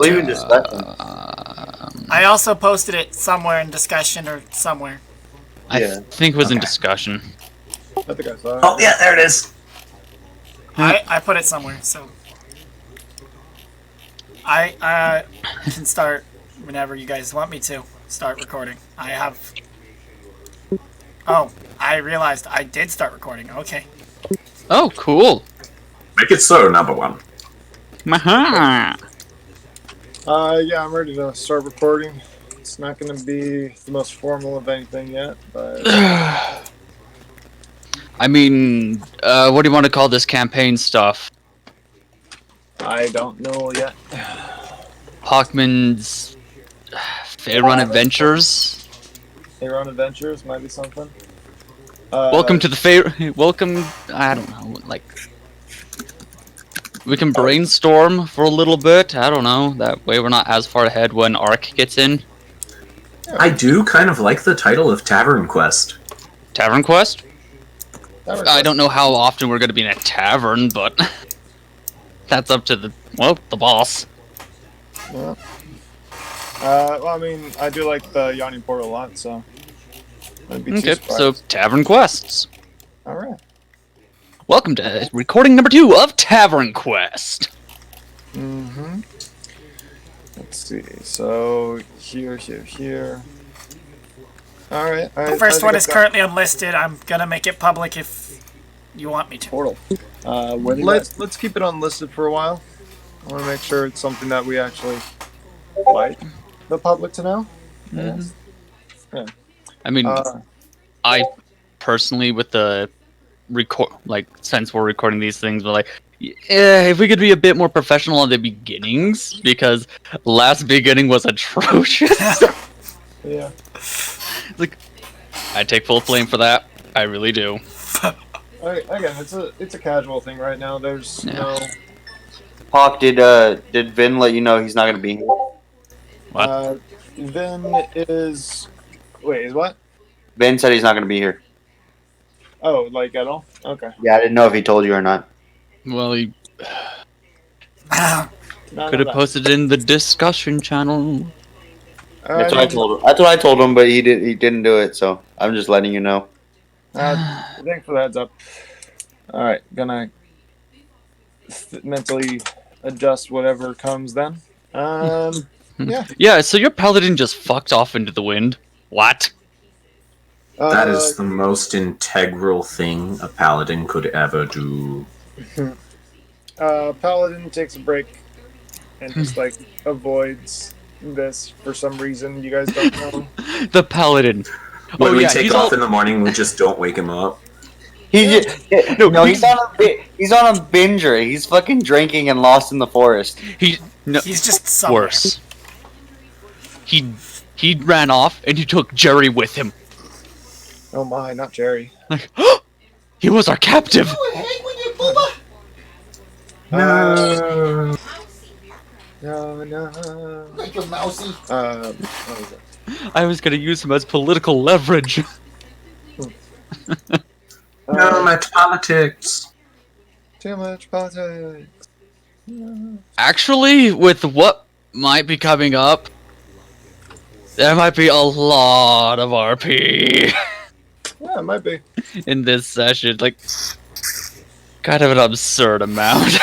believe in discussion. I also posted it somewhere in discussion or somewhere. I think it was in discussion. I think I saw it. Oh yeah, there it is. I put it somewhere, so I can start whenever you guys want me to start recording. I have. Oh, I realized I did start recording. Okay. Oh, cool. Make it so, number one. Maha. Yeah, I'm ready to start recording. It's not going to be the most formal of anything yet, but... I mean, what do you want to call this campaign stuff? I don't know yet. Pockman's Faerun Adventures? Faerun Adventures might be something. Welcome to the Welcome... I don't know, like... We can brainstorm for a little bit, I don't know. That way we're not as far ahead when Ark gets in. I do kind of like the title of TavernQuest. TavernQuest? TavernQuest. I don't know how often we're going to be in a tavern, but... that's up to the boss. Yeah. Well, I mean, I do like the Yawning Portal a lot, so... Okay, so Tavern Quests. Alright. Welcome to recording number 2 of Tavern Quest. Mm-hmm. Let's see, so... Here. Alright, The first one is currently unlisted. I'm gonna make it public if you want me to. Portal. Let's keep it unlisted for a while. I want to make sure it's something that we actually like the public to know. Mm-hmm. Yeah. I mean, I personally, with the since we're recording these things, but if we could be a bit more professional at the beginnings, because last beginning was atrocious. Yeah. I take full blame for that. I really do. Again, it's a casual thing right now. There's no. Hawk, did Vin let you know he's not gonna be here? What? Vin is. Wait, is what? Vin said he's not gonna be here. Oh, like at all? Okay. Yeah, I didn't know if he told you or not. Well, he None could of have that. posted in the discussion channel. That's what I told him. That's what I told him, but he didn't do it. So I'm just letting you know. Thanks for the heads up. All right, gonna mentally adjust whatever comes then. Yeah. Yeah, so your paladin just fucked off into the wind. What? That is the most integral thing a paladin could ever do. Paladin takes a break and just avoids this for some reason. You guys don't know. The paladin. When we take off in the morning, we just don't wake him up. He's on a binger. He's fucking drinking and lost in the forest. He's just somewhere. Worse. He ran off and he took Jerry with him. Oh my, not Jerry. He was our captive. No. Like a mousy. What was it? I was gonna use him as political leverage. No, my politics. Too much politics. Actually, with what might be coming up, there might be a lot of RP Yeah, it might be. in this session. Kind of an absurd amount.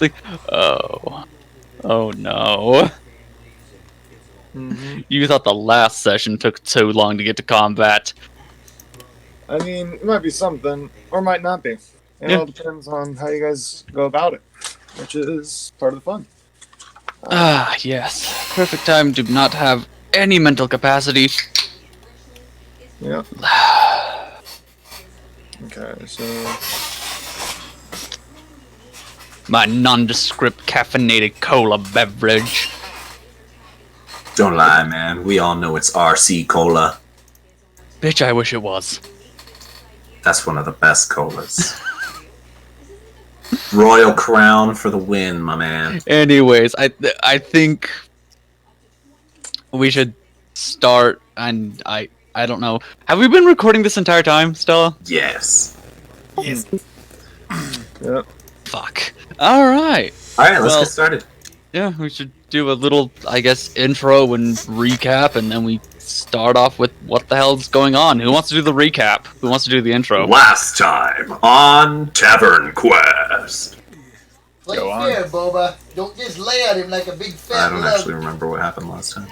It's oh no. Mm-hmm. You thought the last session took so long to get to combat. I mean, it might be something, or might not be. It all depends on how you guys go about it, which is part of the fun. Yes. Perfect time to not have any mental capacity. Yeah. Okay, so... My nondescript caffeinated cola beverage. Don't lie, man. We all know it's RC Cola. Bitch, I wish it was. That's one of the best colas. Royal Crown for the win, my man. Anyways, I think we should start, and I don't know. Have we been recording this entire time, Stella? Yes. Yes. Yep. Fuck. Alright. Alright, let's get started. Yeah, we should do a little, I guess, intro and recap, and then we start off with what the hell's going on. Who wants to do the recap? Who wants to do the intro? Last time on TavernQuest. Play Go on. fair, Boba. Don't just lay at him like a big fat I don't lug. actually remember what happened last time.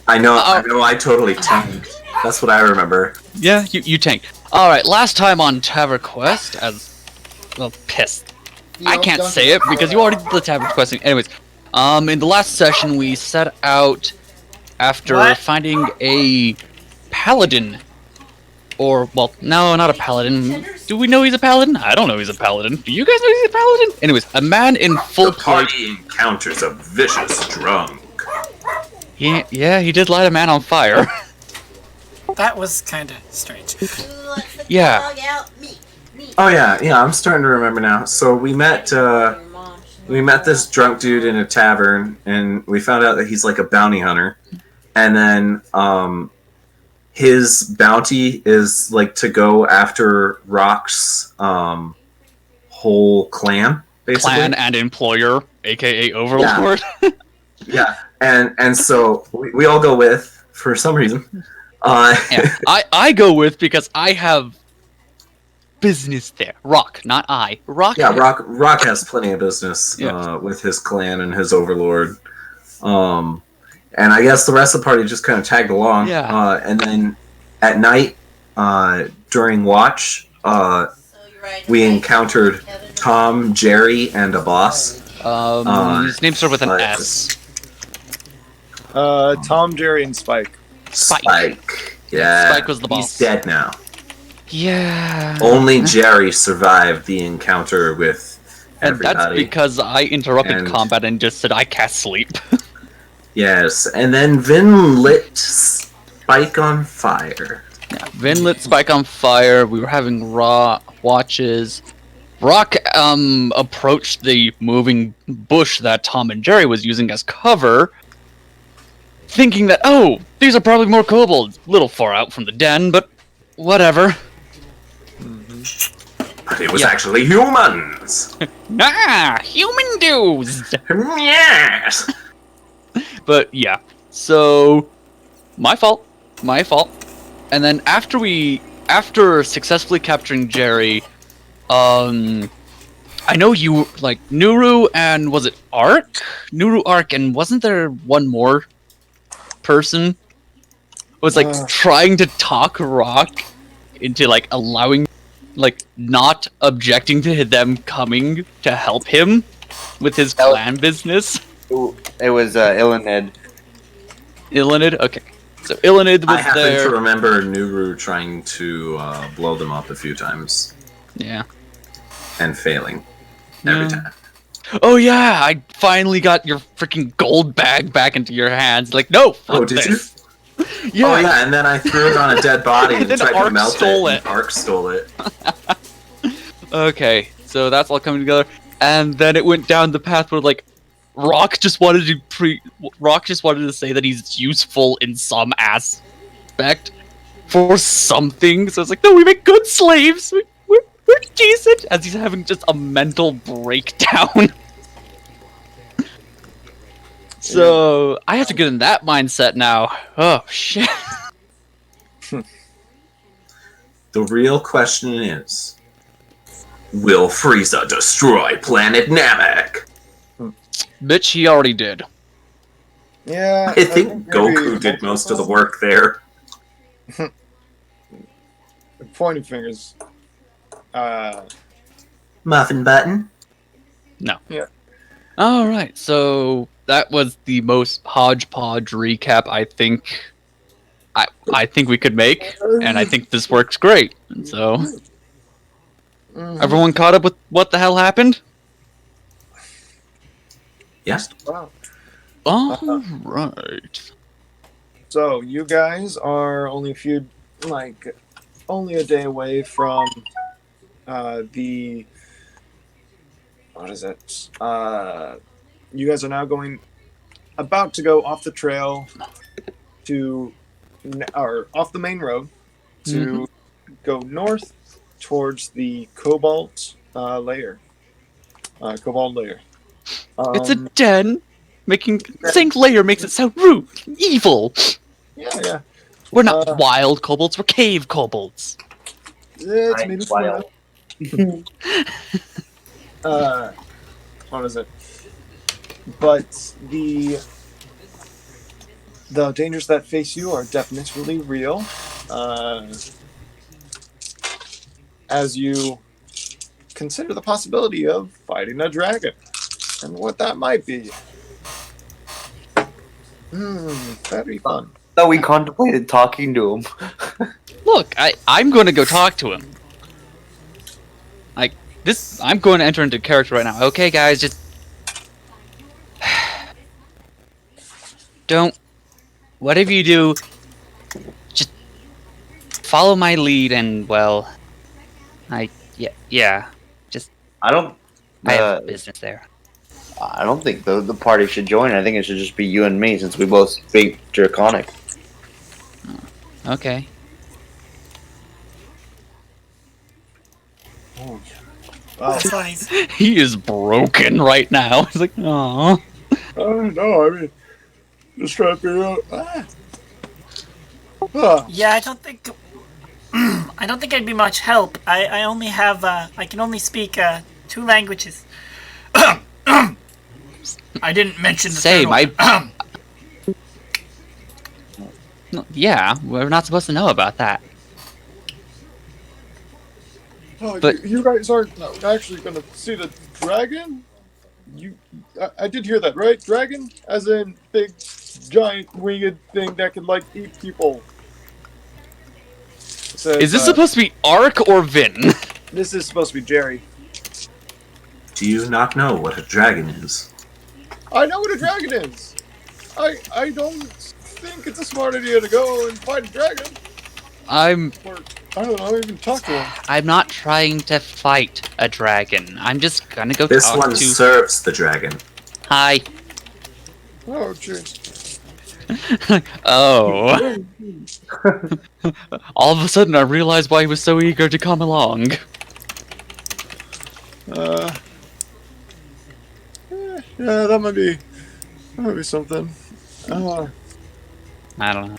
I know, I totally tanked. That's what I remember. Yeah, you tanked. Alright, last time on TavernQuest, as... Well, pissed. I can't say it because you already did the TavernQuest thing. Anyways, in the last session we set out after finding a paladin. Or, well, no, not a paladin. Do we know he's a paladin? I don't know he's a paladin. Do you guys know he's a paladin? Anyways, a man in full The party encounters a vicious drunk. Yeah, he did light a man on fire. That was kind of strange. Yeah. Oh yeah, I'm starting to remember now. So we met this drunk dude in a tavern, and we found out that he's like a bounty hunter. And then his bounty is like to go after Rach's whole clan, basically. Clan and employer, aka Overlord. Yeah, and so we all go with for some reason. Yeah, I go with because I have business there. Rock, not I. Rock. Yeah, Rock has plenty of business Yeah. with his clan and his overlord. And I guess the rest of the party just kind of tagged along. Yeah. And then at night, during watch, we encountered Tom, Jerry, and a boss. His name started with an S. Tom, Jerry, and Spike. Spike. Yeah. Spike was the boss. He's dead now. Yeah. Only Jerry survived the encounter with And everybody. that's because I interrupted And- combat and just said I can't sleep. Yes, and then Vin lit Spike on fire. Vin lit Spike on fire. We were having raw watches. Rock approached the moving bush that Tom and Jerry was using as cover, thinking that, oh, these are probably more kobolds. Little far out from the den, but whatever. But it was actually humans! Ah, human dudes! Yes! But yeah, so my fault. And then after successfully capturing Jerry, I know you like Nuru and was it Ark? Nuru Ark, and wasn't there one more person? Was like trying to talk Rock into like allowing, like not objecting to them coming to help him with his clan business. It was Illaned. Illaned? Okay. So Illaned was I happen there. to remember Nuru trying to blow them up a few times Yeah. and failing every time. Oh yeah, I finally got your freaking gold bag back into your hands. Like, no, fuck Oh, did this. you? Yeah. Oh yeah, and then I threw it on a dead body and then tried Ark to melt stole it. it. And Ark stole it. Okay, so that's all coming together, and then it went down the path where like Rock just wanted to say that he's useful in some aspect for something. So it's like, no, we make good slaves. We're decent. As he's having just a mental breakdown. So I have to get in that mindset now. Oh shit. The real question is, will Frieza destroy planet Namek? Bitch, he already did. Yeah. I think maybe Goku did most of the work there. Pointing fingers. Muffin button? No. Yeah. All right, so that was the most hodgepodge recap I think we could make, and I think this works great. And so, everyone caught up with what the hell happened? Yes. Wow. All right. So you guys are only a day away from what is it? You guys are now about to go off the trail or off the main road to go north towards the Kobold lair. Kobold lair. It's a den. Saying layer makes it sound rude, evil. Yeah. We're not wild kobolds. We're cave kobolds. It's I'm maybe wild. What is it? But the dangers that face you are definitely real. As you consider the possibility of fighting a dragon and what that might be. That'd be fun. Thought we contemplated talking to him. Look, I'm going to go talk to him. I'm going to enter into character right now. Okay, guys, just don't. Whatever you do, just follow my lead, and well, just I don't. I have business there. I don't think the party should join. I think it should just be you and me, since we both speak Draconic. Okay. Wow. Fine. He is broken right now. He's like, oh. No, I mean, just trying to figure out. Yeah, I don't think I'd be much help. I only have I can only speak 2 languages. I didn't mention the Same. third one. Yeah, we're not supposed to know about that. But- you guys aren't actually gonna see the dragon? I did hear that, right? Dragon, as in big, giant winged thing that can like eat people. Says, Is this supposed to be Ark or Vin? This is supposed to be Jerry. Do you not know what a dragon is? I know what a dragon is. I don't think it's a smart idea to go and fight a dragon. I'm Or I don't know, even talk to him. not trying to fight a dragon. I'm just gonna go This talk one to. serves the dragon. Hi. Oh, jeez. Oh. All of a sudden, I realized why he was so eager to come along. Yeah, that might be something. I don't know.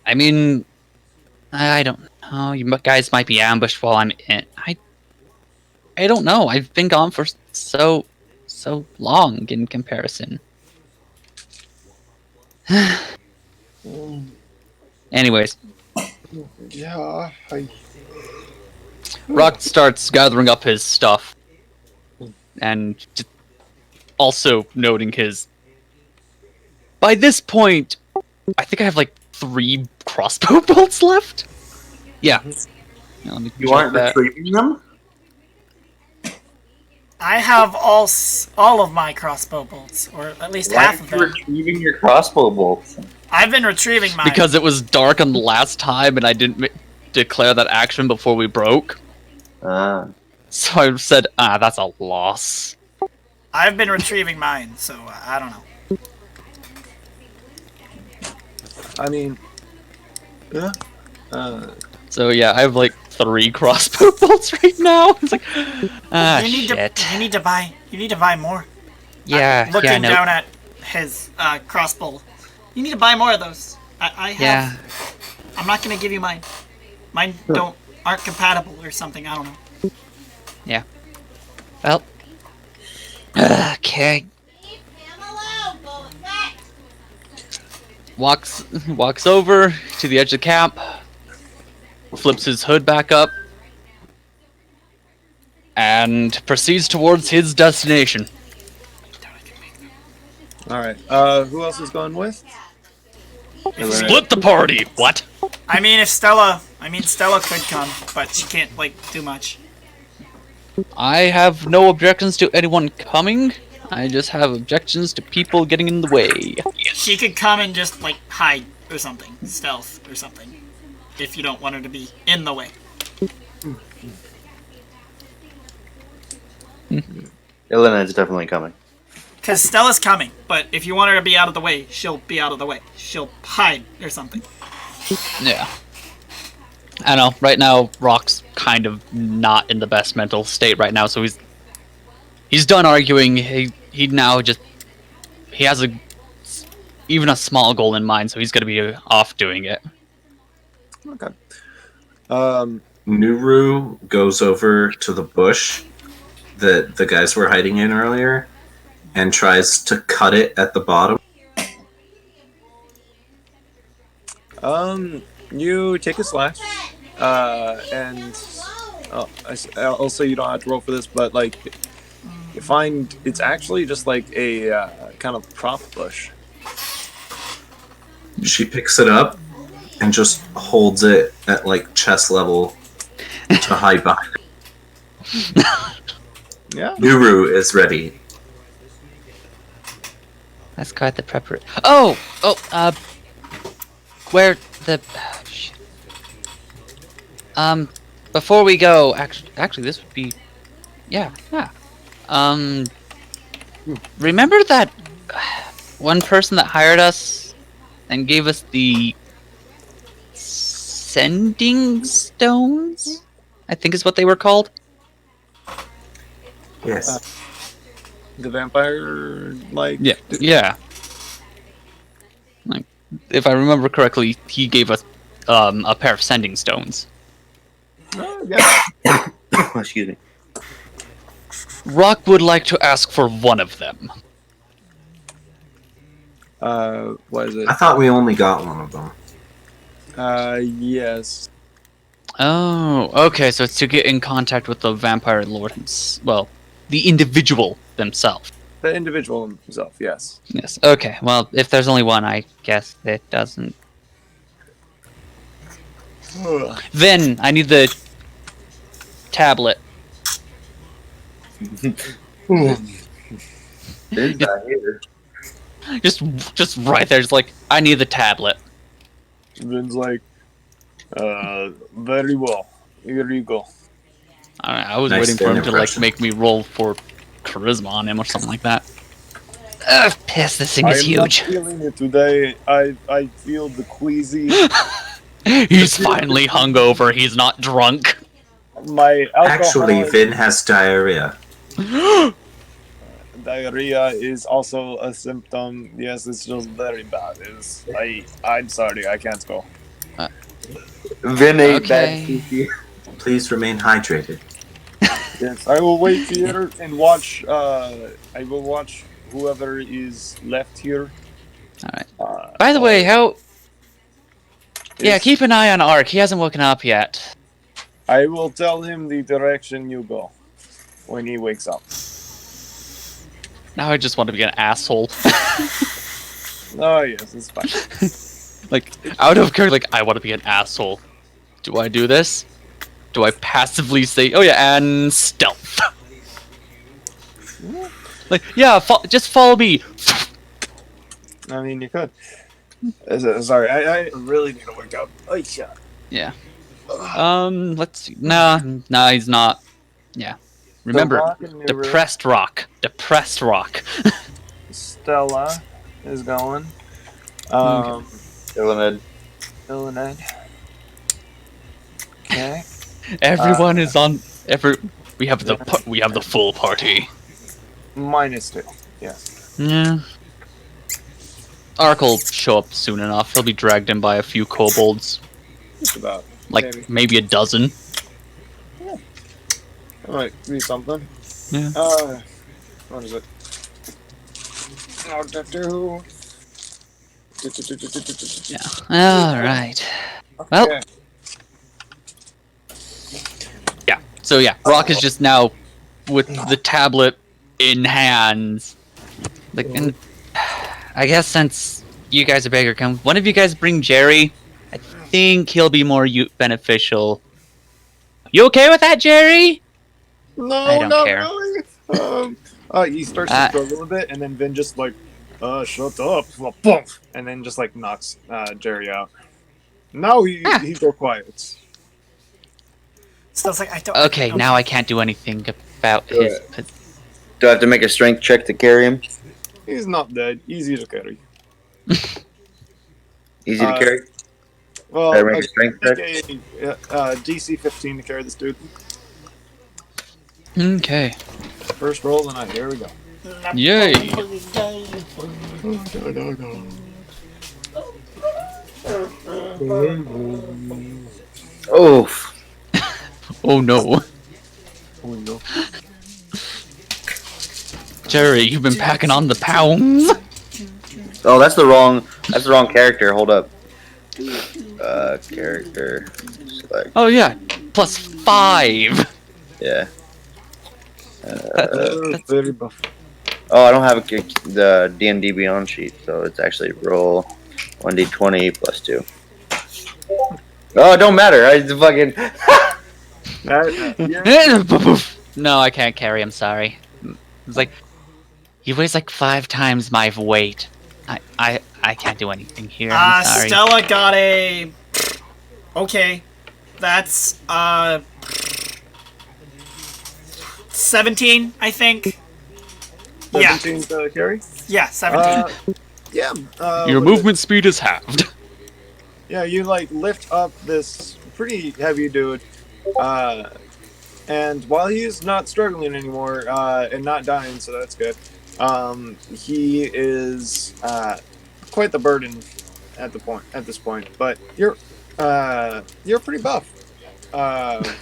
I mean, I don't know. You guys might be ambushed while I'm in. I don't know. I've been gone for so long in comparison. Anyways, Yeah, Rock starts gathering up his stuff, and just also noting his. By this point, I think I have like 3 crossbow bolts left. Yeah. Let me You check aren't that. retrieving them? I have all of my crossbow bolts, or at least Why half aren't of you them. retrieving your crossbow bolts? I've been retrieving mine. Because it was dark on the last time, and I didn't declare that action before we broke. Ah. So I said, that's a loss. I've been retrieving mine, so I don't know. I mean, yeah. So yeah, I have like 3 crossbow bolts right now. It's like, you need shit. to need to buy more. Yeah, Looking yeah, no. down at his crossbow. You need to buy more of those. I have. Yeah. I'm not gonna give you mine. Mine aren't compatible or something. I don't know. Yeah. Well. Okay. Walks over to the edge of the camp, flips his hood back up, and proceeds towards his destination. Alright, who else is going with? Split the party! What? I mean, Stella could come, but she can't like do much. I have no objections to anyone coming. I just have objections to people getting in the way. She could come and just like hide or something, stealth or something, if you don't want her to be in the way. Illaned's definitely coming. Because Stella's coming, but if you want her to be out of the way, she'll be out of the way. She'll hide or something. Yeah. I know, right now, Rock's kind of not in the best mental state right now, so he's he's done arguing. He now just he has even a small goal in mind, so he's gonna be off doing it. Okay. Nuru goes over to the bush that the guys were hiding in earlier and tries to cut it at the bottom. You take a slash, and also you don't have to roll for this, but like you find it's actually just like a kind of prop bush. She picks it up and just holds it at like chest level to hide behind. Yeah. Nuru is ready. That's quite the preparation. Oh, where the shit. Before we go, actually, this would be, yeah. Remember that one person that hired us and gave us the sending stones? I think is what they were called. Yes. The vampire, like Yeah. Like, if I remember correctly, he gave us a pair of sending stones. yeah. Excuse me. Rock would like to ask for one of them. What is it? I thought we only got one of them. Yes. Oh, okay, so it's to get in contact with the vampire lord well, the individual themselves. The individual himself, yes. Yes, okay, well, if there's only one, I guess it doesn't. Then, I need the tablet. Just right there, just like, I need the tablet. Vin's like, very well. Here you go. I don't know, I was Nice waiting for him to, like, impression. make me roll for charisma on him or something like that. Ugh, piss, this thing is I'm not huge. feeling it today. I feel the queasy. He's finally hungover, he's not drunk. My Actually, alcohol Vin has diarrhea. diarrhea is also a symptom. Yes, it's just very bad. I'm sorry, I can't go. Vin ate Okay. that. Please remain hydrated. Yes, I will wait here and watch. I will watch whoever is left here. Alright. By the way, how... Yeah, keep an eye on Ark, he hasn't woken up yet. I will tell him the direction you go when he wakes up. Now I just want to be an asshole. Oh yes, it's fine. Like, out of character, like, I want to be an asshole. Do I do this? Do I passively say, oh yeah, and stealth? Like, yeah, just follow me. I mean, you could. Sorry, I really need to wake up. Oh, yeah. Yeah. Let's see. Nah, he's not. Yeah. Remember, Rock and Nuru. depressed rock. Depressed rock. Stella is going. Illaned. Illaned. Okay. Everyone is on. We have the full party. -2. Yes. Yeah. Ark will show up soon enough. He'll be dragged in by a few kobolds. Just about. Like, maybe a dozen. That might be something. Yeah. What is it? Oh, Yeah. Alright. Well. Okay. Yeah. So yeah, Rock is just now with the tablet in hands. Like, and I guess since you guys are bigger, can one of you guys bring Jerry? I think he'll be more beneficial. You okay with that, Jerry? No, I don't not care. really. He starts to struggle a bit, and then Vin just like, shut up, boom, and then just like knocks Jerry out. Now he's all quiet. So it's like I don't. Okay, now I can't do anything about his. Do I have to make a strength check to carry him? He's not dead. Easy to carry. Easy to carry? Well, Can I make a strength check? DC 15 to carry this dude. Okay. First roll of the night. Here we go. Yay. Oh, Oh no. Oh no. Jerry, you've been packing on the pounds. oh, that's the wrong character. Hold up. Character select. Oh yeah, +5. Yeah. That's Very buff. Oh, I don't have the D&D Beyond sheet, so it's actually roll 1d20 plus 2. Oh, it don't matter. I just fucking. Yeah. No, I can't carry. I'm sorry. It's like he weighs like 5 times my weight. I can't do anything here. I'm sorry. Stella got a. Okay, that's 17, I think. Yeah, 17 carry. yeah, 17. Yeah. Your what is movement speed is halved. it? Yeah, you like lift up this pretty heavy dude, and while he's not struggling anymore and not dying, so that's good. He is quite the burden at this point. But you're pretty buff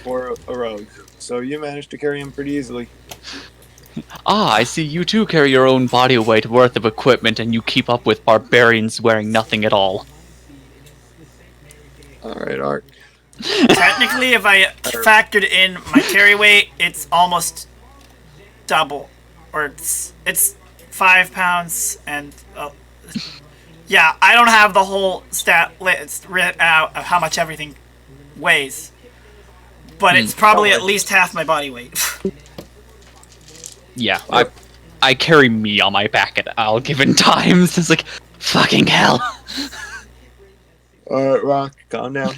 for a rogue, so you managed to carry him pretty easily. Ah, I see you too carry your own body weight worth of equipment and you keep up with barbarians wearing nothing at all. All right, Ark. Technically, if I factored in my carry weight, it's almost double, or it's 5 pounds and. Yeah, I don't have the whole stat written out of how much everything weighs, but it's probably at least half my body weight. Yeah, I carry me on my back at all given times. It's like, fucking hell. Alright, Rock, calm down.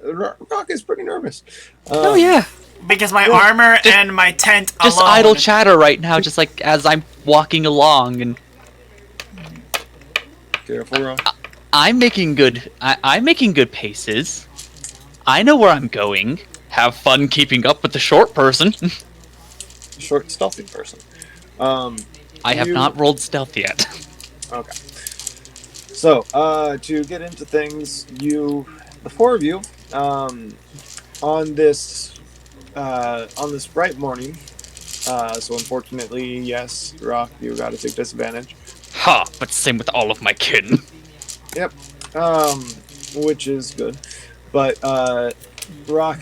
Rock is pretty nervous. Oh yeah. Because my armor and my tent Just alone. idle chatter right now, just like as I'm walking along, and Careful, Rock. I'm making good. I'm making good paces. I know where I'm going. Have fun keeping up with the short person. Short, stealthy person. I have not rolled stealth yet. Okay. So, to get into things, the four of you, on this bright morning, so unfortunately, yes, Rock, you gotta take disadvantage. Ha! But same with all of my kin. Yep. Which is good. But, Rock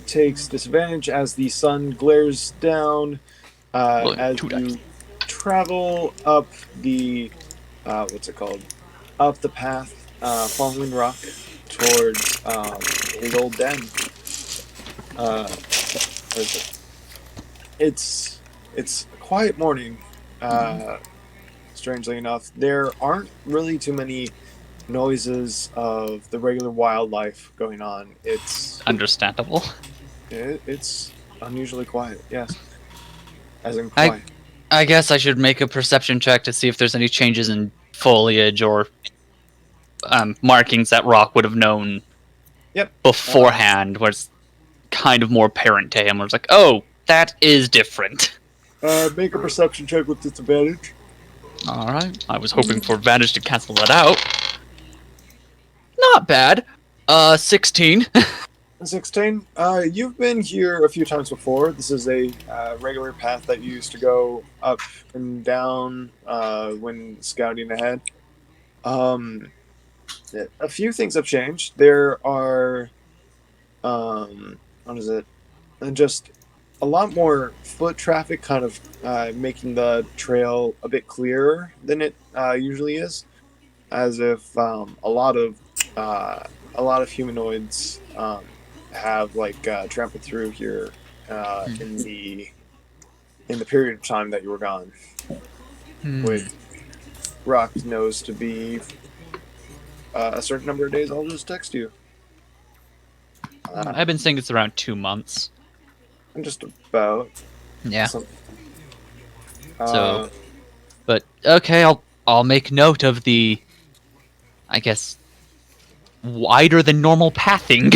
takes disadvantage as the sun glares down, as you travel up the, what's it called? Up the path, following Rock towards, his old den. What is it? It's a quiet morning, strangely enough. There aren't really too many noises of the regular wildlife going on. It's Understandable. it's unusually quiet, yes. As in quiet. I guess I should make a perception check to see if there's any changes in foliage or markings that Rock would have known beforehand, where it's kind of more apparent to him, where it's like, oh, that is different. Make a perception check with disadvantage. Alright, I was hoping for advantage to cancel that out. Not bad. 16. 16. You've been here a few times before. This is a regular path that you used to go up and down when scouting ahead. A few things have changed. There are, what is it? And just a lot more foot traffic, kind of making the trail a bit clearer than it usually is, as if a lot of humanoids have trampled through here in the period of time that you were gone. With Rock knows to be a certain number of days. I'll just text you. I've been saying it's around 2 months. I'm just about. Yeah. But okay, I'll make note of the, I guess, wider than normal pathing.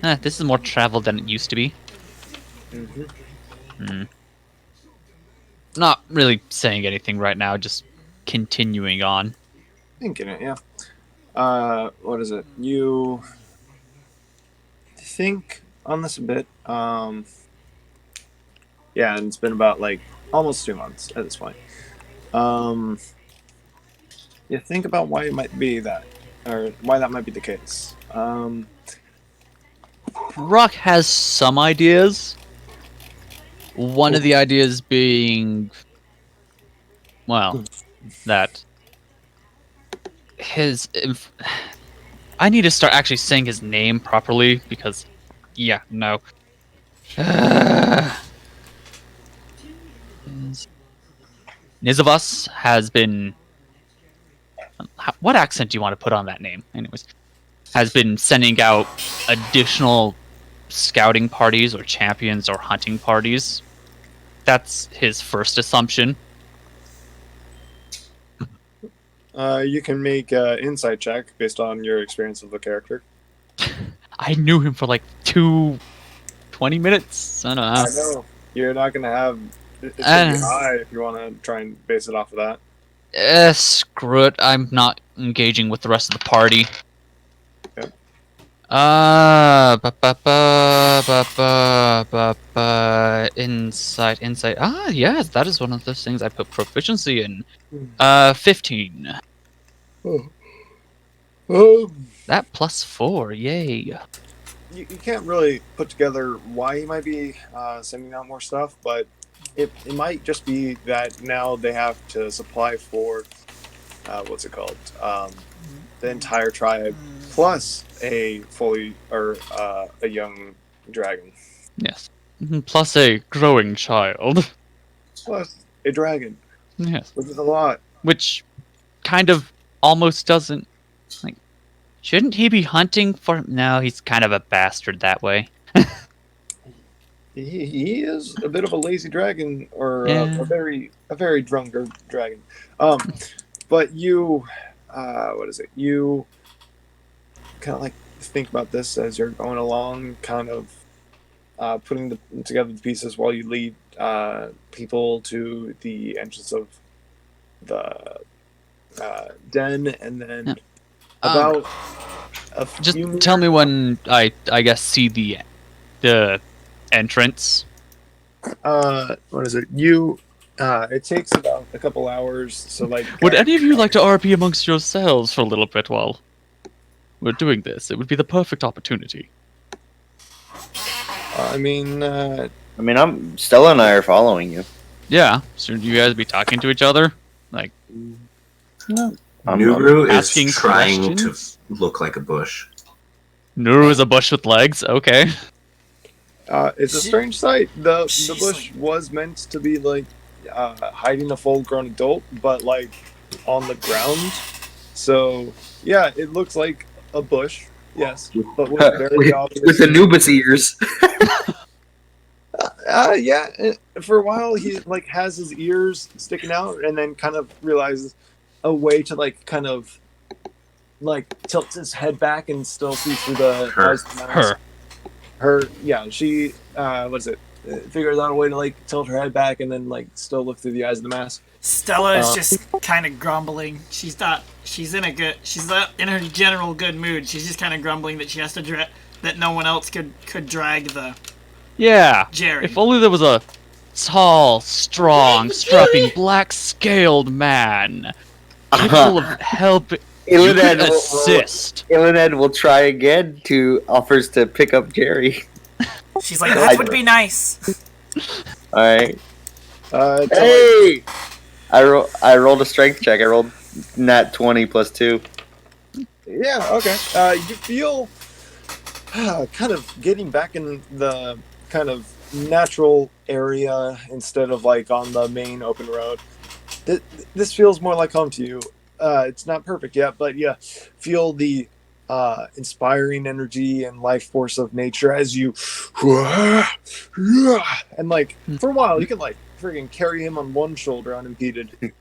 This is more travel than it used to be. Mm-hmm. Not really saying anything right now, just continuing on. Thinking it, yeah. What is it? You think on this a bit. Yeah, and it's been about like almost 2 months at this point. You think about why it might be that, or why that might be the case. Rock has some ideas. One of the ideas being, well, that I need to start actually saying his name properly because, yeah, no. Nizavus has been. What accent do you want to put on that name? Anyways, has been sending out additional scouting parties or champions or hunting parties. That's his first assumption. You can make an insight check based on your experience of the character. I knew him for like 20 minutes. I don't know. I know you're not gonna have. It's gonna be high if you want to try and base it off of that. Screw it. I'm not engaging with the rest of the party. Okay. Insight. Ah, yes, that is one of those things I put proficiency in. 15. That plus 4, yay. You can't really put together why he might be sending out more stuff, but it might just be that now they have to supply for what's it called? The entire tribe plus a young dragon. Yes. Plus a growing child. Plus a dragon. Yes. Which is a lot. Which kind of almost doesn't. Like, shouldn't he be hunting for. No, he's kind of a bastard that way. He is a bit of a lazy dragon, or Yeah. a very drunkard dragon. But you, what is it? You kind of like think about this as you're going along, kind of putting together the pieces while you lead people to the entrance of the den, and then about a Just few tell me when I guess see the entrance. what is it? You it takes about a couple hours, so like Would any of you like to RP amongst yourselves for a little bit while we're doing this? It would be the perfect opportunity. I mean, Stella and I are following you. Yeah, shouldn't you guys be talking to each other? Like, Nuru is asking trying questions? to look like a bush. Nuru is a bush with legs? Okay. it's a strange sight. The bush was meant to be like hiding a full-grown adult, but like on the ground. So yeah, it looks like a bush. Yes, but with very obvious with Anubis ears. yeah. For a while, he like has his ears sticking out, and then kind of realizes a way to like kind of like tilt his head back and still see through the eyes of the mask. Her, yeah. She, what is it? Figures out a way to like tilt her head back and then like still look through the eyes of the mask. Stella is just kind of grumbling. She's not in her general good mood. She's just kind of grumbling that she has to that no one else could drag the Jerry. If only there was a tall, strong, strapping, black-scaled man capable of helping you could assist. Illaned will try again offers to pick up Jerry. She's like, that would be nice. Alright. Hey! I rolled a strength check. I rolled nat 20 plus 2. Yeah, okay. You feel kind of getting back in the kind of natural area instead of like on the main open road. This feels more like home to you. It's not perfect yet, but yeah, feel the inspiring energy and life force of nature as you and like for a while you can like friggin' carry him on one shoulder unimpeded.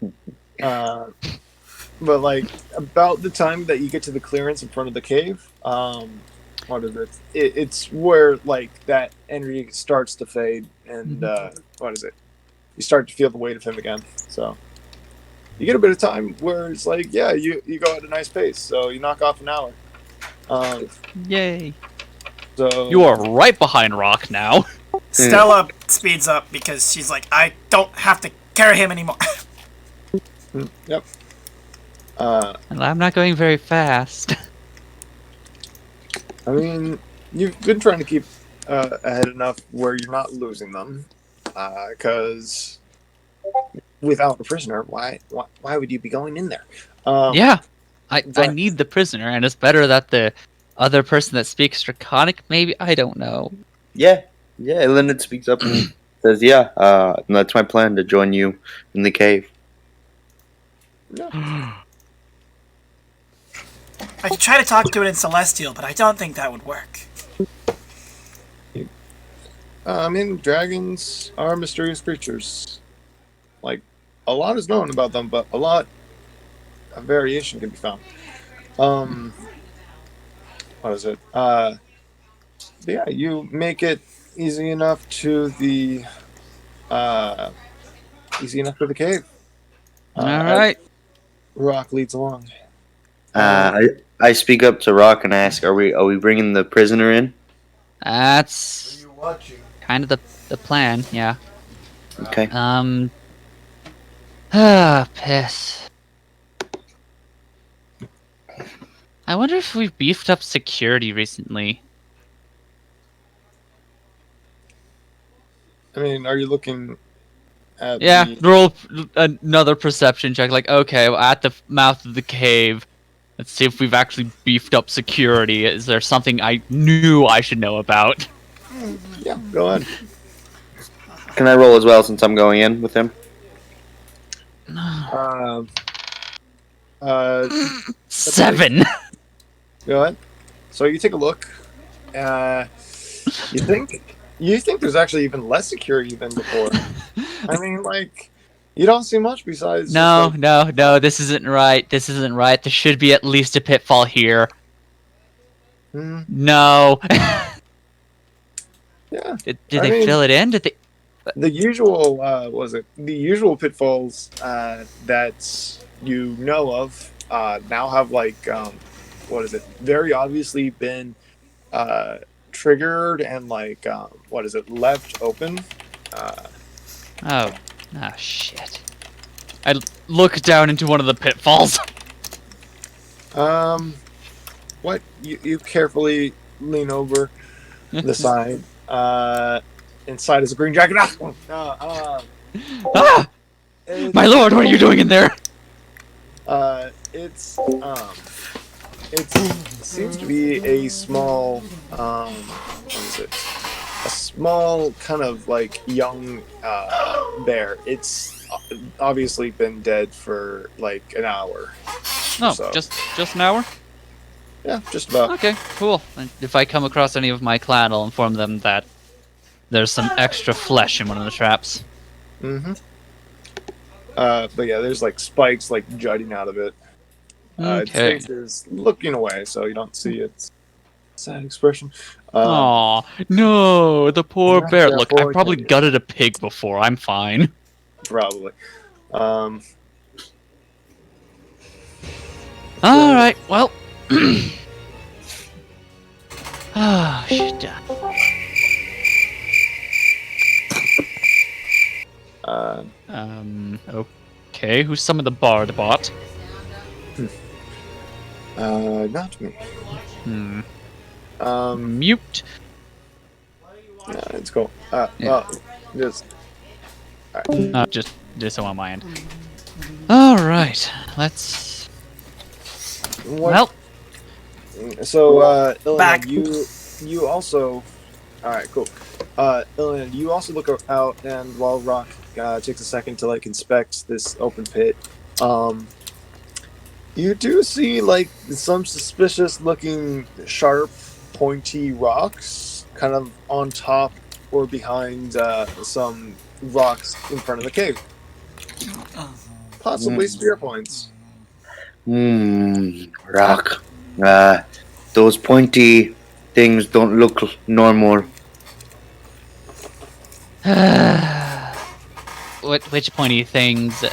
But like about the time that you get to the clearance in front of the cave, what is it? It's where like that energy starts to fade, and what is it? You start to feel the weight of him again. So you get a bit of time where it's like, yeah, you go at a nice pace. So you knock off an hour. Yay! So You are right behind Rock now. Stella speeds up because she's like, I don't have to carry him anymore. Yep. And I'm not going very fast. I mean, you've been trying to keep ahead enough where you're not losing them, because without a prisoner, why would you be going in there? Yeah, I but- need the prisoner, and it's better that the other person that speaks Draconic, maybe? I don't know. Yeah, Illaned speaks up and says, "Yeah, and that's my plan to join you in the cave." I could try to talk to it in Celestial, but I don't think that would work. I mean, dragons are mysterious creatures. Like, a lot is known about them, but a lot of variation can be found. What is it? But yeah, you make it easy enough to the cave. All right. Rock leads along. I speak up to Rock and ask, "Are we bringing the prisoner in?" That's You watching? kind of the plan, yeah. Okay. Piss. I wonder if we've beefed up security recently. I mean, are you looking at Yeah, the... roll another perception check. Like, okay, well, at the mouth of the cave, let's see if we've actually beefed up security. Is there something I knew I should know about? Yeah, go ahead. Can I roll as well since I'm going in with him? 7. Go ahead. So you take a look. You think there's actually even less security than before. I mean, like, you don't see much besides. No, just, like, no, this isn't right. This isn't right. There should be at least a pitfall here. hmm, No. yeah. Did I they mean- fill it in? Did they? The usual the usual pitfalls that you know of now have like very obviously been triggered and like left open. Oh. Ah, shit. I look down into one of the pitfalls. What you carefully lean over the side. Inside is a green dragon. Ah! It's- My lord, what are you doing in there? It seems to be a small, what is it? A small kind of like young bear. It's obviously been dead for like an hour. Oh, So- just an hour? Yeah, just about. Okay, cool. And if I come across any of my clan, I'll inform them that there's some extra flesh in one of the traps. Mm-hmm. But yeah, there's like spikes like jutting out of it. Its Okay. face is looking away, so you don't see its sad expression. Aw, no, the poor Yeah, bear. yeah, Look, poor I probably kid. gutted a pig before. I'm fine. Probably. Alright, well. Ah, shit. Okay, who's some of the bard bot? Not me. Hmm. Yeah, Mute. it's cool. Yeah. Well, just Just on my end. Alright, let's. what? Well, So, Illaned, Back. you also. All right, cool. Illaned, you also look out, and while Rock takes a second to like inspect this open pit, you do see like some suspicious-looking, sharp, pointy rocks, kind of on top or behind some rocks in front of the cave. Possibly spear points. Rock. Those pointy things don't look normal. Which pointy things?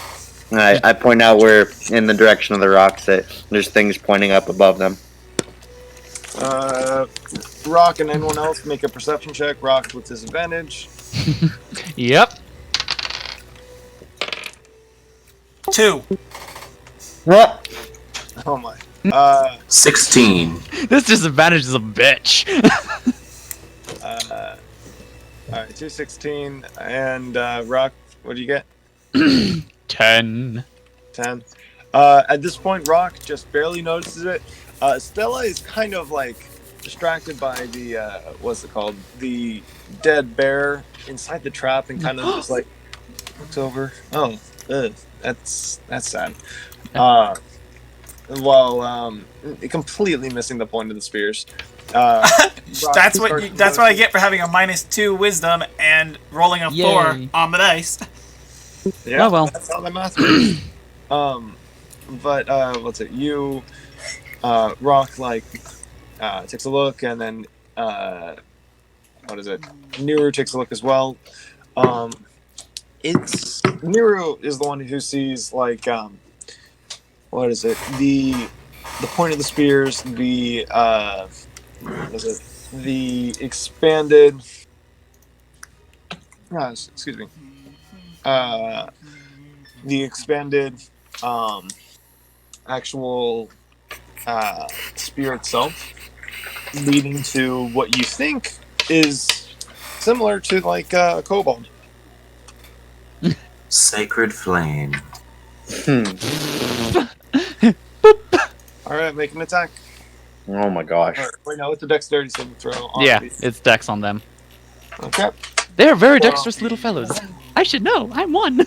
I point out we're in the direction of the rocks. That there's things pointing up above them. Rock and anyone else make a perception check. Rock with disadvantage. Yep. 2. What? Oh my. 16. This disadvantage is a bitch. Alright, 216. And Rock, what do you get? 10. 10. At this point, Rock just barely notices it. Stella is kind of like distracted by the what's it called? The dead bear inside the trap, and kind of just like looks over. Oh, that's sad. Completely missing the point of the spears. That's what I get for having a -2 wisdom and rolling a 4 Yay. on the dice. Yeah, Oh, well. that's how the math works. But what's it? You, Rock, like, takes a look, and then, what is it? Nuru takes a look as well. Nuru is the one who sees, like, what is it? The point of the spears, the, what is it? The expanded, excuse me. The expanded actual spear itself, leading to what you think is similar to like a kobold. Sacred flame. All right, make an attack. Oh my gosh. All right, wait, no, it's a dexterity saving throw. On Yeah, these. it's dex on them. Okay. They're very dexterous little fellows. I should know. I'm one.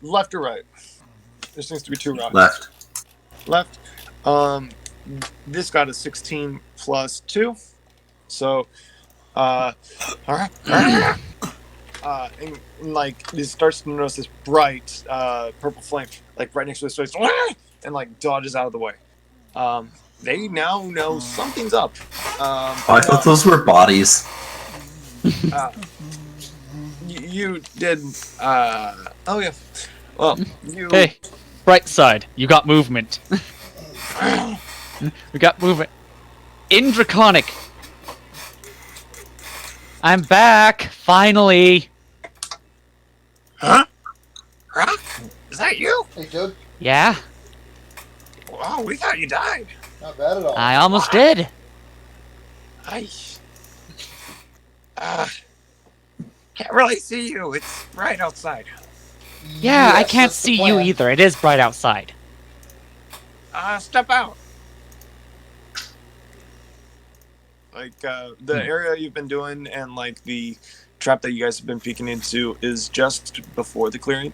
Left or right? There seems to be 2 rocks. Left. Left. This got a 16 plus 2. So, all right. And like, he starts to notice this bright purple flame, like right next to his face, and like dodges out of the way. They now know something's up. I thought those were bodies. You did. Oh yeah. Well, you. Hey, bright side. You got movement. We got movement. In Draconic. I'm back. Finally. Huh? Rock? Is that you? Hey, dude. Yeah, Oh, we thought you died. Not bad at all. I almost did. I. Can't really see you. It's right outside. Yeah, I Yes, can't that's the see you plan. either. It is bright outside. Step out. Like, the area you've been doing and, like, the trap that you guys have been peeking into is just before the clearing.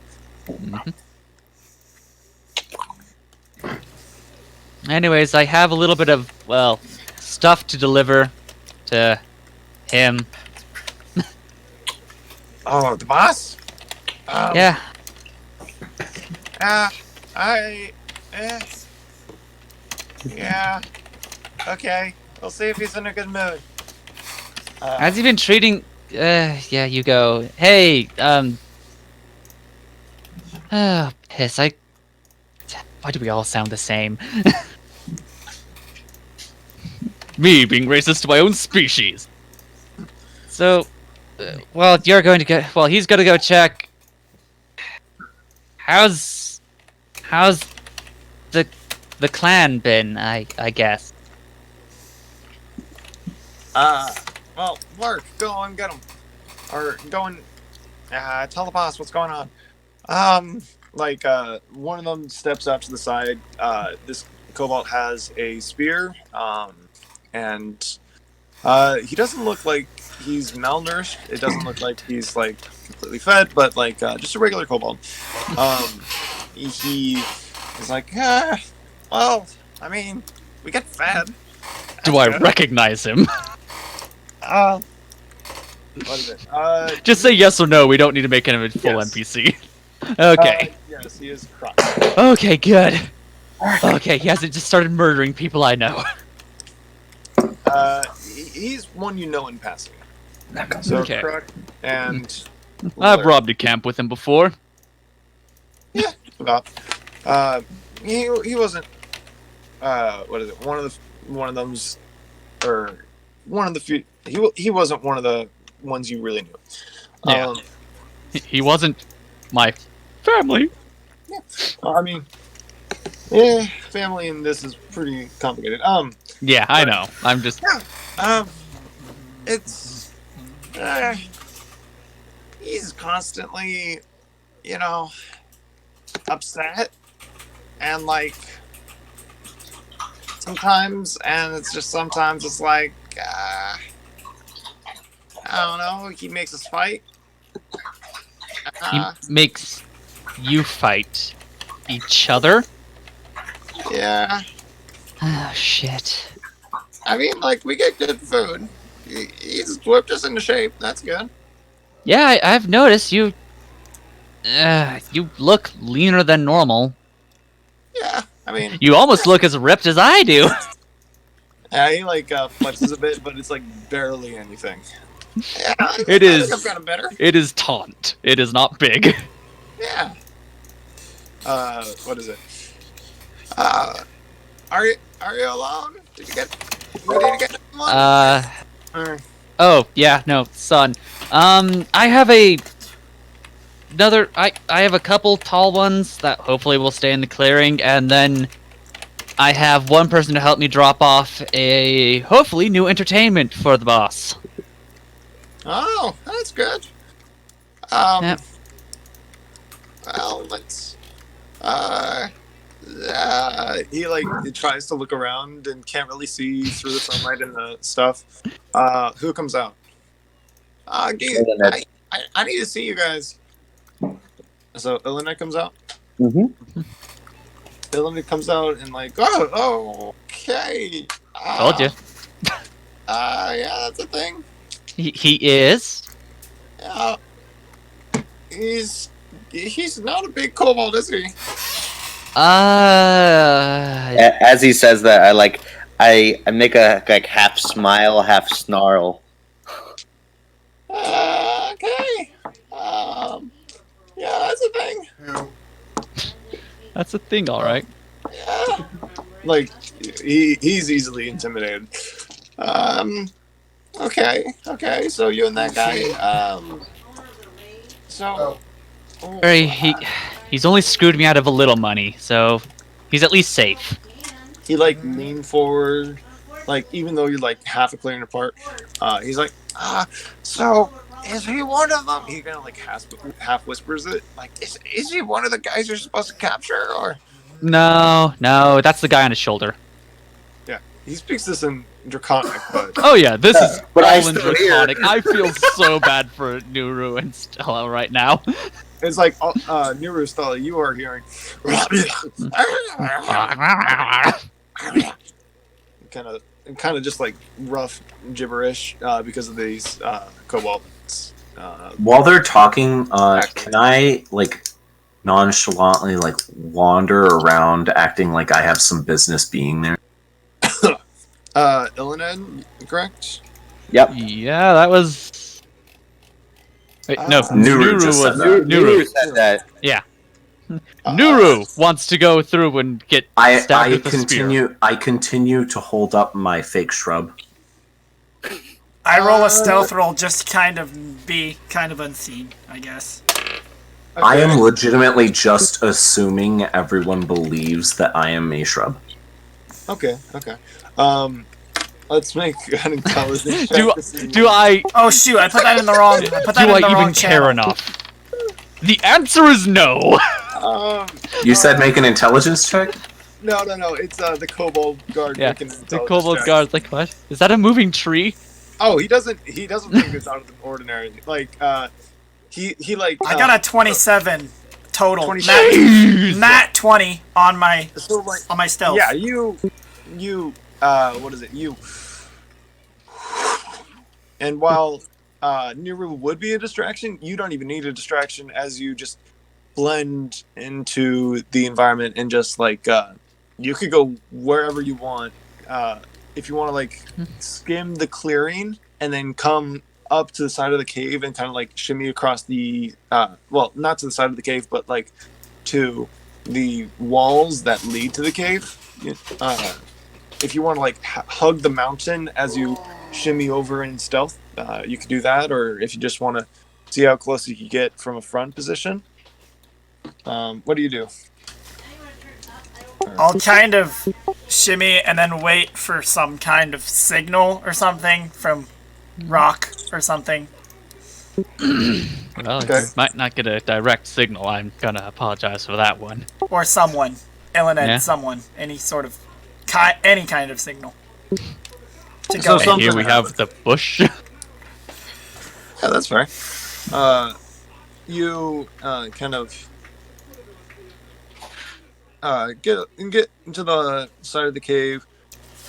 Anyways, I have a little bit of, well, stuff to deliver to him. Oh, the boss? Yeah. Yeah. Okay. We'll see if he's in a good mood. Has he been treating... yeah, you go. Hey, oh, piss, why do we all sound the same? Me being racist to my own species. So, well, you're going to go... Well, he's going to go check... How's the clan been, I guess? Well, Lark, go and get him. Or go and tell the boss what's going on. One of them steps out to the side. This Kobold has a spear, and he doesn't look like he's malnourished. It doesn't look like he's, like, completely fed, but, like, just a regular Kobold. He is like, well, I mean, we get fed. Do I recognize him? What is it? Just say yes or no. We don't need to make him a full Yes. NPC. Okay. Yes, he is crushed. Okay, good. Okay, he hasn't just started murdering people I know. He's one you know in passing. So Okay. correct. And I've robbed a camp with him before. yeah, about. He wasn't. What is it? One of them's, or one of the few. He wasn't one of the ones you really knew. Yeah. He wasn't my family. I mean, family in this is pretty complicated. Yeah, I know. I'm just. It's he's constantly, upset, and like sometimes, and it's just sometimes it's like I don't know. He makes us fight. He makes you fight each other. Yeah. Oh, shit. I mean, like, we get good food. He's whipped us into shape. That's good. Yeah, I've noticed you. You look leaner than normal. Yeah, I mean, You almost look as ripped as I do. he like flexes a bit, but it's like barely anything. Yeah, It I is. think I've gotten better. It is taunt. It is not big. Yeah. What is it? Are you alone? Did you get? One? Oh yeah, no, son. I have I have a couple tall ones that hopefully will stay in the clearing, and then I have one person to help me drop off a hopefully new entertainment for the boss. Oh, that's good. Yep. Well, let's. He tries to look around and can't really see through the sunlight and the stuff. Who comes out? I need to see you guys. So Illaned comes out. Mm-hmm. Illaned comes out and like, oh, okay. Told you. Yeah, that's a thing. He is. Yeah. He's not a big kobold, is he? As he says that, I make a half smile, half snarl. Okay. Yeah, that's a thing. That's a thing, all right. Yeah. Like he's easily intimidated. Okay. So you and that guy. He's only screwed me out of a little money, so he's at least safe. He leaned forward, even though you're half a clearing apart. He's like, so is he one of them? He kind of half whispers it, is he one of the guys you're supposed to capture, or? No, that's the guy on his shoulder. Yeah, he speaks this in Draconic, but Oh yeah, this is But I all in still hear. Draconic. I feel so bad for Nuru and Stella right now. it's like Nuru, Stella, you are hearing. kind of just rough gibberish because of these kobolds. While they're talking, can I nonchalantly wander around, acting like I have some business being there? Illaned, correct? Yep. Yeah, that was. Wait, no, Nuru Nuru just was. said that. Nuru said that. Yeah. Nuru wants to go through and get stabbed I with a spear. continue to hold up my fake shrub. I roll a stealth roll just to kind of be unseen, I guess. Okay. I am legitimately just assuming everyone believes that I am a shrub. Okay. Let's make an intelligence check. Do I Oh shoot! I put that in the wrong. I put that do in I the wrong even care channel. enough? The answer is no. You said make an intelligence check? No. It's the kobold guard. Yeah, making an the intelligence kobold check. guard's like, what? Is that a moving tree? Oh, he doesn't think it's out of the ordinary. He I got a 27 total. 27. Nat 20 on my So stealth. yeah, you what is it? You. And while Nuru would be a distraction, you don't even need a distraction as you just blend into the environment and just you could go wherever you want if you want to like skim the clearing and then come up to the side of the cave and kind of like shimmy across the well, not to the side of the cave, but like to the walls that lead to the cave. If you want to like hug the mountain as you shimmy over in stealth, you could do that. Or if you just want to see how close you can get from a front position, what do you do? I'll kind of shimmy and then wait for some kind of signal or something from Rock or something. Well, Okay. you might not get a direct signal. I'm gonna apologize for that one. Or someone. Illaned, Yeah. someone. Any sort of... any kind of signal. To So go. And something here we have the bush. Yeah, that's fair. You kind of get into the side of the cave.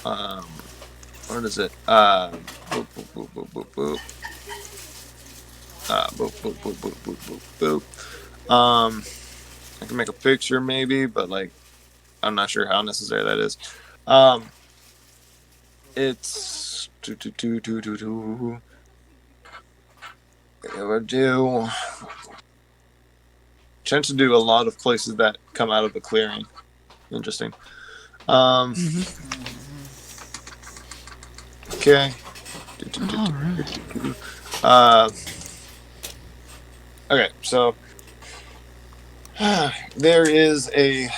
What is it? Boop, boop, boop, boop, boop, boop. Boop, boop, boop, boop, boop, boop, boop. I can make a picture maybe, but like, I'm not sure how necessary that is. It's It would do. Tends to do a lot of places that come out of the clearing. Interesting. Okay. Okay, so there is a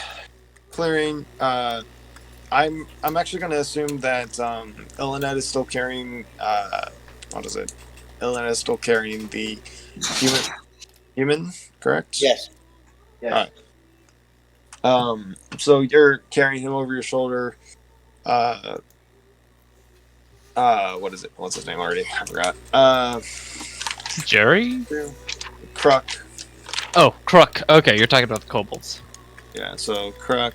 clearing. I'm actually going to assume that Illaned is still carrying. What is it? Illaned is still carrying the human, correct? Yes. Yes. Alright. So you're carrying him over your shoulder. What is it? What's his name already? I forgot. Jerry? Kruk. Oh, Kruk. Okay, you're talking about the kobolds. Yeah, so Kruk.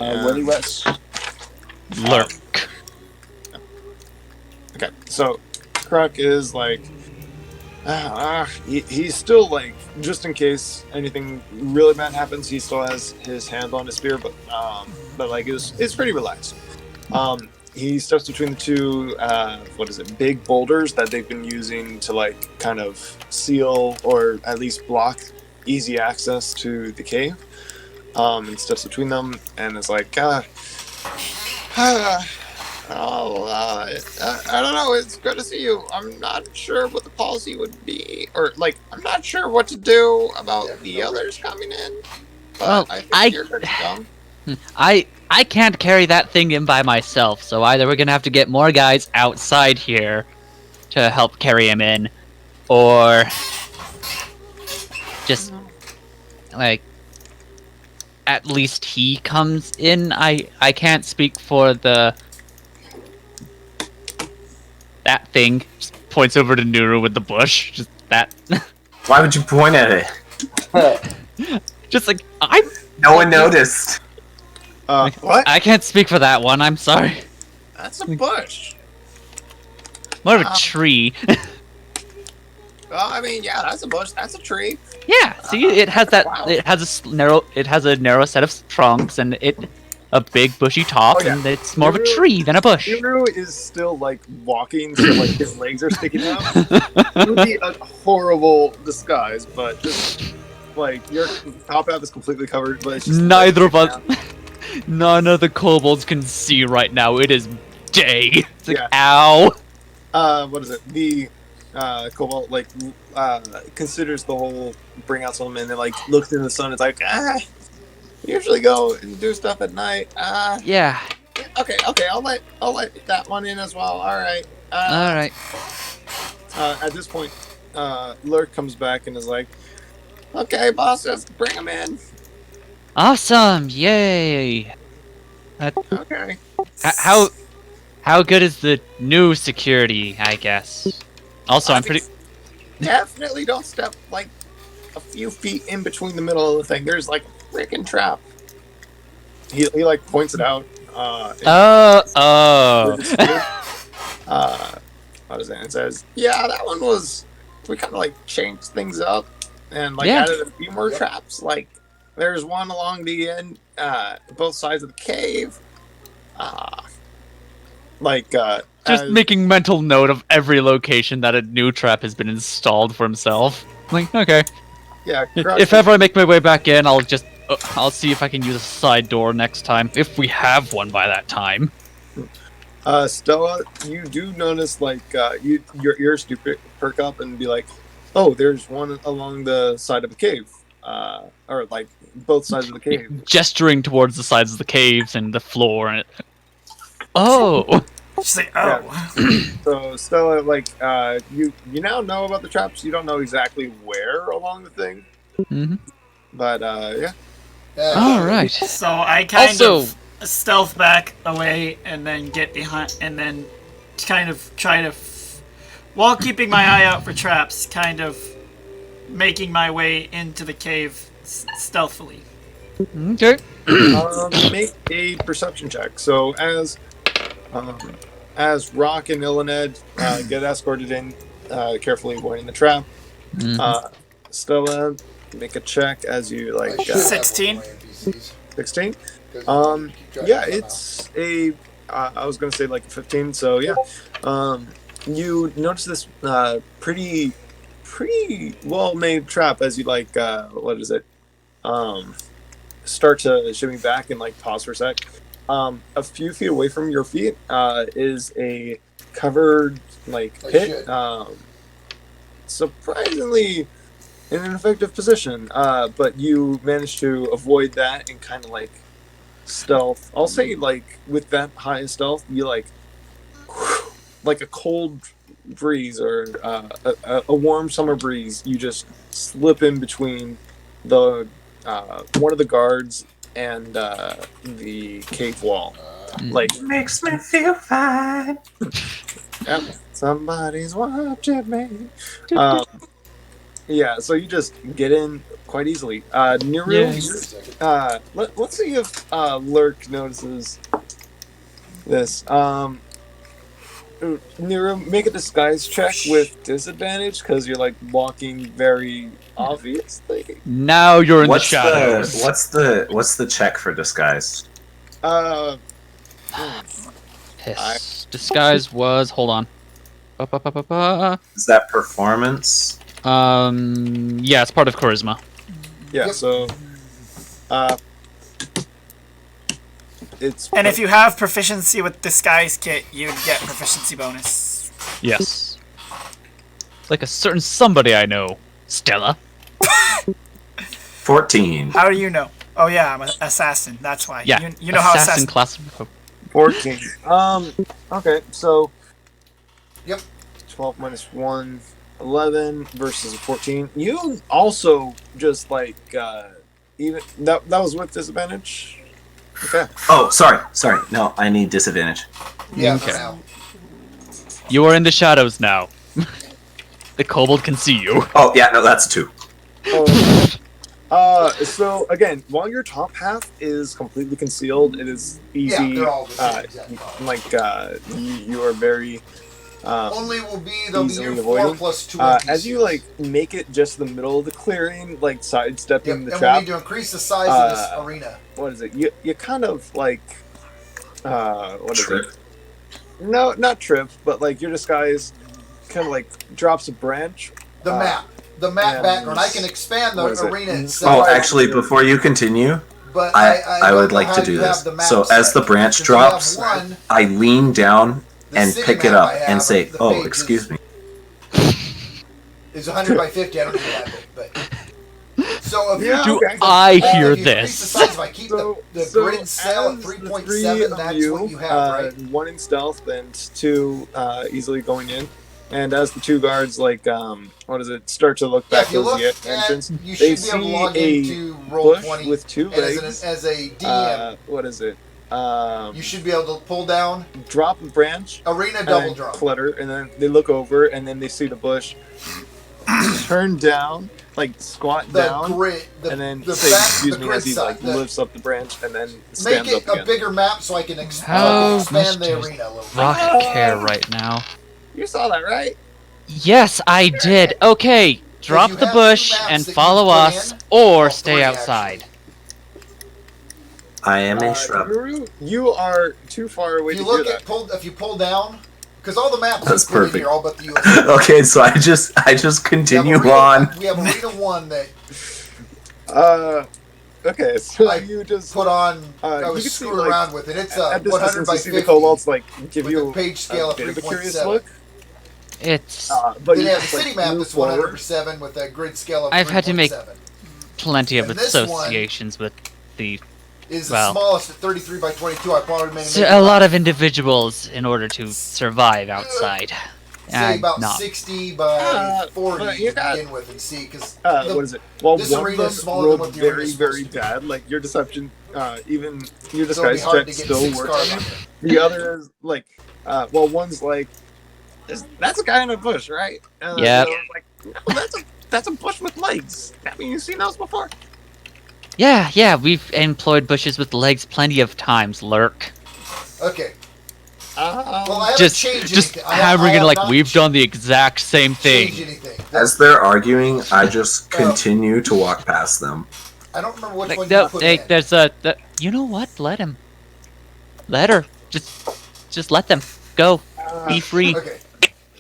Willie West. Lurk. Okay, so Kruk is like, he's still like, just in case anything really bad happens, he still has his hand on his spear, but like it's pretty relaxed. He steps between the two, big boulders that they've been using to like kind of seal or at least block easy access to the cave. And steps between them and is like, I don't know, it's good to see you. I'm not sure what the policy would be, or like, I'm not sure what to do about the others coming in, but Well, I think you're good to go. I can't carry that thing in by myself, so either we're gonna have to get more guys outside here to help carry him in, or just like at least he comes in. I can't speak for that thing. Just points over to Nuru with the bush. Just that. Why would you point at it? Just like I'm. No one noticed. What? I can't speak for that one. I'm sorry. That's a bush. More of a tree. Well, I mean, yeah, that's a bush. That's a tree. Yeah, see, it has that. Wow. It has a narrow set of trunks and a big bushy top, Oh, yeah. and it's more of a Nuru- tree than a bush. Nuru is still like walking, so like his legs are sticking out. It would be a horrible disguise, but just like your top half is completely covered, but it's just Neither of like, us, none of the kobolds can see right now. It is day. It's like, Yeah. ow. What is it? The Kobold like considers the whole bring out someone and then like looks in the sun. It's like usually go and do stuff at night. Yeah. Okay. I'll let that one in as well. All right. All right. At this point, Lurk comes back and is like, "Okay, boss, just bring him in." Awesome! Yay! Okay. How good is the new security? I guess. Also, I'm pretty. Definitely don't step like a few feet in between the middle of the thing. There's like a freaking trap. He like points it out. Oh. What is it? It says, "Yeah, that one was. We kind of like changed things up and like Yeah. added a few more traps. Like there's one along the end, both sides of the cave. like Just as- making mental note of every location that a new trap has been installed for himself. Like, okay. yeah. If ever I make my way back in, I'll see if I can use a side door next time, if we have one by that time. Stella, you do notice like your ears do perk up and be like, oh, there's one along the side of the cave, or like both sides of the cave. Gesturing towards the sides of the caves and the floor. And oh, She's like, oh. Yeah. So Stella, like you now know about the traps. You don't know exactly where along the thing, but yeah. all right. So I kind Also- of stealth back away and then get behind, and then kind of try to, while keeping my eye out for traps, kind of making my way into the cave stealthily. Okay. Make a perception check. So as Rock and Illaned get escorted in, carefully avoiding the trap. Stella, make a check as you like. 16. 16. Yeah, it's a. I was gonna say like a 15. So yeah, you notice this pretty well made trap as you like. What is it? Start to shimmy back and like pause for a sec. A few feet away from your feet is a covered like pit. Surprisingly in an effective position, but you managed to avoid that and kind of like stealth. I'll say like with that high stealth, you like a cold breeze or a warm summer breeze. You just slip in between the one of the guards and the cave wall. Like Makes me feel fine. yep, somebody's watching me. Yeah, so you just get in quite easily. Nuru, let's see if Lurk notices this. Nuru, make a disguise check with disadvantage because you're like walking very obviously. Now you're in the What's shadows. what's the check for disguise? His disguise was. Hold on. Is that performance? Yeah, it's part of charisma. Yeah, so it's And if you have proficiency with disguise kit, you'd get proficiency bonus. Yes. Like a certain somebody I know, Stella. 14. How do you know? Oh yeah, I'm an assassin. That's why. Yeah, You know how assassin assassin. class. 14. Okay, so Yep. 12 minus 1, 11 versus a 14. You also just like even that was with disadvantage. Okay. Oh, sorry. No, I need disadvantage. Yeah, Okay. for now. You are in the shadows now. The kobold can see you. Oh, yeah, no, that's 2. So again, while your top half is completely concealed, it is easy. Yeah, they're all the same exact color. Like you are very Only will be they'll be easily your 4 avoiding. plus 2 As you like make it just the middle of the clearing, like sidestepping Yep, the and we trap. need to increase the size of this arena. What is it? You kind of like what is Trip. it? No, not trip, but like your disguise kind of like drops a branch. The map and background. I can expand the what is it? arena itself. Oh, actually, before you continue, but I don't would know like how to you do have this. the map So as the set. branch If you have drops, one, I lean down the and city pick it map up I have and say, the "Oh, page excuse me." is 100 by 50. I don't need that big, but so if Yeah, Do okay. I hear if you increase the this? size, if I keep the grid cell at as the 3.7, three of that's you, what you have, right? 1 in stealth and 2 easily going in. And as the 2 guards, like, what is it, start to look Yeah, back if you towards look the entrance, at, you they should be able to see log a into roll bush 20 with 2 and legs. as a DM, What is it? you should be able to pull down Drop a branch, arena and double then drop. clutter, and then they look over, and then they see the bush, turn down, like squat The down, grid, and then the say back, excuse the me grid as he side, like the- lifts up the branch and then make stands it up a again. bigger map so I can How expand much the does arena a little bit. Rocket care right now. You saw that, right? Yes, I did. Okay, drop you the have two bush maps and that you follow put us, in. or Well, stay 3 outside. I am a shrub. Nuru, you are too far away If to you hear look that. at if you pull down, because all the maps That's are put in perfect. here, all but the US. Okay, so I just continue on. We have Arena 1 that Okay, so I you just put on. you I can was see, screwing like, around with it. It's at this 100 distance, by you see 50 the kobolds like give with you a page scale of bit of a curious 3.7. look. It's But Then you they have a just, like, city map move that's 100 forward. per 7 with a grid scale of I've had to make 3.7. plenty of And this one- associations with the Is Well. the smallest at 33 by 22. I probably made a lot of individuals in order to survive outside. say And about not 60 by 40 but to you got- begin with and see because What is it? Well, this one of arena them is smaller than rolled what the arena very, is supposed very to be. bad. Like your deception, even your so it'd be disguise hard check to get still 6 works cards on on it. there. The other is like, well, one's like, that's a guy in a bush, right? Yep. The other's like, no, that's a bush with legs. I mean, you've seen those before. Yeah, we've employed bushes with legs plenty of times, Lurk. Okay. Well, I haven't Just changed just anything. I hammering it have like not we've done the exact same changed thing. anything. As they're arguing, I just continue to walk past them. I don't remember which Like, one no, you put hey, in. there's you know what? Let him. Let her. Just let them go. Be free. Okay.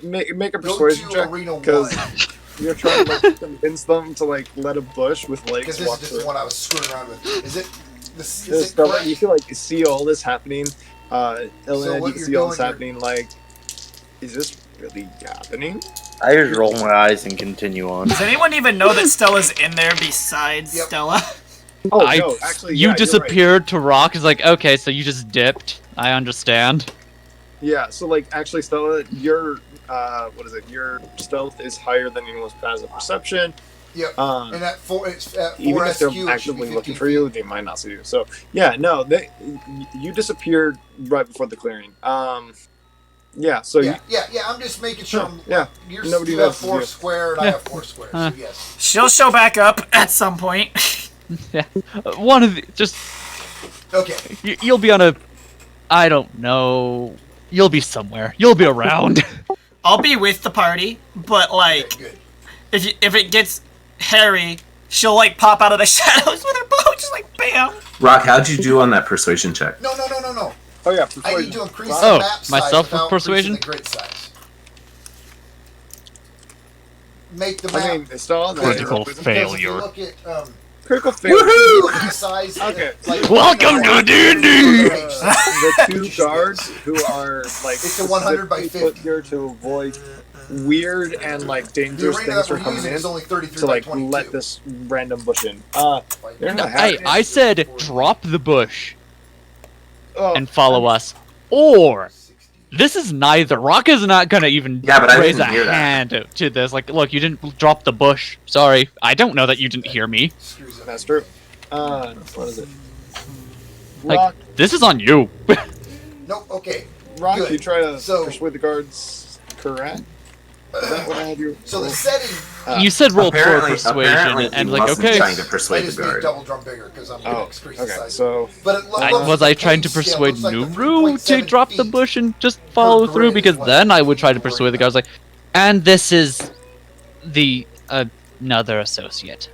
Make a Go persuasion to check Arena 1. because you're trying to like convince them to like let a bush with legs Because this walk is just through. the one I was screwing around with. Is it? Is There's it stuff correct? you feel like you see all this happening. Illaned, what you can you're see all this doing, happening. Like, is this really happening? I just roll my eyes and continue on. Does anyone even know that Stella's in there besides Yep. Stella? Oh no, actually, you yeah, you're disappeared to rock. Is like, okay, so you just dipped. I understand. right. Yeah, so like actually, Stella, your what is it? Your stealth is higher than anyone's passive perception. Yep. Um, And at 4, it's at 4 even if SQ, they're it should actively be looking 15 for you, they might not see you. So yeah, no, you disappeared right before the clearing. Yeah, so Yeah, I'm just making sure. Huh, yeah. You Nobody have else is 4 you. square and I have 4 squares. So yes. She'll show back up at some point. Yeah, one of the just Okay. you'll be on a. I don't know. You'll be somewhere. You'll be around. I'll be with the party, but like, Okay, good. if it gets hairy, she'll like pop out of the shadows with her bow, just like bam. Rock, how'd you do on that persuasion check? No. Oh yeah, I persuasion. need to increase Wow. the Oh, map size myself with without persuasion? increasing the grid size. Make the map. I mean, Stella, Critical because failure. If you look at critical failure. the size. Okay. Like, Welcome to D&D! The two guards who are like It's a 100 by specifically put 50. here to avoid weird and like The dangerous arena things that we're from coming using in is only 33 to by like 22. let this random bush in. They're not Hey, having I said drop the bush Oh, and follow us, or this is neither. Rock is not gonna even Yeah, but I raise a didn't hear that. hand to this. Like, look, you didn't drop the bush. Sorry, I don't know that you didn't hear me. Screws up. that's true. What is it? Like, Rock, this is on you. Nope. Okay. Rock, good. you try to So- persuade the guards. Correct. Is that what I had you? So the setting. You said roll for apparently persuasion, he and like, wasn't okay. trying to I persuade the just need guard. double drum bigger because I'm going to Oh, increase the okay. size. So But it Was I trying to persuade Nuru to drop the bush and just follow through? Because then I would try to persuade the guy. I was like, and this is the another associate.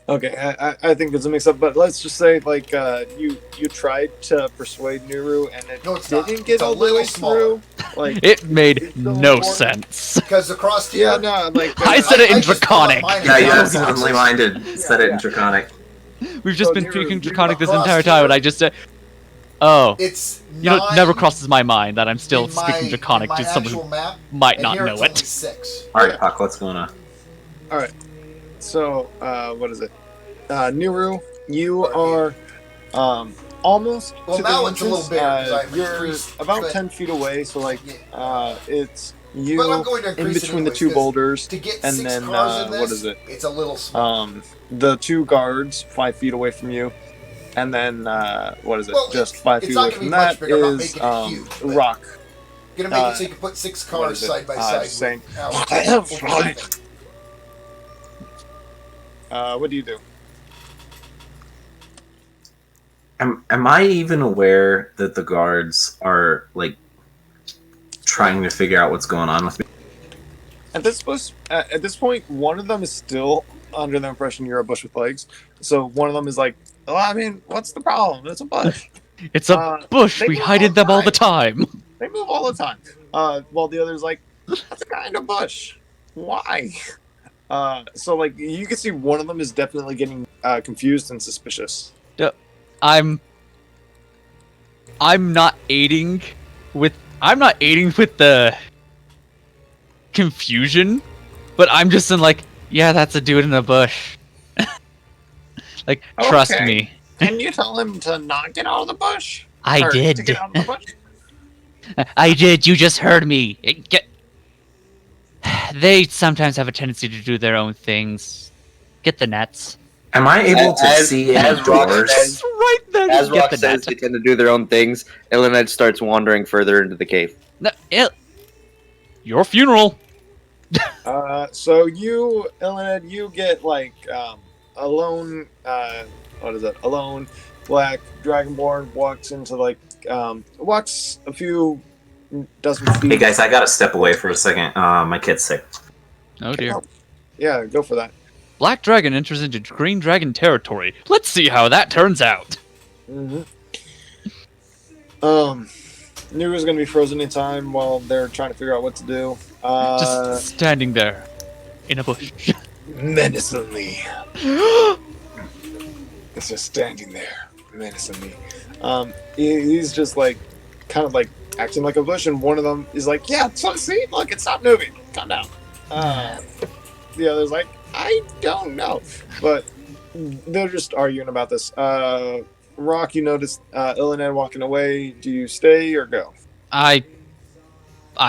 okay, I think there's a mix up, but let's just say like you tried to persuade Nuru and it No, it's not. didn't get It's a all the way little smaller. through. Like It made It's still no important. sense. Because across here. yeah, no, like I said it in I just put on Draconic. mine Yeah, you and have down suddenly minded. Said it in Draconic. We've just So been Nuru, speaking you Draconic this across entire time, here- and I just said, oh. It's You know, it never nine crosses my mind that I'm still in my- speaking Draconic in my to someone actual who map, might and not here know it's it. only 6. Alright, Puck, what's going on? all right. So what is it? Nuru, you are almost Well, to now the it's a little entrance. bigger 'cause I've You're increased, about but- 10 feet away, so like Yeah. it's But I'm you going to in increase it between the anyways, two 'cause boulders, To get and 6 then cars in this, what is it? It's a little small. The two guards 5 feet away from you, and then what is it? Well, Just 5 it's feet not away gonna from be much that bigger, I'm not is making it huge, but- Rock. Gonna make uh, it so you can put 6 what cars is it? side by side. Just saying. With, What do you do? Am I even aware that the guards are like trying to figure out what's going on with me? At this point, one of them is still under the impression you're a bush with legs. So one of them is like Well, I mean, what's the problem? It's a bush. It's a bush. they We move hide all in them all the time. time. They move all the time. While the other's like, that's a kind of bush. Why? So like you can see one of them is definitely getting confused and suspicious. I'm not aiding with the confusion, but I'm just in like, yeah, that's a dude in a bush. Like, trust Okay. me. Can you tell him to not get out of the bush? I Or did. To get out of the bush? I did. You just heard me. They sometimes have a tendency to do their own things. Get the nets. Am I able to see any Rock doors? says, Right then. as Get Rock the says net. they tend to do their own things, Illaned starts wandering further into the cave. No, your funeral. So you, Illaned, you get like a lone, what is it? A lone black Dragonborn walks into like, walks a few dozen feet. Hey guys, I gotta step away for a second. My kid's sick. Oh dear. Yeah, go for that. Black Dragon enters into Green Dragon territory. Let's see how that turns out. Mm-hmm. Nuru's gonna be frozen in time while they're trying to figure out what to do. Just standing there in a bush. Menacingly. It's just standing there, menacingly. He's just like, kind of like acting like a bush, and one of them is like, "Yeah, so see, look, it's not moving. Calm down." The other's like, "I don't know," but they're just arguing about this. Rock, you notice Illaned walking away. Do you stay or go? I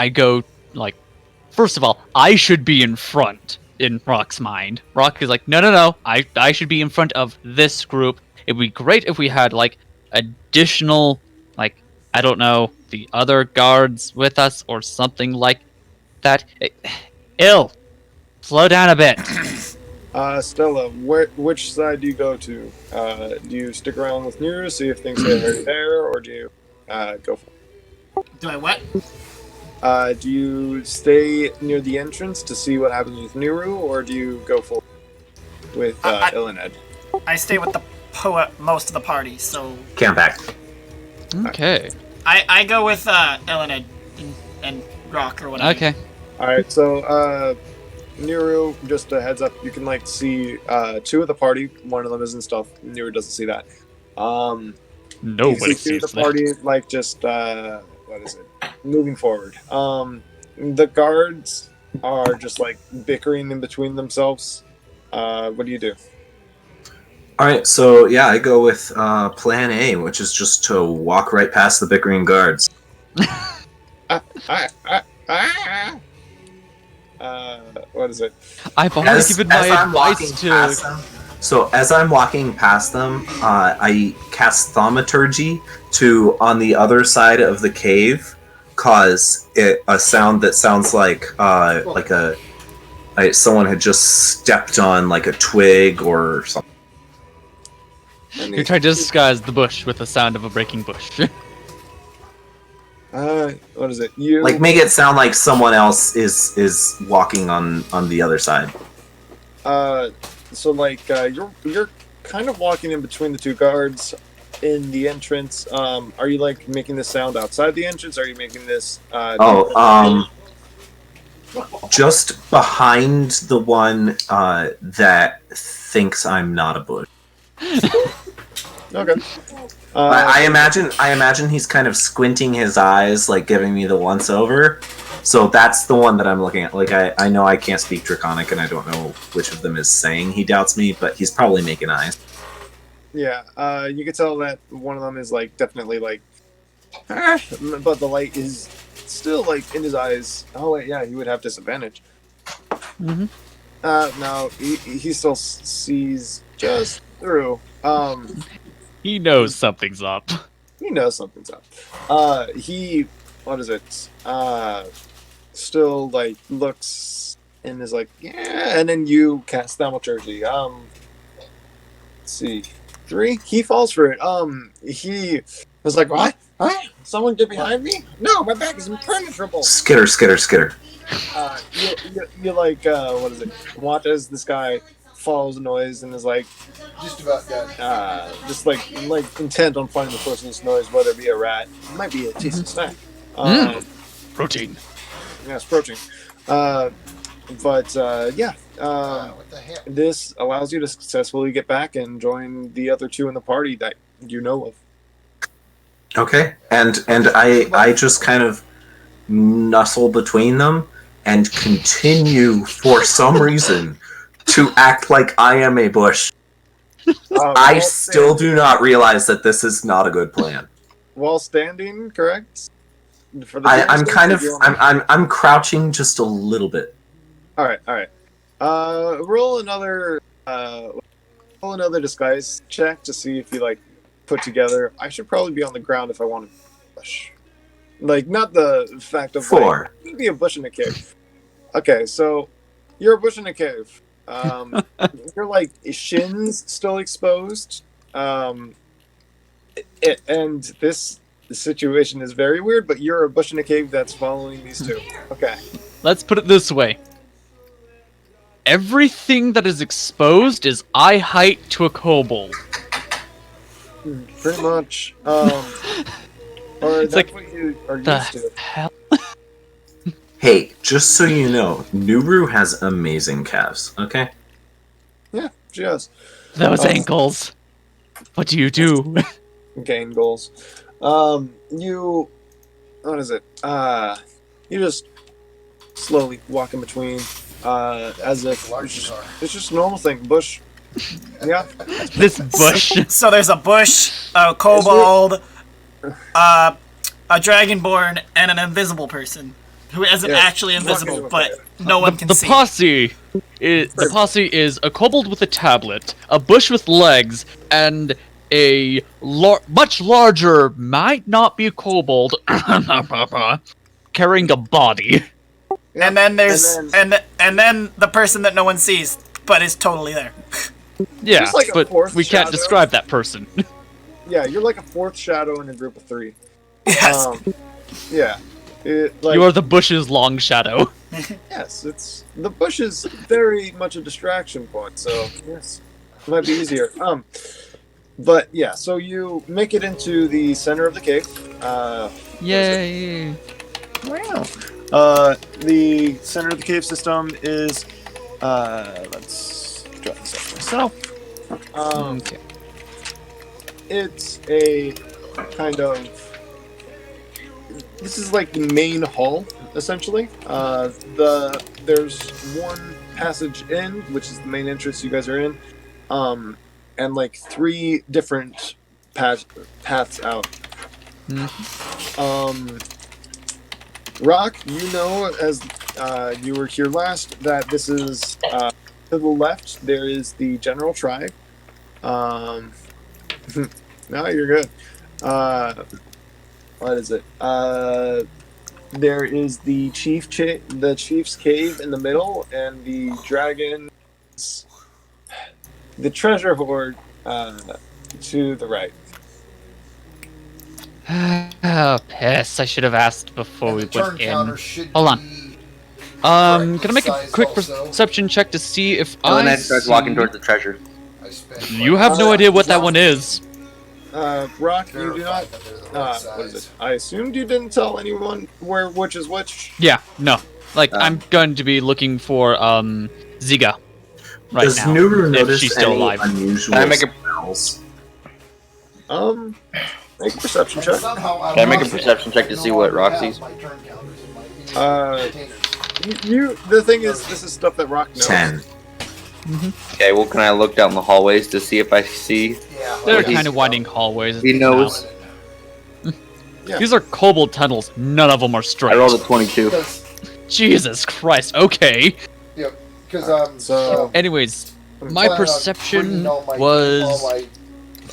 go, like, first of all, I should be in front in Rock's mind. Rock is like, no, I should be in front of this group. It'd be great if we had, like, additional, like, I don't know, the other guards with us or something like that. Slow down a bit. Stella, which side do you go to? Do you stick around with Nuru, see if things get already there, or do you go for it? Do I what? Do you stay near the entrance to see what happens with Nuru, or do you go for it with Illaned? I stay with the poet most of the party, so Camp back. Okay. I go with Illaned and Rock or whatever. Okay. Alright, so Nuru, just a heads up, you can like see two of the party. One of them is in stealth. Nuru doesn't see that. Nobody you can see sees the that. party like just what is it? Moving forward. The guards are just like bickering in between themselves. What do you do? Alright, so yeah, I go with plan A, which is just to walk right past the bickering guards. What is it? I've always given my advice to. As I'm walking past them, I cast thaumaturgy to, on the other side of the cave, cause a sound that sounds like someone had just stepped on like a twig or something. You try to disguise the bush with the sound of a breaking bush. What is it? You Like make it sound like someone else is walking on the other side. So like you're kind of walking in between the two guards in the entrance. Are you like making this sound outside the entrance? Are you making this? Just behind the one that thinks I'm not a bush. Okay. I imagine he's kind of squinting his eyes, like giving me the once over. So that's the one that I'm looking at. Like I know I can't speak Draconic, and I don't know which of them is saying he doubts me, but he's probably making eyes. Yeah. You can tell that one of them is like definitely like, but the light is still like in his eyes. Oh wait, yeah, he would have disadvantage. Mm-hmm. No, he still sees just through. He knows something's up. He knows something's up. What is it? Still like looks and is like, yeah, and then you cast thaumaturgy. Let's see, 3. He falls for it. He was like, what? Someone get behind me? No, my back is impenetrable. Skitter. You like what is it? Watch as this guy follows the noise and is like, Just about done. just like intent on finding the source of this noise, whether it be a rat, it might be a tasty snack. Protein. Yes, protein. But yeah, What the hell? this allows you to successfully get back and join the other two in the party that you know of. Okay, and I just kind of nuzzle between them and continue for some reason to act like I am a bush. I still do not realize that this is not a good plan. While standing, correct? For the I'm kind of damage, I'm crouching just a little bit. All right. Roll another disguise check to see if you like put together. I should probably be on the ground if I want to bush. Like, not the fact of 4. Like, be a bush in a cave. Okay, so you're a bush in a cave. You're like shins still exposed. And this situation is very weird, but you're a bush in a cave that's following these two. Okay. Let's put it this way. Everything that is exposed is eye height to a kobold. Pretty much. Or It's that's like, what you are The used to. hell? Hey, just so you know, Nuru has amazing calves. Okay. Yeah, she does. Those ankles. What do you do? Gain goals. You, what is it? You just slowly walk in between, as if it's just a normal thing. Bush. Yeah. This bush. So there's a bush, a kobold, a dragonborn, and an invisible person who isn't Yeah, actually invisible, but no one can The see. posse is a kobold with a tablet, a bush with legs, and a much larger, might not be a kobold, carrying a body. And then there's and then the person that no one sees, but is totally there. Yeah, Just like a but fourth we can't shadow. describe that person. Yeah, you're like a fourth shadow in a group of 3. Yes. Yeah. Like, You are the bush's long shadow. yes, it's the bush is very much a distraction point, so yes, it might be easier. But yeah, so you make it into the center of the cave. Yay! Wow. The center of the cave system is let's draw this up myself. Okay. It's a kind of, this is like the main hall essentially. There's one passage in, which is the main entrance you guys are in, and like 3 different paths out. Rock, you know, as you were here last, that this is to the left. There is the general tribe. No, you're good. What is it? There is the chief's cave in the middle, and the dragons, the treasure hoard to the right. Oh, piss. I should have asked before And we the turn went in. counter should Hold on. be Can I make a size quick also. perception check to see if Illaned I starts see... walking towards the treasure. I spent You have no idea what that one is. Rock, you do not. What is it? I assumed you didn't tell anyone which is which. Yeah, no. Like, I'm going to be looking for, Ziga. Right Does now. Nuru if notice she's still any alive. unusual Can I make a- smells? Make a perception check. Can I make a perception check to see what Rock sees? The thing is, this is stuff that Rock knows. 10. Okay, well, can I look down the hallways to see if I see? They're What he's- kind of winding hallways. He knows. Yeah. These are kobold tunnels. None of them are straight. I rolled a 22. Jesus Christ. Okay. So, Anyways, my perception was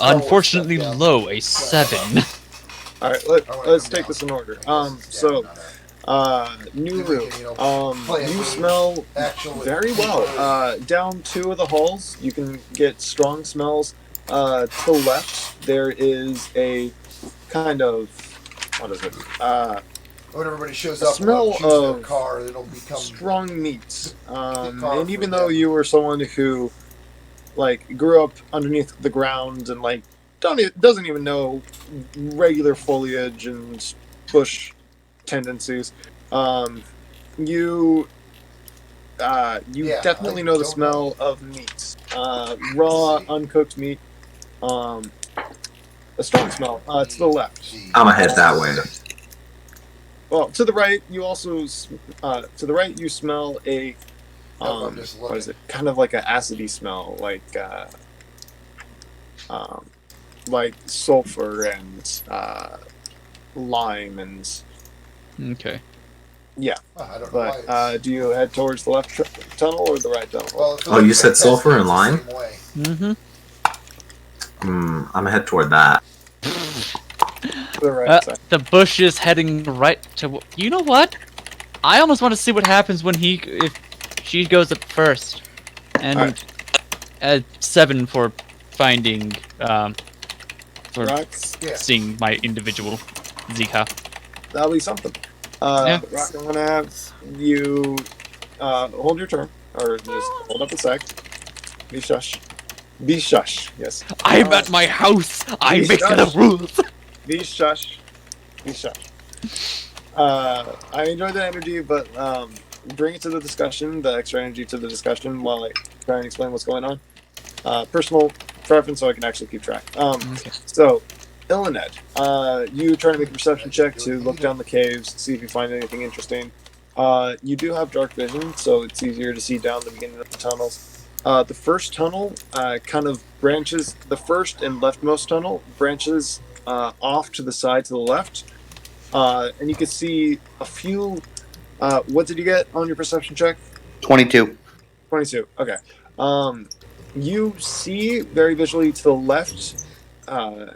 unfortunately low, a 7. all right, let's take this in order. Nuru, you smell very well. Down 2 of the halls, you can get strong smells. To the left, there is a kind of, what is it? When everybody shows up, Smell choose their of car, it'll become strong meats. And even though you were someone who like grew up underneath the ground and like doesn't even know regular foliage and bush tendencies. You definitely know the smell of meat, raw, uncooked meat. A strong smell. To the left. I'm gonna head that way. Well, to the right, you also you smell a what is it? Kind of like an acidy smell, like sulfur and lime and Okay. yeah. I don't know why But do you head towards the left tunnel or the right tunnel? well, if it Oh, you looks said fantastic, sulfur and it's the lime? same way. Mm-hmm. I'm gonna head toward that. To the right side. The bush is heading right to. You know what? I almost want to see what happens when if she goes up first, and Alright. 7 for finding for Rocks, Yeah. seeing my individual Zika. that'll be something. Yeah. Rock, I'm gonna have you hold your turn, or just hold up a sec. Be shush. Be shush. Yes. I'm at my house. I Please make the don't. rules. Be shush. Be shush. I enjoy the energy, but bring it to the discussion, the extra energy to the discussion while I try and explain what's going on. Personal preference, so I can actually keep track. Okay. So, Illaned, you try to make a perception check to look down the caves, see if you find anything interesting. You do have dark vision, so it's easier to see down the beginning of the tunnels. The first tunnel kind of branches, the first and leftmost tunnel branches off to the side to the left. And you can see a few. What did you get on your perception check? 22. 22. Okay. You see very visually to the left. All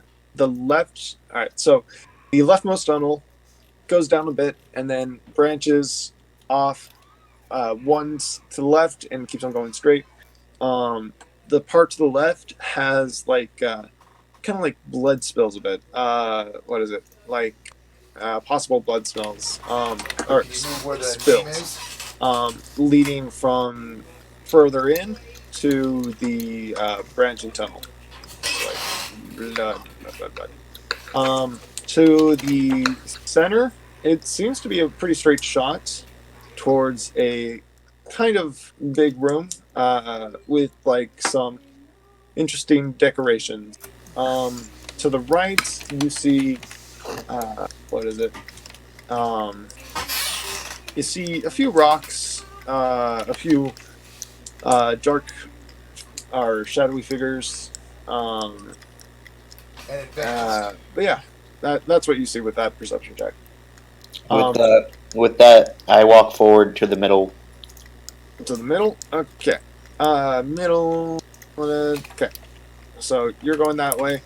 right. So the leftmost tunnel goes down a bit and then branches off once to the left and keeps on going straight. The part to the left has like kind of like blood spills a bit. What is it? Like possible blood smells. Or You move where the name spills. is. Leading from further in to the branching tunnel. Like blood. To the center, it seems to be a pretty straight shot towards a kind of big room with like some interesting decorations. To the right, you see what is it? You see a few rocks, a few dark or shadowy figures. And it benches. But yeah, that's what you see with that perception check. With that, I walk forward to the middle. To the middle? Okay. Middle. Okay. So you're going that way.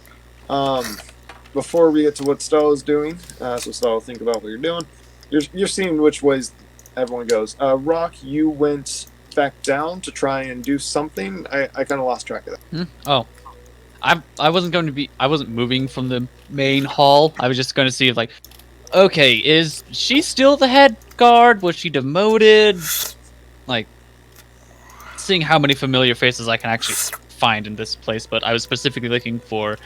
Before we get to what Stella's doing, so Stella, think about what you're doing. You're seeing which ways everyone goes. Rock, you went back down to try and do something. I kind of lost track of that. Oh, I wasn't moving from the main hall. I was just going to see if like, okay, is she still the head guard? Was she demoted? Like, seeing how many familiar faces I can actually find in this place. But I was specifically looking for,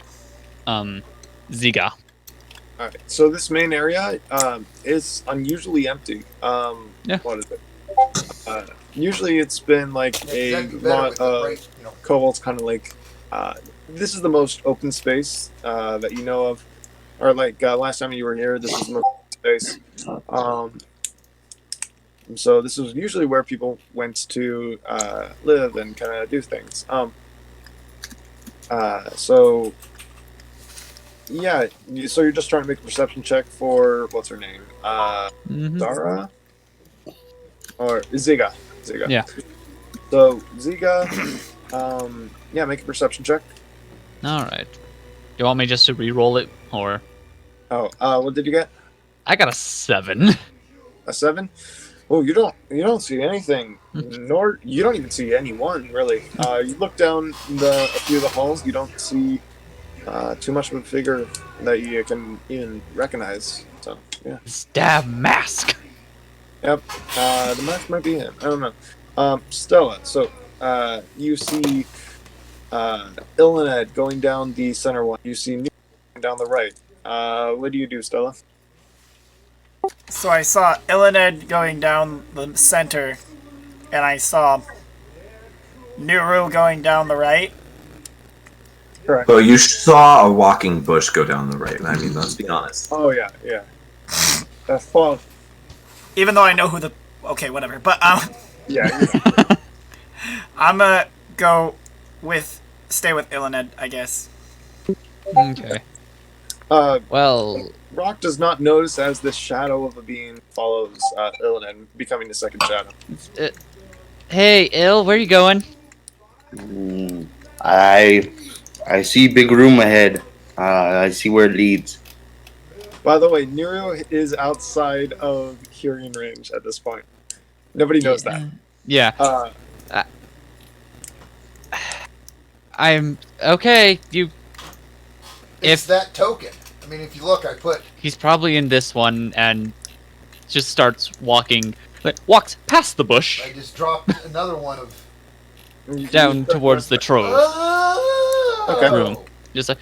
Ziga. All right. So this main area is unusually empty. Yeah. What is it? Usually it's been like a That'd be better lot with the of right, kobolds, kind of like. This is the most open space that you know of, or like last time you were here, this was the most open space. So this is usually where people went to live and kind of do things. So yeah, so you're just trying to make a perception check for what's her name, Zara or Ziga. Yeah. So Ziga, yeah, make a perception check. All right. You want me just to re-roll it, or? Oh, what did you get? I got a 7. A 7? Oh, you don't see anything, nor you don't even see anyone really. You look down a few of the halls, you don't see too much of a figure that you can even recognize. So yeah. Stab mask. Yep. The mask might be him. I don't know. Stella. So you see Illaned going down the center one. You see Nuru going down the right. What do you do, Stella? So I saw Illaned going down the center, and I saw Nuru going down the right. Correct. So you saw a walking bush go down the right. I mean, let's be honest. Oh yeah, yeah. That's fun. Even though I know who the... Okay, whatever. But Yeah. I'm gonna go with... Stay with Illaned, I guess. Okay. Well, Rock does not notice as the shadow of a being follows Illaned, becoming the second shadow. hey, Il, where you going? I see big room ahead. I see where it leads. By the way, Nuru is outside of hearing range at this point. Nobody knows that. Yeah. I'm okay. It's that token. I mean, if you look, I put... He's probably in this one and just starts walking. Walks past the bush I just dropped another one of... down towards the trove Okay. room. Just like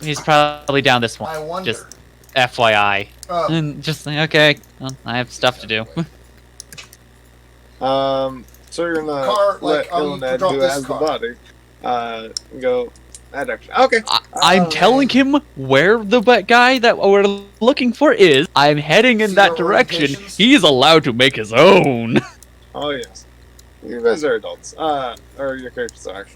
he's probably down this I one. wonder. Just FYI. Oh. And just like, okay, well, I have stuff to do. So you're gonna Car, let like, you Illaned, drop who this has the car. body, go that direction. Okay. I'm telling him where the guy that we're looking for is. I'm heading in See that our direction. orientations? He's allowed to make his own. Oh yes. You guys are adults. Or your characters are.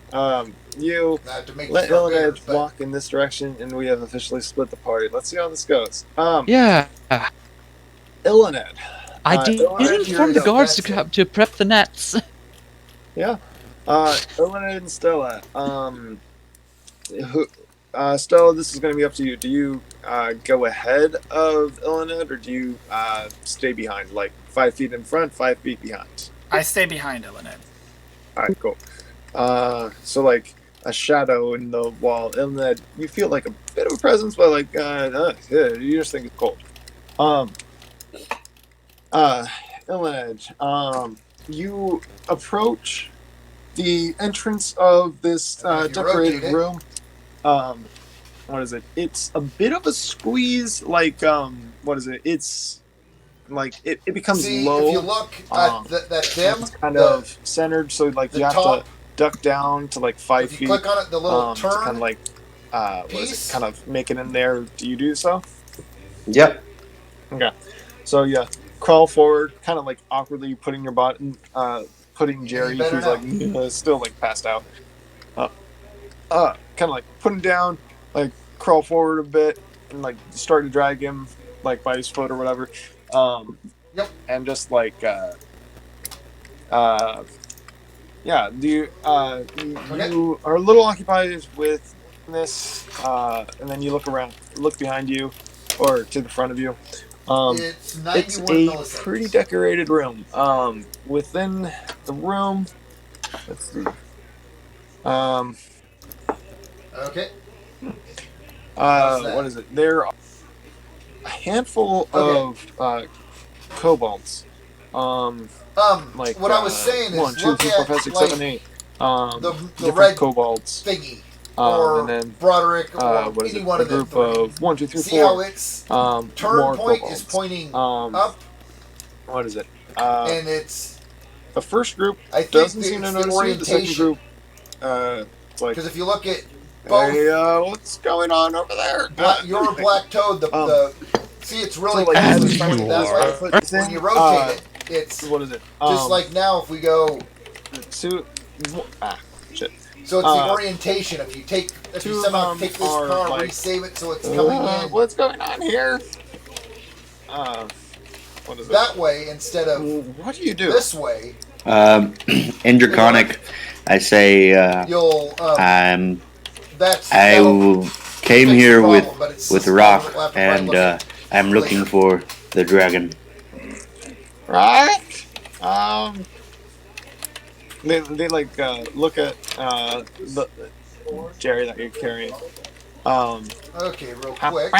You I have to make let this look bigger, Illaned but- walk in this direction, and we have officially split the party. Let's see how this goes. Yeah. Illaned. I did Illaned, inform the you're- guards that's to prep the nets. Yeah. Illaned and Stella. Stella, this is going to be up to you. Do you go ahead of Illaned, or do you stay behind, like 5 feet in front, 5 feet behind? I stay behind Illaned. All right, cool. So like a shadow in the wall, Illaned, you feel like a bit of a presence, but like yeah, you just think it's cold. Illaned, you approach the entrance of this You decorated rotate it. room. What is it? It's a bit of a squeeze. Like what is it? It's like it becomes See, low. if you look at that dim, It's kind of centered, so like the you have top- to duck down to like 5 if you feet. click on it, the little to turn, kind of like what is piece. it? Kind of make it in there. Do you do so? Yep. Okay. So yeah, crawl forward, kind of like awkwardly putting your button, putting Jerry, better who's now. like still like passed out, kind of like put him down, like crawl forward a bit, and like start to drag him like by his foot or whatever. Yep. And just like yeah, do you you are a little occupied with this, and then you look around, look behind you, or to the front of you. it's 91 It's a milliseconds. pretty decorated room. Within the room, let's see. Okay. How's that? What is it? There are a handful of kobolds. Like what I was saying is 1, 2, look 3, 4, at 5, 6, like 7, 8. the Different red kobolds. thingy, or And then Broderick, or what is any it? one A of them. group of 1, 2, 3, See how 4. its More turn point kobolds. is pointing Um, up, What is it? and it's The first group I think doesn't it's seem to the notice you. The second orientation. group, it's like, Because if you look at both, hey, what's going on over there? your black toad, the see, it's really so, like, fast. as It's pointing you that are- way. But When you rotate it, it's what is it? just like now. If we go, two. Shit. so it's the orientation. If you take, if two you of somehow them take this are, car, like, resave it so it's coming in What's going on here? What is it? that way instead of What do you do? this way, In Draconic, I say you'll that's I that'll came fix the here problem, but it's with just Rock, we'll have to try and look I'm looking for the dragon. Right? They like look at the Jerry that you're carrying. Okay, real quick.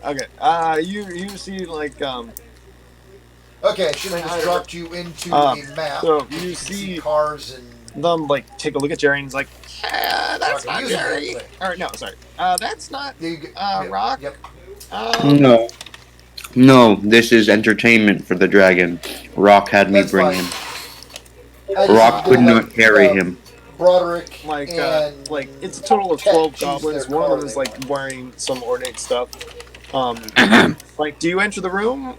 Okay. You see like Okay, I should have just dropped you into a map. So You you can see cars and them like take a look at Jerry and he's like, that's Rock, not use it real Jerry. quick. Or no, sorry. That's not Yep. Rock. Yep. No. No, this is entertainment for the dragon. Rock had me That's bring fine. him. I just Rock could feel not carry him. Broderick Like and it's a total of Cat 12 choose goblins. their One of car them is they like want. wearing some ornate stuff. Like, do you enter the room?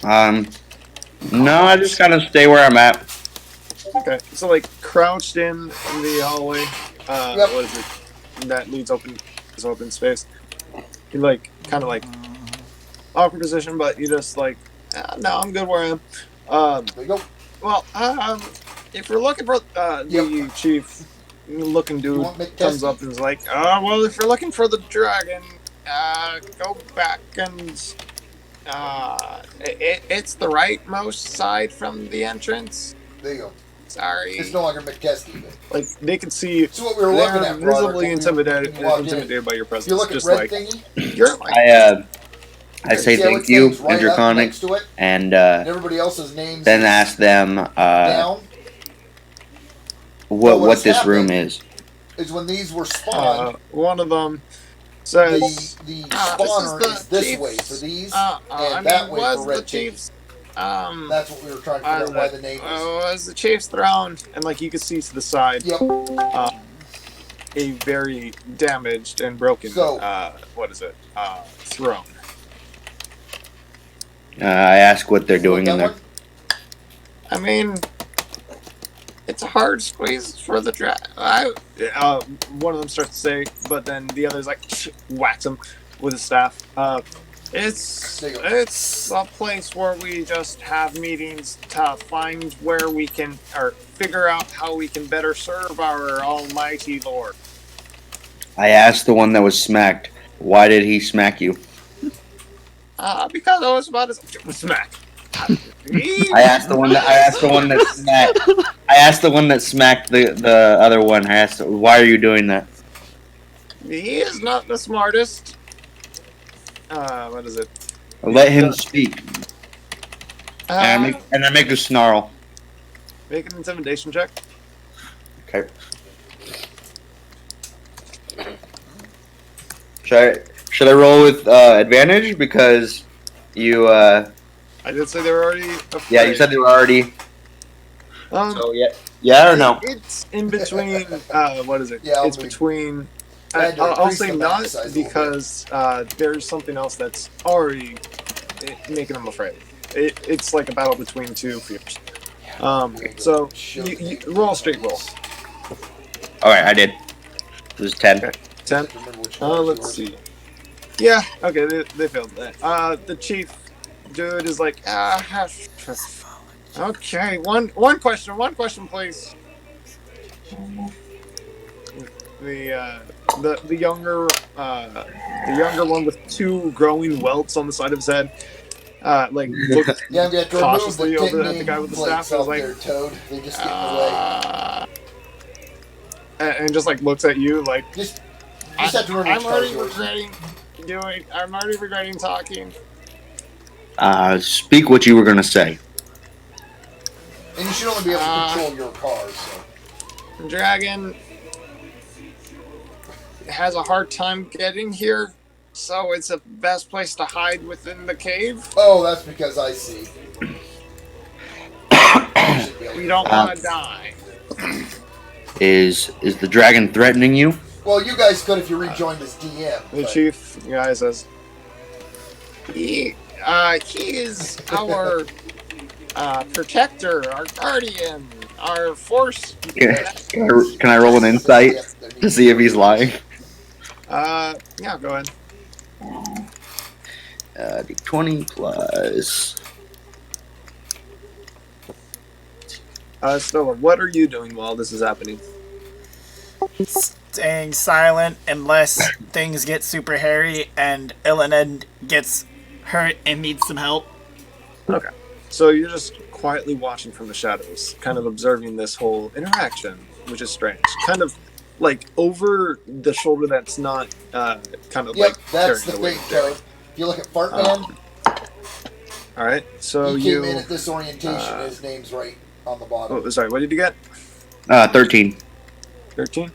No, I just gotta stay where I'm at. Okay, so like crouched in the hallway. Yep. What is it? That leads this open space. You like kind of like awkward position, but you just like, no, I'm good where I am. There you go. Well, if you're looking for the chief looking You dude want McTesty? comes up and is like, well, if you're looking for the dragon, go back and it's the rightmost side from the entrance. There you go. Sorry. It's no longer McTesty. Like they can see So what we were looking they're at, Broderick, visibly when we intimidated walked in. intimidated by your If presence. you look at Just red like thingy, you're like I say see how thank it you says right in up Draconic, next to it, and and everybody else's names then is ask them down. what what has this room happened is. Is when these were spawned, one of them says the this spawner is the is this chief's, way for these, I and that mean, way was for the red thingy. chief's That's what we were trying to figure out why the name is. was the chief's throne, and like you can see to the side Yep. a very damaged and broken So- what is it throne. I ask what they're doing Look in that there. one? I mean, it's a hard squeeze for the one of them starts to say, but then the other's like whacks him with his staff. It's There you go. it's a place where we just have meetings to find where we can or figure out how we can better serve our almighty Lord. I asked the one that was smacked, why did he smack you? Because I was about to smack. I asked the one that smacked. I asked the one that smacked the other one. I asked, why are you doing that? He is not the smartest. What is it? Let him speak. And Uh, I make a snarl. make an intimidation check. Okay. Should I roll with advantage because you I did say they were already afraid. yeah, you said they were already. So yeah or no? It's in between. What is it? Yeah, I'll it's be- between. I had to I'll increase say the map not size a little because there's something else that's already making them afraid. It's like a battle between two fears. So you roll a straight roll. All right, I did. It was 10. Okay. 10. Remember which one Let's yours. see. Yeah. Okay. They failed that. The chief dude is like, okay. One question, please. The younger one with two growing welts on the side of his head, like looks Yeah, we have to remove cautiously the over at the guy with the staff and plates is off like, there, Toad. They just get in the way. and just like looks at you like, Just have to remember I'm which car's already yours. I'm already regretting talking. Speak what you were gonna say. And you should only be able to control your cars. So. Dragon has a hard time getting here, so it's the best place to hide within the cave. Oh, that's because I see. We don't want to die. Is the dragon threatening you? Well, you guys could if you rejoined as DM. The but- chief guy says, he is our protector, our guardian, our force. Can I roll an insight to see if he's lying? Yeah, go ahead. D20 plus. Stella, what are you doing while this is happening? Staying silent unless things get super hairy and Illaned gets hurt and needs some help. Okay. So you're just quietly watching from the shadows, kind of observing this whole interaction, which is strange. Kind of like over the shoulder that's not kind of Yep, like that's carrying the away thing, there. Toad. If you look at Fartman, All right. So he you. came in at this orientation. His name's right on the bottom. Oh, sorry. What did you get? 13. 13.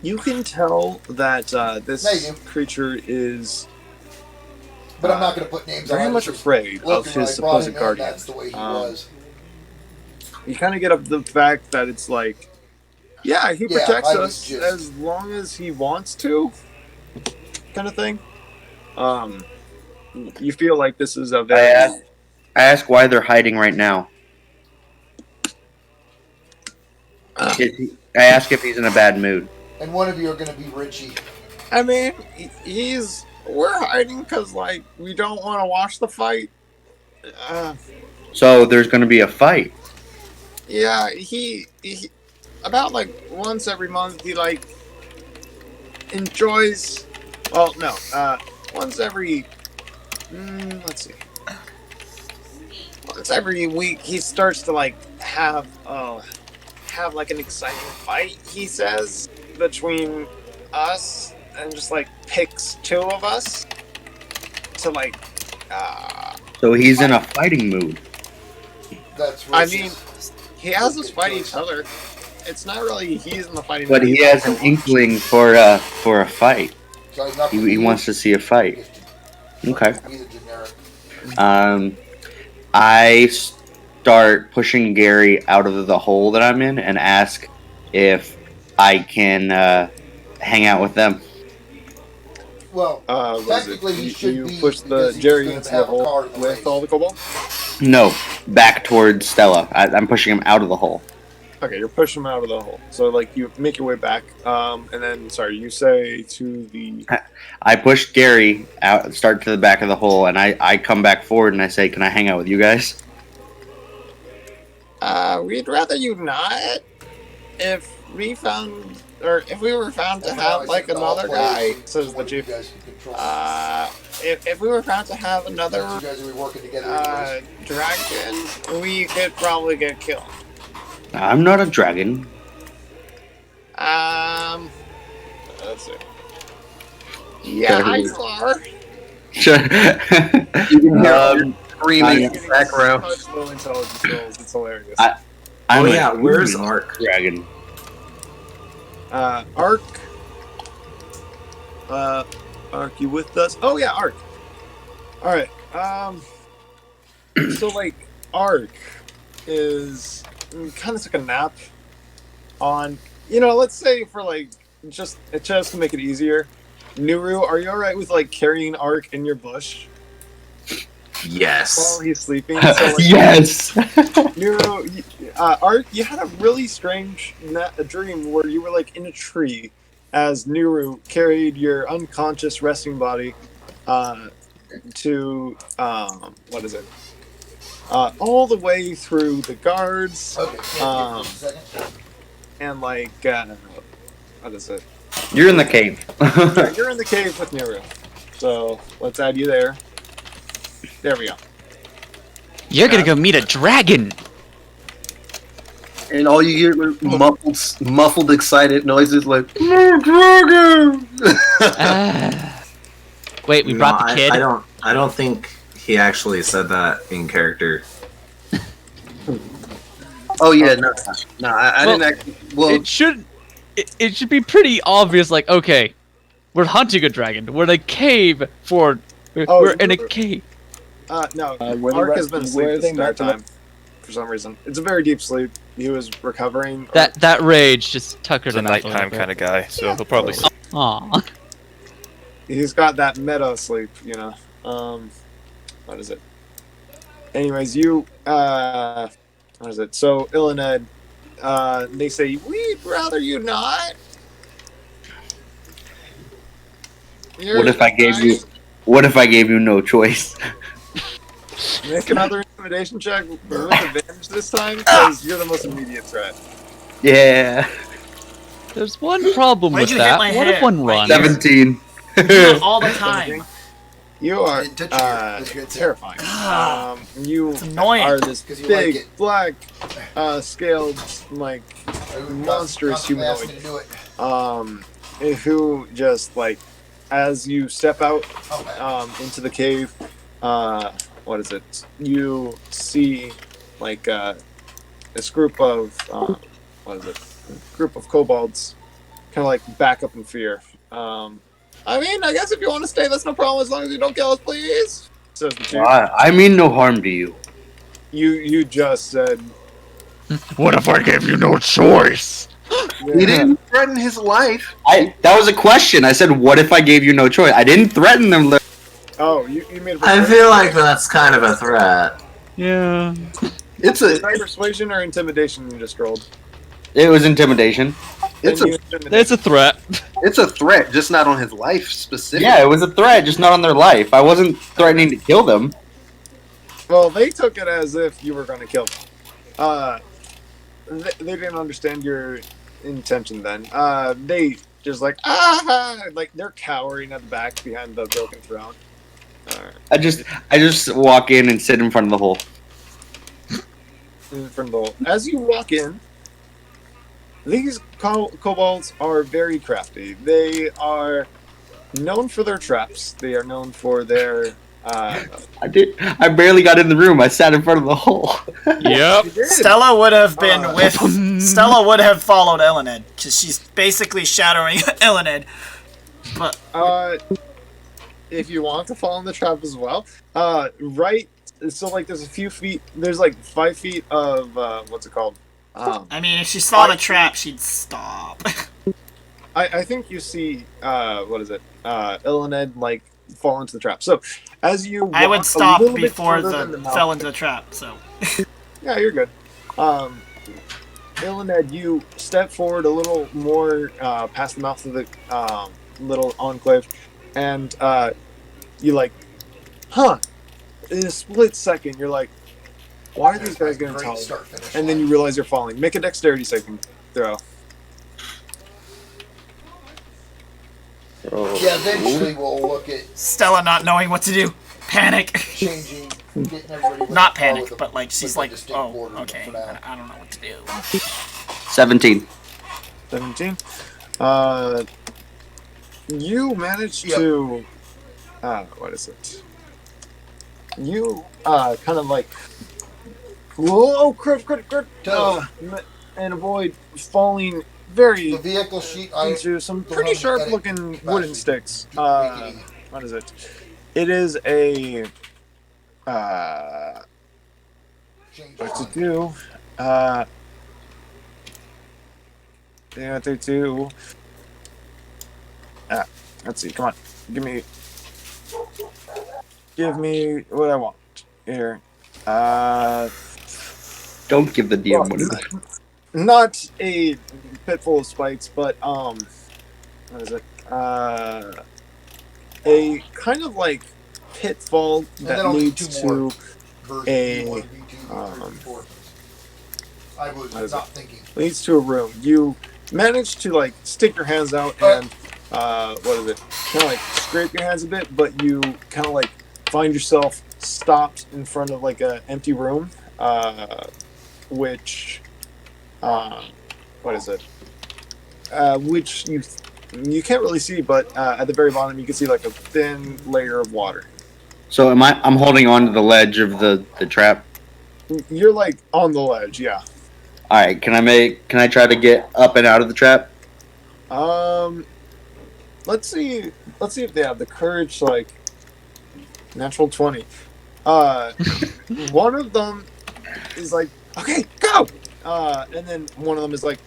You can tell that this Thank you. creature is But I'm not going to put names on very it. much Just afraid of looking when his I brought supposed him in, guardian. That's the way he was. You kind of get up the fact that it's like, yeah, he Yeah, protects I was us just- as long as he wants to, kind of thing. You feel like this is a I very. ask why they're hiding right now. I ask if he's in a bad mood. And one of you are going to be Richie. I mean, we're hiding because like we don't want to watch the fight. So there's going to be a fight. Yeah, he about like once every month he like enjoys. Well, no, once every. Let's see. Once every week he starts to like have like an exciting fight. He says between us and just like picks two of us to like. So he's in a fighting mood. That's I Richie. mean, he has us fight each other. It's not really he's in the fighting. But mood. he has an inkling for a fight. So he's not He gonna be wants to see a fight. Okay. He's a generic. I start pushing Gary out of the hole that I'm in and ask if I can hang out with them. Well, Was technically he should you be. push the because he's Jerry gonna into the have a hole card in the with race. all the kobold? No, back towards Stella. I'm pushing him out of the hole. Okay, you're pushing him out of the hole. So like you make your way back, and then sorry, you say to the. I push Gary out, start to the back of the hole, and I come back forward and I say, "Can I hang out with you guys?" We'd rather you not. If we were found to have like another guy, says the chief. If we were found to have another You guys will be working together. anyways. dragon, we could probably get killed. I'm not a dragon. Let's see. Yeah, you are. Screaming in the back row. Such low intelligence rolls. It's hilarious. I'm yeah, where's Ark? dragon? Ark. Ark, you with us? Oh yeah, Ark. All right. So like, Ark is kind of took a nap on. Let's say for like just to make it easier. Nuru, are you all right with like carrying Ark in your bush Yes. while he's sleeping? So, like, Yes. Nuru, Ark, you had a really strange dream where you were like in a tree as Nuru carried your unconscious resting body to what is it? All the way through the guards Okay. Just a second. and like what is it? You're in the cave. Yeah, you're in the cave with Nuru. So let's add you there. There we go. You're gonna go meet a dragon. And all you hear are muffled, excited noises like, "No dragon!" Wait, we brought the kid. I don't think he actually said that in character. Oh yeah, no, I Well, didn't actually. Well, It should be pretty obvious. Like, okay, we're hunting a dragon. We're in a cave for. We're in a cave. No, when Ark you has been rest- asleep where this they entire met them- time for some reason. It's a very deep sleep. He was recovering. That rage just tuckered He's a him out little nighttime bit. kind of guy, so he'll probably. Aw. He's got that meta sleep, what is it? Anyways, what is it? So Illaned, they say we'd rather you not. What if I gave you no choice? Make another intimidation check with advantage this time because you're the most immediate threat. Yeah. There's one problem Why'd with you hit that. my What head? if one runs? 17. Not all the time. You are I didn't touch you. That's good. terrifying. Ah, You it's annoying. are this 'Cause you big, like it. black, scaled, like monstrous Asked me humanoid. to do it. Who just like, as you step out Oh, man. into the cave, what is it? You see like this group of what is it? Group of kobolds, kind of like back up in fear. I mean, I guess if you want to stay, that's no problem as long as you don't kill us, please. Says the chief. I mean no harm to you. You just said. What if I gave you no choice? He didn't threaten his life. That was a question. I said, what if I gave you no choice? I didn't threaten them. Oh, you made. I feel like that's kind of a threat. Yeah. It's Is a that persuasion or intimidation you just rolled? It was intimidation. it's Then a you intimidate. It's a threat. it's a threat, just not on his life specifically. Yeah, it was a threat, just not on their life. I wasn't threatening to kill them. Well, they took it as if you were going to kill them. They didn't understand your intention then. They just like they're cowering at the back behind the broken throne. I just walk in and sit in front of the hole. In front of the hole. As you walk in, these kobolds are very crafty. They are known for their traps. They are known for their. I barely got in the room. I sat in front of the hole. Yep. Stella would have been Stella would have followed Illaned, because she's basically shadowing Illaned. But if you want to fall in the trap as well, right. So like, there's a few feet. There's like 5 feet of what's it called? I mean, if she saw the trap, she'd stop. I think you see what is it? Illaned like fall into the trap. So as you I would walk stop a little bit before further than mouth- fell into the trap. So Yeah, you're good. Illaned, you step forward a little more past the mouth of the little enclave, and you like, in a split second, you're like, why are these guys getting Great taller? start-finish And then you line. realize you're falling. Make a dexterity saving throw. Yeah, eventually we'll look at Stella not knowing what to do, panic. changing, getting everybody ready Not to go panic, with but like she's with a like, distinct oh, order okay, for now. I don't know what to do. 17. 17. You managed Yep. to what is it? You kind of like whoa, crit, and avoid falling very The vehicle sheet, into some the pretty one sharp that it looking last wooden week. sticks. Make it easy. What is it? It is a Change what to line. do? Yeah, what they do. Let's see. Come on, give me what I want here. Don't give the DM what it is. Not a pit full of spikes, but what is it? A kind of like pitfall And that then I'll need leads 2 more to versions, a, V1, V2, V3, V4. I was what is not thinking. leads to a room. You manage to like stick your hands out and what is it? Kind of like scrape your hands a bit, but you kind of like find yourself stopped in front of like an empty room, which what is it? Which you can't really see, but at the very bottom you can see like a thin layer of water. So I'm holding on to the ledge of the trap. You're like on the ledge, yeah. Alright, can I try to get up and out of the trap? Let's see if they have the courage to, like, natural 20. One of them is like, okay, go! And then one of them is like,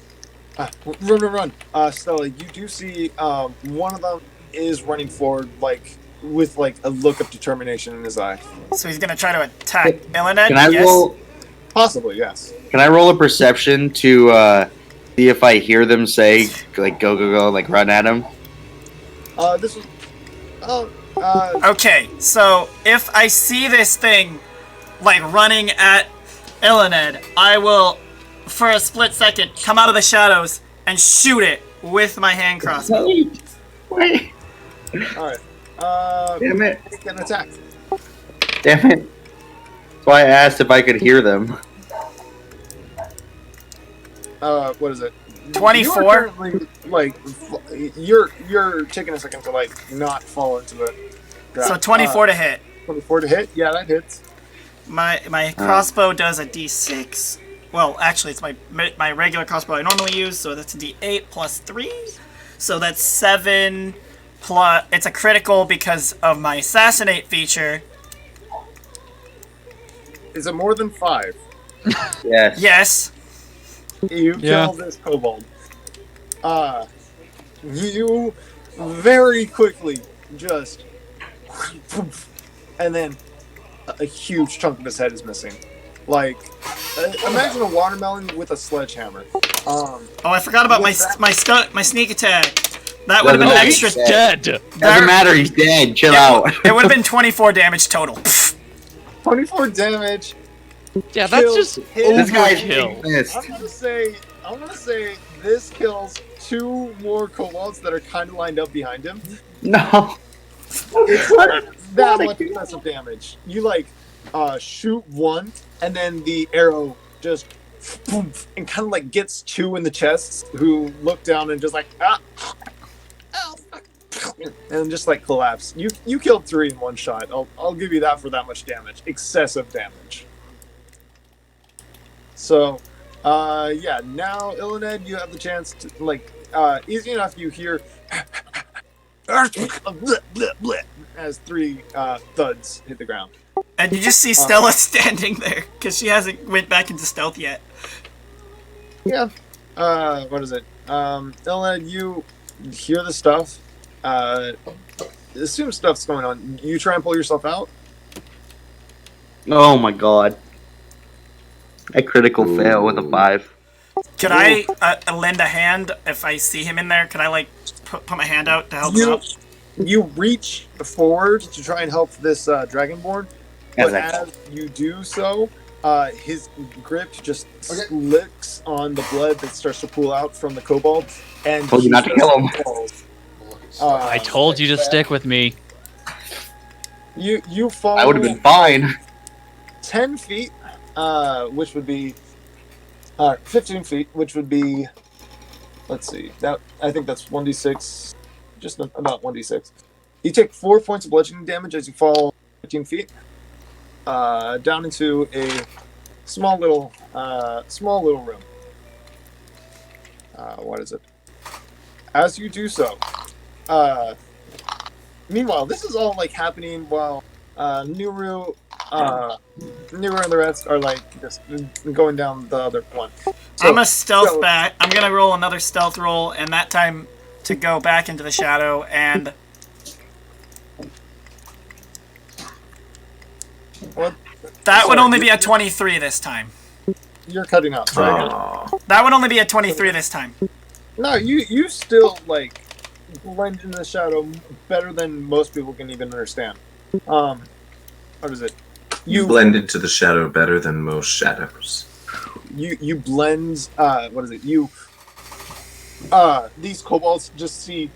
run. Stella, you do see one of them is running forward, like, with, like, a look of determination in his eye. So he's gonna try to attack Illaned. Can I Yes. roll? Possibly, yes. Can I roll a perception to see if I hear them say like go, like run at him? This was... Okay, so if I see this thing like running at Illaned, I will, for a split second, come out of the shadows and shoot it with my hand crossbow. Wait. Alright. Damn it. Make an attack. Damn it. That's why I asked if I could hear them. What is it? 24? You are currently, like, you're taking a second to, like, not fall into the trap. So 24 to hit. 24 to hit. Yeah, that hits. My crossbow does a d6. Well, actually, it's my regular crossbow I normally use, so that's a d8 plus 3. So that's 7 plus... It's a critical because of my assassinate feature. Is it more than 5? Yes. Yes. You Yeah. kill this kobold. You very quickly just... And then a huge chunk of his head is missing. Like, imagine a watermelon with a sledgehammer. Oh, I forgot about with my sneak attack. That would have been Doesn't extra. matter. Dead. Doesn't matter. He's dead. Chill out. It would have been 24 damage total. 24 damage. Yeah, that's just This guy's overkill. pissed. I'm gonna say this kills 2 more kobolds that are kind of lined up behind him. No. It's not that much excessive damage. You like shoot one, and then the arrow just boom, and kind of like gets 2 in the chest, who look down and just like and just like collapse. You killed 3 in one shot. I'll give you that for that much damage. Excessive damage. So, yeah. Now, Illaned, you have the chance to like easy enough. You hear as 3 thuds hit the ground. And you just see Stella standing there because she hasn't went back into stealth yet. Yeah. What is it? Illaned, you hear the stuff. Assume stuff's going on. You try and pull yourself out. Oh my god. A critical fail with a 5. Could I lend a hand if I see him in there? Could I like put my hand out to help him out? You reach forward to try and help this Dragonborn, but Yes, as you do so, his grip just slicks on the blood that starts to pool out from the kobold, and Told you not to kill him. I told you to stick with me. You fall. I would have been fine. 10 feet, which would be 15 feet, which would be. Let's see. That I think that's 1d6, just about 1d6. You take 4 points of bludgeoning damage as you fall 15 feet, down into a small little room. What is it? As you do so, meanwhile, this is all like happening while Nuru and the rest are like just going down the other one. So, I'm a stealth back. I'm gonna roll another stealth roll, and that time to go back into the shadow. And What? that would only be a 23 this time. You're cutting out. Try again. Aw. That would only be a 23 this time. No, you still like blend into the shadow better than most people can even understand. What is it? You blend into the shadow better than most shadows. You blend. What is it? These kobolds just see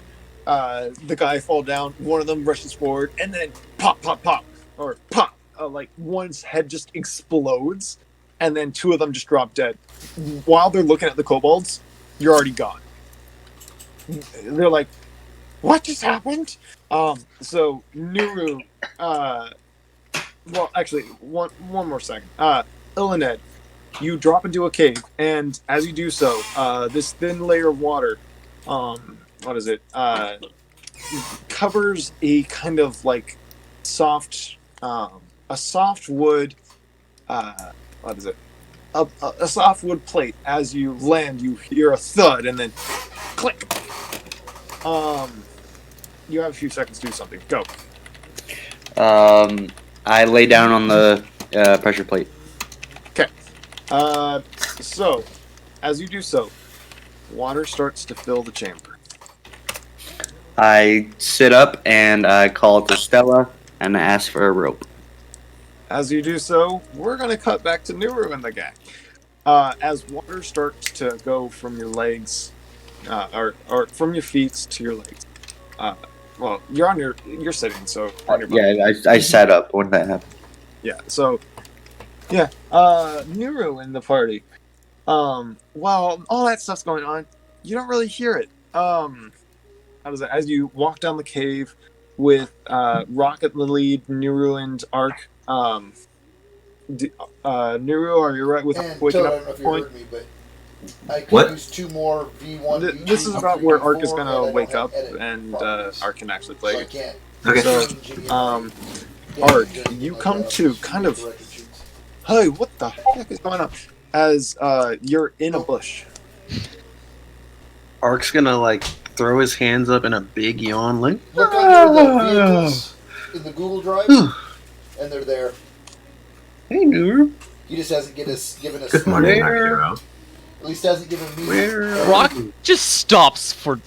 the guy fall down. One of them rushes forward, and then pop, pop, pop, or pop. Like one's head just explodes, and then 2 of them just drop dead. While they're looking at the kobolds, you're already gone. They're like, "What just happened?" So Nuru. Well, actually, one more second. Illaned, you drop into a cave, and as you do so, this thin layer of water, what is it? Covers a kind of like soft, a soft wood. What is it? A soft wood plate. As you land, you hear a thud, and then click. You have a few seconds to do something. Go. I lay down on the pressure plate. Okay. So, as you do so, water starts to fill the chamber. I sit up and I call to Stella and I ask for a rope. As you do so, we're going to cut back to Nuru and the gang. As water starts to go from your legs, or from your feet to your legs. Well, you're sitting, so on your butt. Yeah, I sat up when that happened. Yeah, so, yeah, Nuru in the party. While all that stuff's going on, you don't really hear it. How does it? As you walk down the cave, with Rock at the lead, Nuru and Ark. Nuru, are you right with And waking Toad, I up don't know if you point? heard me, but I could What? use 2 more V1. V2, This is about V3, where Ark is V4, gonna and I don't wake have up, edit and properties, Ark can actually so play. I can't. Okay. So, change any of my Ark, damage you and, come to kind of, record sheets. hey, what the heck is going on? As you're in a bush. Ark's gonna like throw his hands up in a big yawn, like. Look under the vehicles in the Google Drive, and they're there. Hey, Nuru. He just hasn't given us. Good morning, Where- Arkkiro. At least hasn't given me. Where? Rock just stops for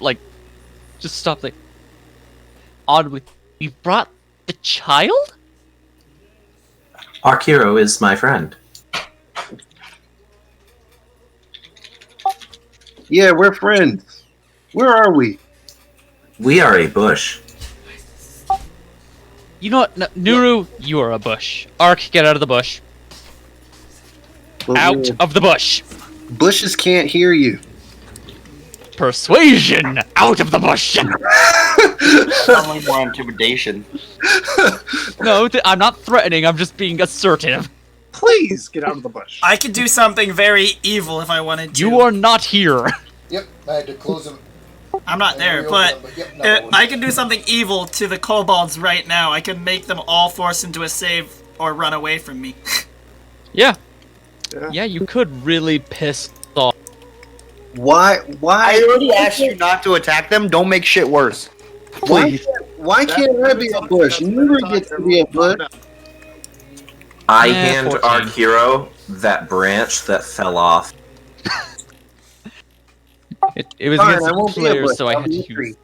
audibly. You brought the child? Arkkiro is my friend. Yeah, we're friends. Where are we? We are a bush. You know what, Nuru? You are a bush. Ark, get out of the bush. But Out of the bush. Bushes can't hear you. Persuasion! Out of the bush! Probably more intimidation. No, I'm not threatening, I'm just being assertive. Please get out of the bush. I could do something very evil if I wanted to. You are not here. Yep, I had to close them. I'm not there, but I can do something evil to the kobolds right now. I can make them all force into a save or run away from me. Yeah. Yeah. Yeah, you could really piss off. Why? I already asked you not to attack them. Don't make shit worse. Why? Why can't I be a bush? Nuru gets to be a bush. I Yeah, hand 14. Arkkiro that branch that fell off. It was Fine, against I the won't be a players, bush. so I I'll had be to a tree. use.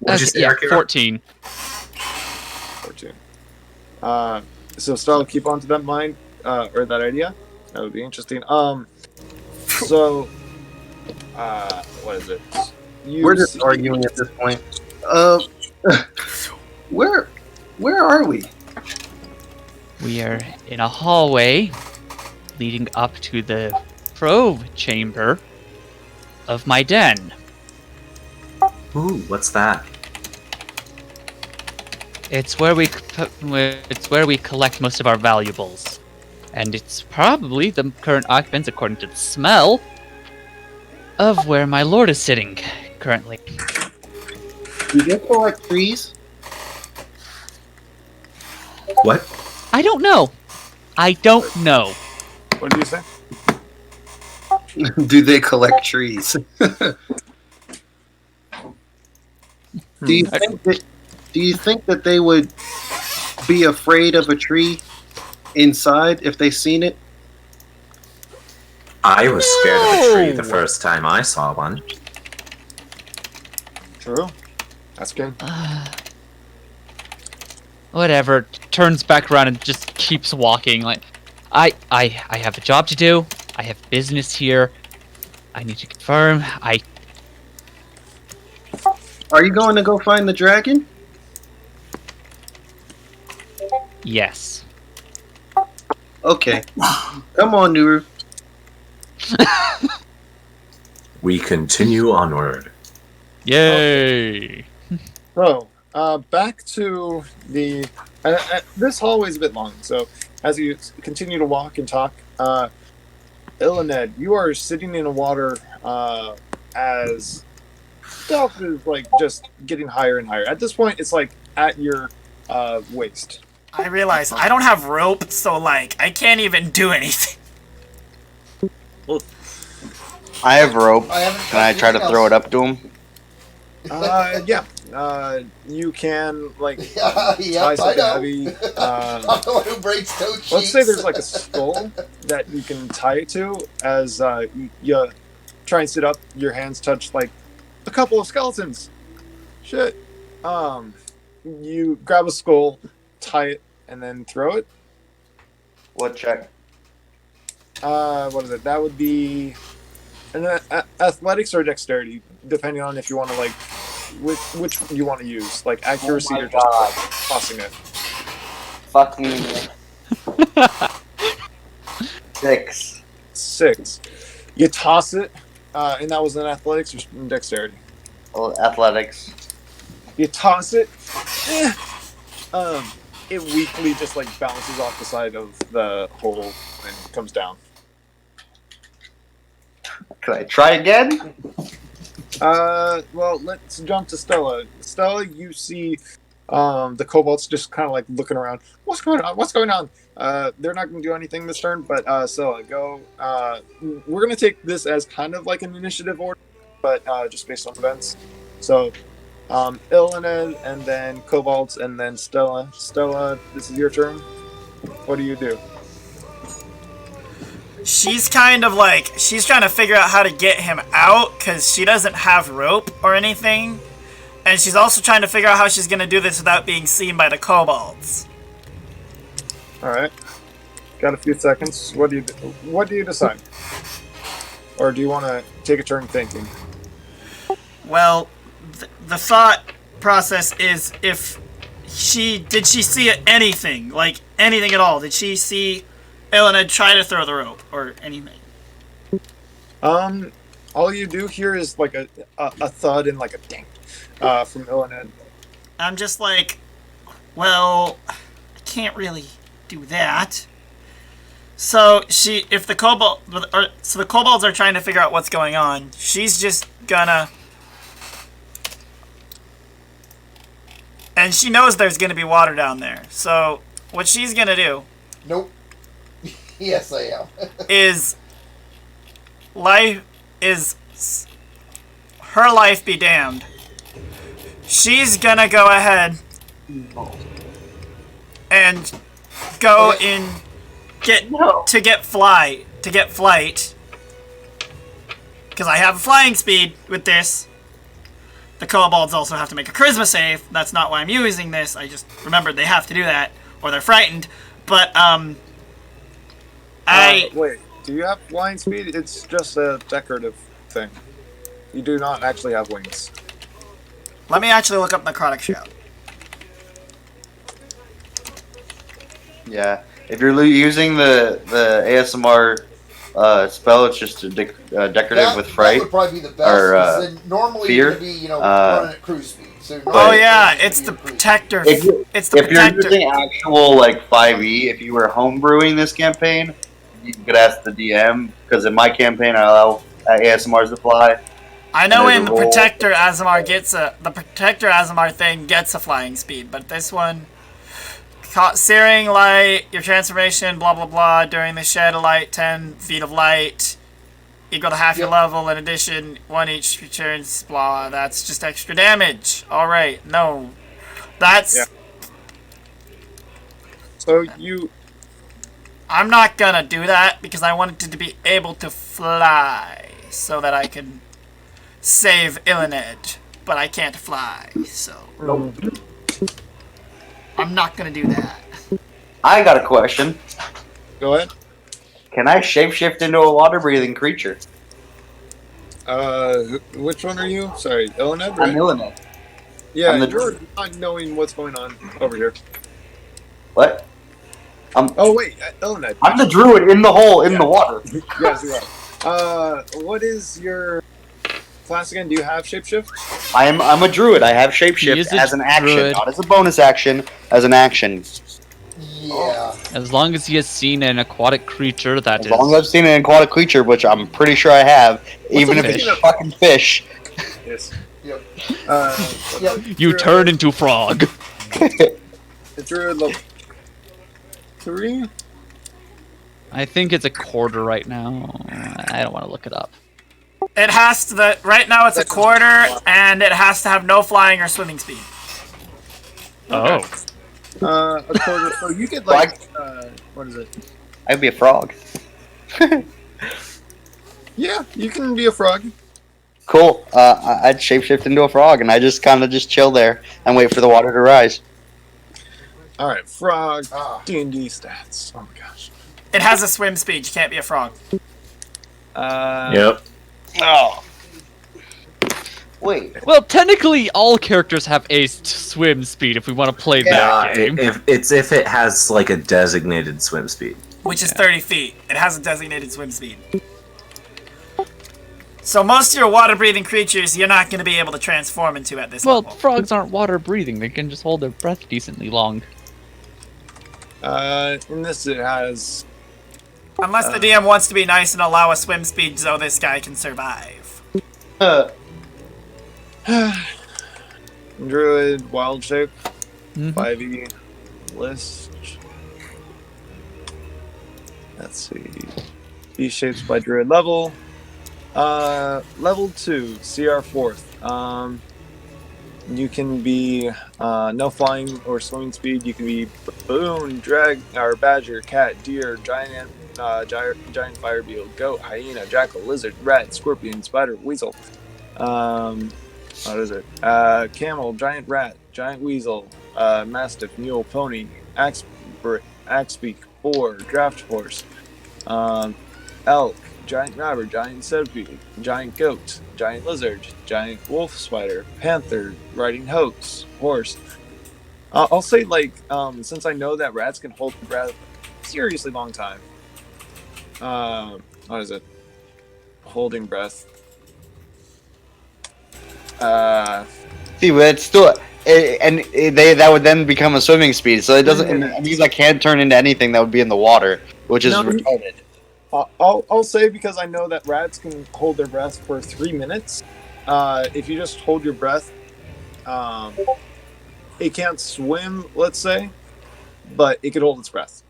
What'd you say, Yeah, Arkkiro? 14. 14. So Stella, keep on to that mind, or that idea. That would be interesting. So, what is it? We're just arguing at this point. Where are we? We are in a hallway leading up to the probe chamber of my den. Ooh, what's that? It's where we collect most of our valuables, and it's probably the current occupants, according to the smell, of where my lord is sitting currently. Do they collect trees? What? I don't know. I don't know. What did you say? Do they collect trees? Do you think that they would be afraid of a tree inside if they seen it? I was scared of a tree the No! first time I saw one. True. That's good. Whatever. Turns back around and just keeps walking. Like, I have a job to do. I have business here. I need to confirm. Are you going to go find the dragon? Yes. Okay. Come on, Nuru. We continue onward. Yay! So, back to the. This hallway is a bit long, so as you continue to walk and talk, Illaned, you are sitting in the water as stealth is like just getting higher and higher. At this point, it's like at your waist. I realize I don't have rope, so like I can't even do anything. I have rope. I haven't Can I try to throw it up to him? Yeah. You can like Yeah, tie I something know. heavy. I'm the one who breaks toe cheeks. Let's say there's like a skull that you can tie it to as you try and sit up. Your hands touch like a couple of skeletons. Shit. You grab a skull, tie it, and then throw it. What check? What is it? That would be an athletics or dexterity, depending on if you want to like which you want to use, like accuracy Oh my or just God. tossing it. Fuck me. 6. 6. You toss it, and that was an athletics or dexterity. Well, athletics. You toss it. It weakly just like bounces off the side of the hole and comes down. Can I try again? Well, let's jump to Stella. Stella, you see the kobolds just kind of like looking around. What's going on? What's going on? They're not going to do anything this turn, but Stella, go. We're going to take this as kind of like an initiative order, but just based on events. So, Illaned, and then kobolds, and then Stella. Stella, this is your turn. What do you do? She's kind of like, she's trying to figure out how to get him out because she doesn't have rope or anything. And she's also trying to figure out how she's going to do this without being seen by the kobolds. Alright. Got a few seconds. What do you decide? Or do you want to take a turn thinking? Well, the thought process is did she see anything? Like, anything at all? Did she see Illaned try to throw the rope or anything? All you do here is like a thud and like a ding from Illaned. I'm just like, well, I can't really do that. So the kobolds are trying to figure out what's going on. She's just gonna, and she knows there's gonna be water down there. So what she's gonna do? Nope. Yes, I am. Her life be damned. She's gonna go ahead and go get flight because I have a flying speed with this. The kobolds also have to make a charisma save. That's not why I'm using this. I just remembered they have to do that or they're frightened. But wait, do you have flying speed? It's just a decorative thing. You do not actually have wings. Let me actually look up necrotic shout. Yeah. If you're using the ASMR spell, it's just a decorative with fright. That would probably be the best. Or, then normally fear. you're going to be, running at cruise speed. So Oh yeah, it's the protector. It's the If you're protector. using actual like 5e, if you were homebrewing this campaign, you could ask the DM because in my campaign I allow ASMRs to fly. I know in the roll. protector Aasimar thing gets a flying speed, but this one, searing light, your transformation, blah blah blah. During the shed of light, 10 feet of light, equal to half your level. In addition, 1 each returns. Blah. That's just extra damage. All right, no, that's. Yeah. So I'm not gonna do that because I wanted to be able to fly so that I can save Illaned, but I can't fly, so I'm not gonna do that. I got a question. go ahead. Can I shapeshift into a water-breathing creature? Which one are you? Sorry, Illaned, right? I'm Illaned. Yeah, I'm the you're druid. not knowing what's going on over here. What? Oh wait, Illaned. I'm the druid in the hole in the water. Yes, you are. What is your class again? Do you have shapeshift? I'm a druid. I have He shapeshift is a as an action, druid. not as a bonus action, as an action. Yeah. As long as he has seen an aquatic creature, that As is. long as I've seen an aquatic creature, which I'm pretty sure I have, even a if it's fish? a fucking fish. Yes. Yep. Yep. You turn into frog. The druid level 3. I think it's a quarter right now. I don't want to look it up. It has to. Right now it's a quarter, and it has to have no flying or swimming speed. Oh. A quarter. So you get like what is it? I'd be a frog. Yeah, you can be a frog. Cool. I'd shapeshift into a frog, and I just kind of just chill there and wait for the water to rise. All right, frog. Ah. D&D stats. Oh my gosh. It has a swim speed. You can't be a frog. Yep. Oh. Wait. Well, technically, all characters have a swim speed if we want to play that game. If it has like a designated swim speed. Which is 30 feet. It has a designated swim speed. So most of your water-breathing creatures, you're not going to be able to transform into at this Well, level. frogs aren't water breathing. They can just hold their breath decently long. In this, it has. Unless the DM wants to be nice and allow a swim speed so this guy can survive. Druid, Wild Shape, Mhm. 5e list. Let's see. These shapes by Druid level. Level 2, CR 4th. You can be no flying or swimming speed. You can be baboon, drag or badger, cat, deer, giant fire beetle, goat, hyena, jackal, lizard, rat, scorpion, spider, weasel. What is it? Camel, giant rat, giant weasel, mastiff, mule, pony, axebeak, boar, draft horse, elk, giant rabbit, giant centipede, giant goat, giant lizard, giant wolf spider, panther, riding horse. I'll say since I know that rats can hold their breath a seriously long time. What is it? Holding breath. See, but it's still, that would then become a swimming speed. So it doesn't. It means I can't turn into anything that would be in the water, which is retarded. I'll say because I know that rats can hold their breath for 3 minutes. If you just hold your breath, it can't swim, let's say, but it could hold its breath.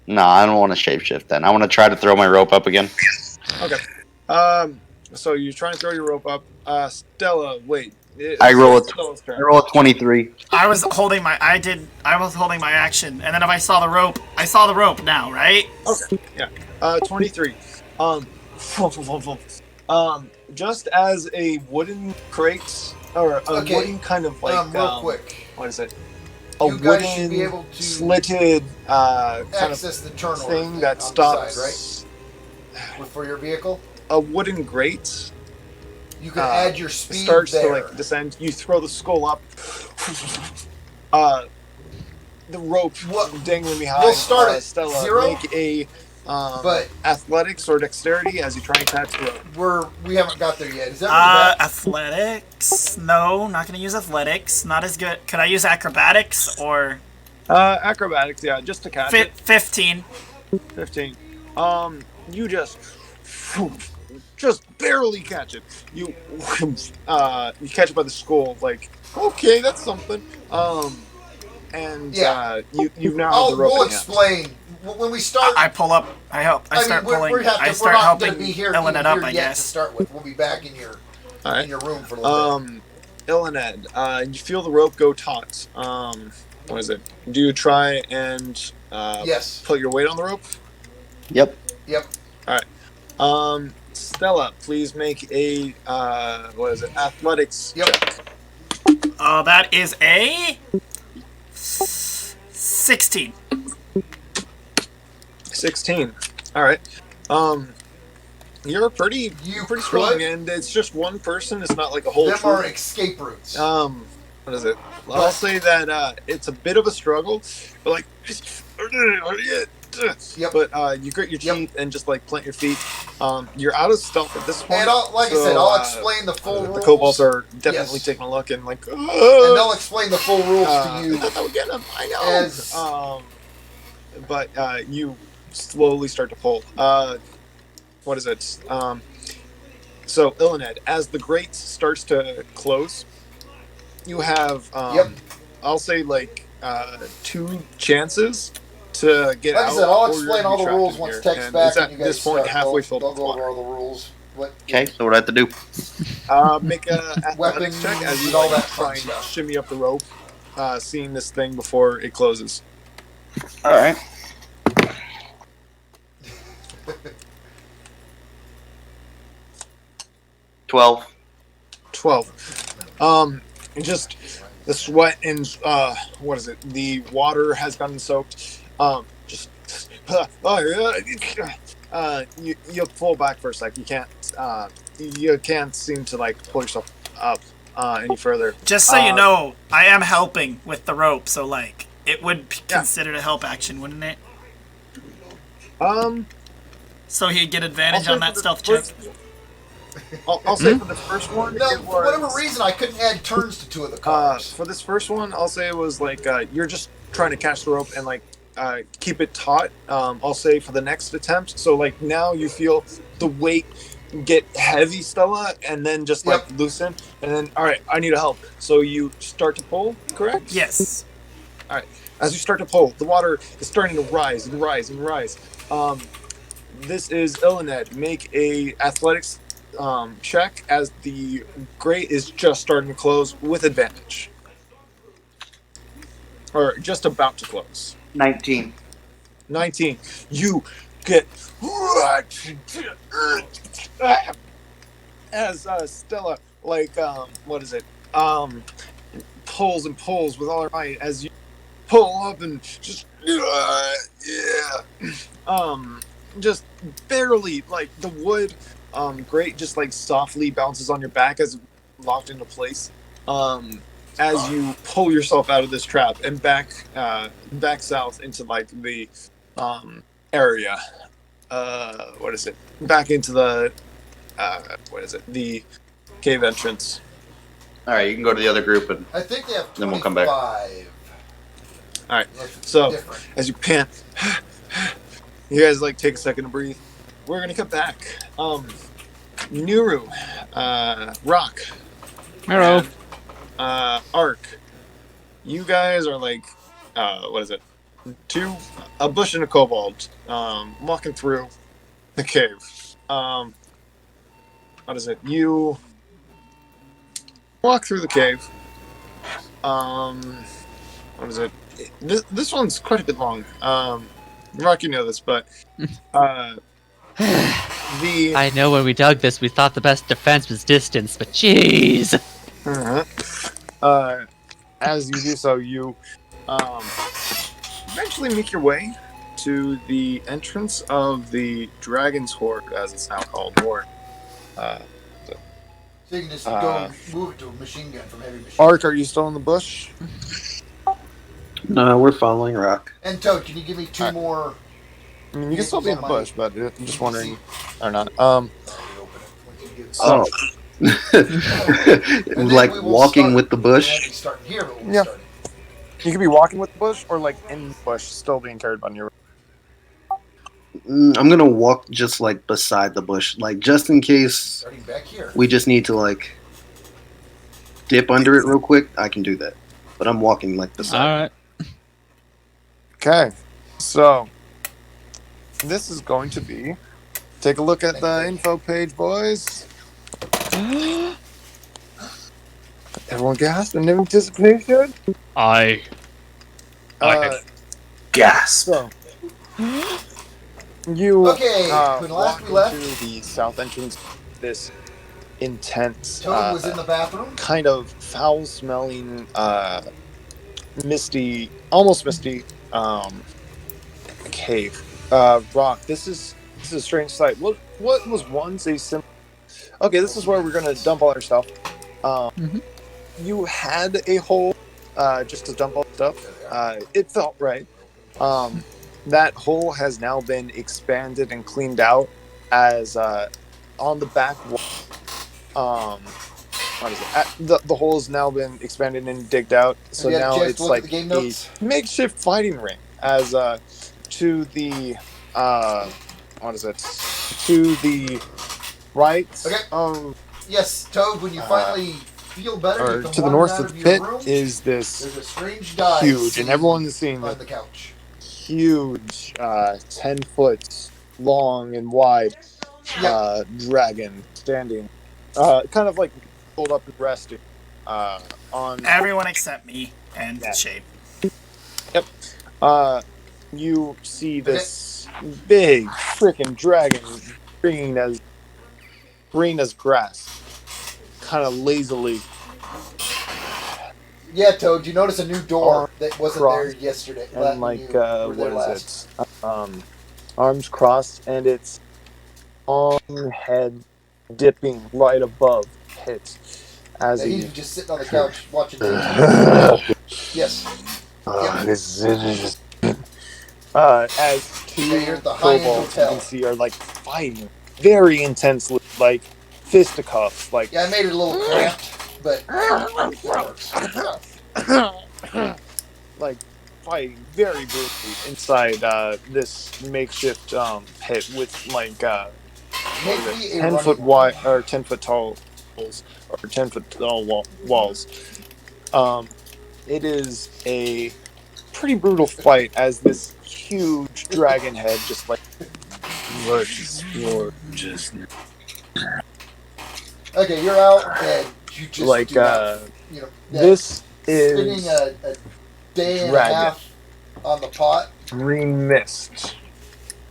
No, I don't want to shapeshift then. I want to try to throw my rope up again. Okay. So you're trying to throw your rope up. Stella, wait. I roll Stella's turn. I roll a 23. I was holding my action, and then if I saw the rope now, right? Okay. Yeah. 23. Just as a wooden crate or a wooden kind of real quick. What is it? You guys should be able to slitted kind access the turn order thing that on stops. the side, right? For your vehicle, a wooden grate. you can add your speed starts there. to descend. You throw the skull up. The rope dangling behind. We'll start at Stella. 0. Make a but athletics or dexterity as you try and catch the rope. We haven't got there yet. Is that Athletics? No, not gonna use athletics. Not as good. Could I use acrobatics or? Acrobatics, yeah, just to catch it. 15. 15. You just barely catch it. You catch it by the skull. Like, okay, that's something. And you now have the rope. We'll explain when we start. I pull up. I help. I start pulling. I start helping Illaned up. I guess. To start with, we'll be back in your in your room for a little bit. Illaned, you feel the rope go taut. What is it? Do you try and yes, put your weight on the rope? Yep. All right. Stella, please make a athletics check. That is a 16. 16. All right. You're pretty strong, and it's just one person. It's not like a whole. Them are escape routes. What is it? I'll say that it's a bit of a struggle, but like, yep. But you grit your teeth and just like plant your feet. You're out of stealth at this point. And I said, I'll explain the full rules. The kobolds are definitely taking a look and like, and they'll explain the full rules to you. I thought we get them. I know. But you slowly start to pull. What is it? So Illaned, as the grate starts to close, you have I'll say like 2 chances to get out. Like I said, I'll explain all the rules once Tech's back. At this point, halfway filled with go over water. all the rules. Okay, so what do I have to do? Make a athletics check as you all that try and shimmy up the rope, seeing this thing before it closes. All right. $12. Just the sweat and what is it? The water has gotten soaked. You pull back for a sec. You can't seem to like pull yourself up any further. Just so you know, I am helping with the rope, so like it would be considered a help action, wouldn't it? So he'd get advantage on that stealth check. I'll say for the first one, No, it for whatever was, reason, I couldn't add turns to 2 of the cars. for this first one, I'll say it was like you're just trying to catch the rope and like keep it taut. I'll say for the next attempt. So like now you feel the weight get heavy, Stella, and then just like loosen, and then all right, I need help. So you start to pull, correct? Yes. All right. As you start to pull, the water is starting to rise and rise and rise. This is Illaned. Make a athletics check as the grate is just starting to close with advantage, or just about to close. 19. 19. You get as Stella like what is it? Pulls and pulls with all her might as you pull up and just just barely, like the wood grate just like softly bounces on your back as locked into place as you pull yourself out of this trap and back south into like the area. What is it? Back into the the cave entrance. All right, you can go to the other group, and I think they have 25. then we'll come back. All right. So as you pant, you guys like take a second to breathe. We're gonna cut back. Nuru, Rock, Hello. Ark. You guys are like, what is it? A bush and a kobold, walking through the cave. What is it? You walk through the cave. What is it? This one's quite a bit long. Rock, you know this, but I know when we dug this, we thought the best defense was distance, but jeez. As you do so, you eventually make your way to the entrance of the Dragon's Horde, as it's now called, or So you can just go move it to a machine gun from heavy machine. Ark, are you still in the bush? No, we're following Rock. And Toad, can you give me 2 more? I mean, you can still be in the bush, but I'm just wondering, or not. Oh. Like walking with the bush? Yeah. You could be walking with the bush, or like in the bush, still being carried by your. I'm gonna walk just like beside the bush, like just in case Back here. we just need to like dip under it real quick. I can do that, but I'm walking like beside. All right. Okay, so this is going to be. Take a look at the info page, boys. Everyone gasped in anticipation. I Gasp. So, you Okay, when last walk we left, into the south entrance. This intense, Toad was in the bathroom. kind of foul-smelling, misty, almost misty, cave. Rock. This is a strange sight. What was once a simple. Okay, this is where we're gonna dump all our stuff. You had a hole just to dump all the stuff. It felt right. That hole has now been expanded and cleaned out as on the back wall. What is it? The hole has now been expanded and digged out, so now it's like a makeshift fighting ring. As to the what is it? To the right. Okay. Yes, Toad. When you finally feel better, or to the north of the pit is this there's a strange guy huge, and everyone is seeing on the couch. Huge, 10 foot long and wide dragon standing, kind of like pulled up and resting on. Everyone except me and Shape. Yep. You see this big freaking dragon, green as grass, kind of lazily. Yeah, Toad. You notice a new door that wasn't there yesterday. And like, what is it? Arms crossed, and its long head dipping right above Hit. As he's just sitting on the couch watching TV. Yes. As two kobolds you can see are like fighting very intensely, like fisticuffs, like Yeah, I made it a little cramped, but it works. like fighting very brutally inside this makeshift pit with like Make me a 10 foot running wide or 10 foot tall walls or 10 foot tall walls. It is a pretty brutal fight as this huge dragon head just like just Okay, you're out, and you just like do not, you know, this spending is a day and dragon. a half on the pot. green mist.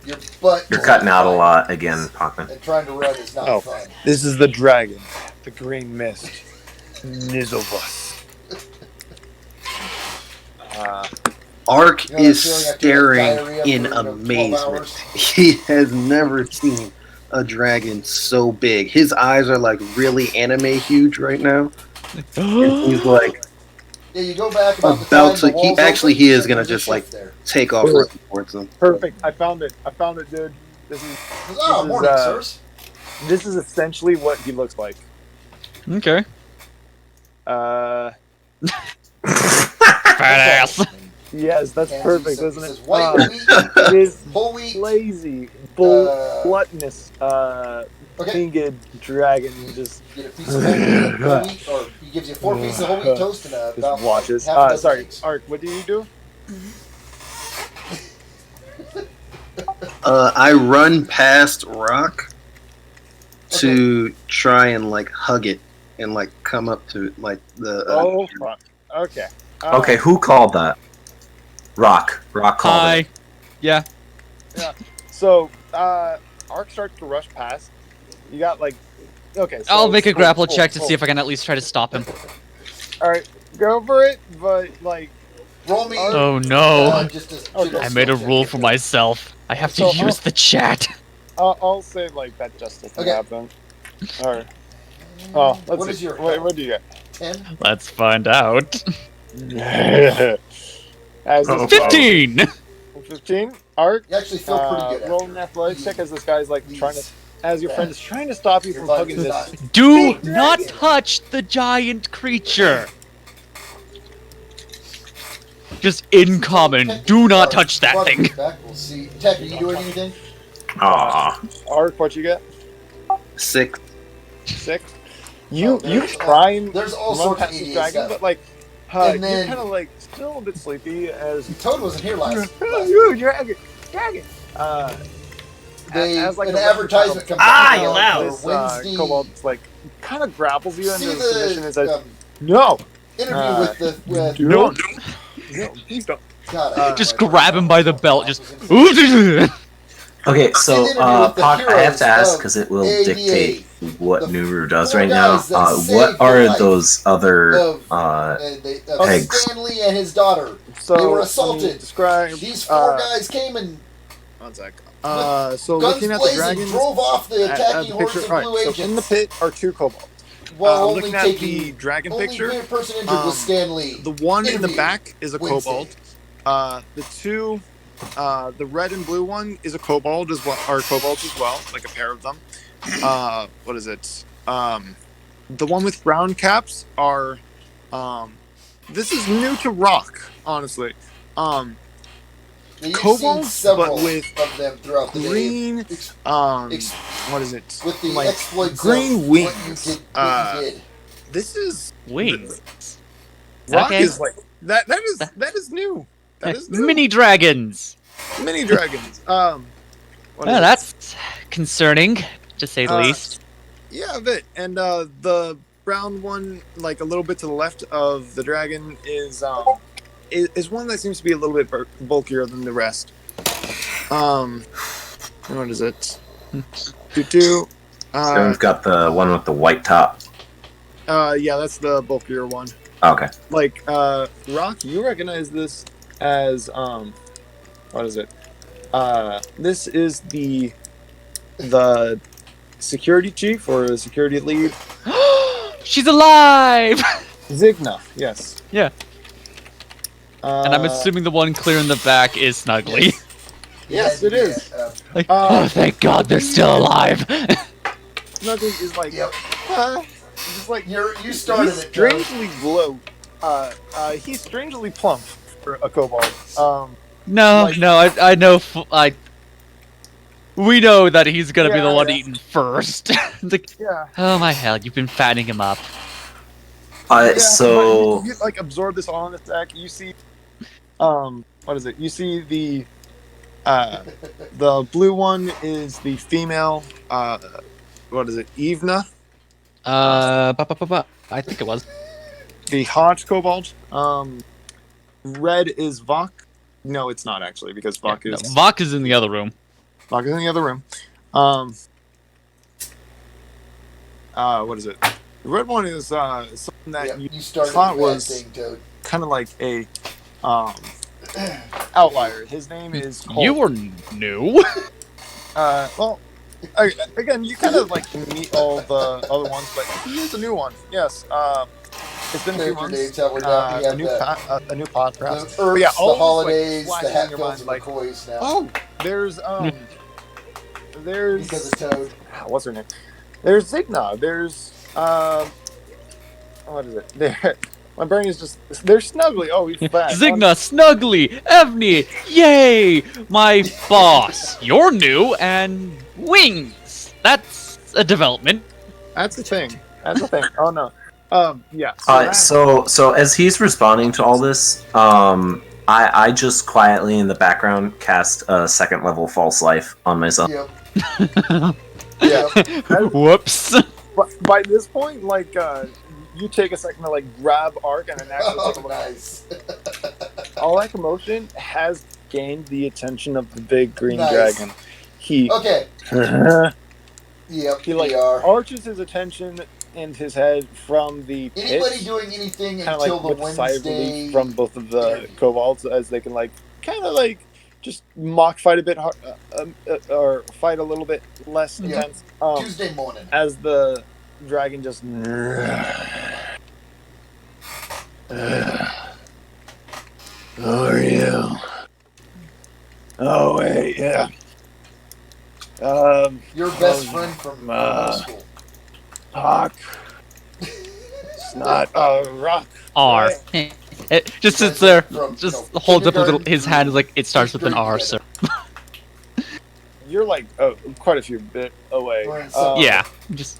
Your butt. You're will cutting out a fine, lot again, Pockman. And trying to run is not Oh. fun. This is the dragon, the green mist, Nizzlebus. Ark You know is that feeling after staring diarrhea in for, 12 amazement. hours? He has never seen a dragon so big. His eyes are like really anime huge right now. And he's like Yeah, you go back about the about time the to. He walls actually open, he is and gonna there's a just like shift there. take off running towards them. Perfect. I found it, dude. This is Oh, This is, morning, sirs. this is essentially what he looks like. Okay. Badass. Yes, that's Fancy perfect, says- isn't it? says white wheat, It is whole wheat. lazy, Uh, gluttonous, Okay. winged dragon. Just Get a piece of whole wheat, or he gives you 4 pieces of whole wheat toast and about watches. half a dozen Sorry, eggs. Ark. What do you do? I run past Rock to try and like hug it and like come up to like the. Oh, fuck. Okay. Okay, who called that? Rock. Rock called Hi. it. Yeah. So, Ark starts to rush past. You got like, okay. So I'll make a grapple check to see if I can at least try to stop him. All right, go for it. But like, Roll me. Oh no. Just a Okay. jiggle I made a skill rule check. for myself. I have to So, use the chat. I'll say like that just doesn't Okay. happen. All right. Oh, let's What see. is your What do you 10? Let's find out. get? As Uh-oh. 15! 15. Ark. You actually feel pretty good. Roll after. an athletics check as this guy's like trying to, as your friend is trying to stop you Your from body hugging does this. not- Do Big not dragon. touch the giant creature. Just in common, do not touch that thing. Back. We'll see. Tech, are you doing anything? Aw. Ark, what you get? 6. 6. Oh, You there's- try and There's all run sorts of past the idiot dragon, stuff. but like, And you're then- kind of like still a bit sleepy as. Toad wasn't here last. Ooh, dragon. They, as, like, an a advertisement comes Ah, out you for loud. This Wednesday. Kobold like kind of grapples you into See the submission and says, the "No, interview with the with no, please don't." God, Just grab him by the belt, just. Okay, so An interview with the Pock, I have to heroes ask of because it will ADA. dictate what The Nuru does 4 right now. guys that saved What your are life those other of, pegs? Stanley and his daughter. So They were let me assaulted. Describe. These 4 guys came and One sec. So guns looking at the blazing dragons, drove off the at attacking the hordes picture, of alright, blue so agents. in the pit are 2 kobolds. While only Looking at taking the dragon only picture, person injured was Stanley. the one in the Interview. back is a Wednesday. kobold. The 2, the red and blue one is a kobold as well, are kobolds as well, like a pair of them. What is it? The one with brown caps are. This is new to Rock, honestly. Now, you've Kobolds, seen several but with of them throughout the day. green. Ex- ex- What is it? with the like exploits green of wings. what you did. This is Wings. Rock Okay. is like that. That is new. That is new. Mini dragons. Mini dragons. What is Well, it? that's concerning, to say the least. Yeah, a bit. And the brown one, like a little bit to the left of the dragon, is one that seems to be a little bit bulkier than the rest. What is it? So we've got the one with the white top. Yeah, that's the bulkier one. Okay. Like, Rock, you recognize this as what is it? This is the security chief or the security lead. She's alive! Zigna, yes. Yeah. And I'm assuming the one clear in the back is Snuggly. Yes, it is. Like, oh, thank God they're still alive! Snuggly is like, Yep. just like You started he's it, Toad. strangely low. He's strangely plump for a kobold. No, Like- no, I know. We know that he's gonna be the Yeah, one yeah. eaten first. It's like, Yeah. oh my hell, you've been fattening him up. So you like absorb this all in a sec. You see, what is it? You see the blue one is the female. What is it? Evna. I think it was. The Hodge kobold. Red is Vok. No, it's not actually because Vok No, is Vok is in the other room. Vok is in the other room. What is it? The red one is something that You started thought with that was thing, Toad. kind of like a outlier. His name is Colt. You were new. Well, again, you kind of like meet all the other ones, but he is a new one. Yes. It's been a few Character months. names that we're down. We have A new pod, perhaps. the herbs, yeah, the all holidays, like, the flashing in your Hatfields, mind, and like, McCoys now. oh, there's Because of Toad. what's her name? There's Zigna. There's what is it? There. My brain is just. There's Snuggly. Oh, he's fat. Zigna, Snuggly, Evney, yay! My boss. You're new, and Wings. That's a development. That's the thing. That's the thing. Oh no. Yeah. So as he's responding to all this, I just quietly in the background cast a 2nd level false life on myself. Yep. Whoops. But by this point, like, you take a second to like grab Ark and then actually take a Oh, look. nice. All that commotion has gained the attention of the big green Nice. dragon. He Okay. Yep, he like we are. arches his attention and his head from the pit, Anybody doing anything kind of until like the with a sigh of Wednesday? relief from both of the kobolds as they can like kind of like just mock fight a bit hard, or fight a little bit less Yeah. intense. Tuesday morning. As the dragon just. How are you? Oh wait, yeah. Your best friend from high school. Hawk. It's not a rock. R. Right? It just sits there, From, just you know, holds up a little. kindergarten His hand is like it starts through with an R, fifth sir. grade You're like quite a few bit away. We're in some- Yeah, just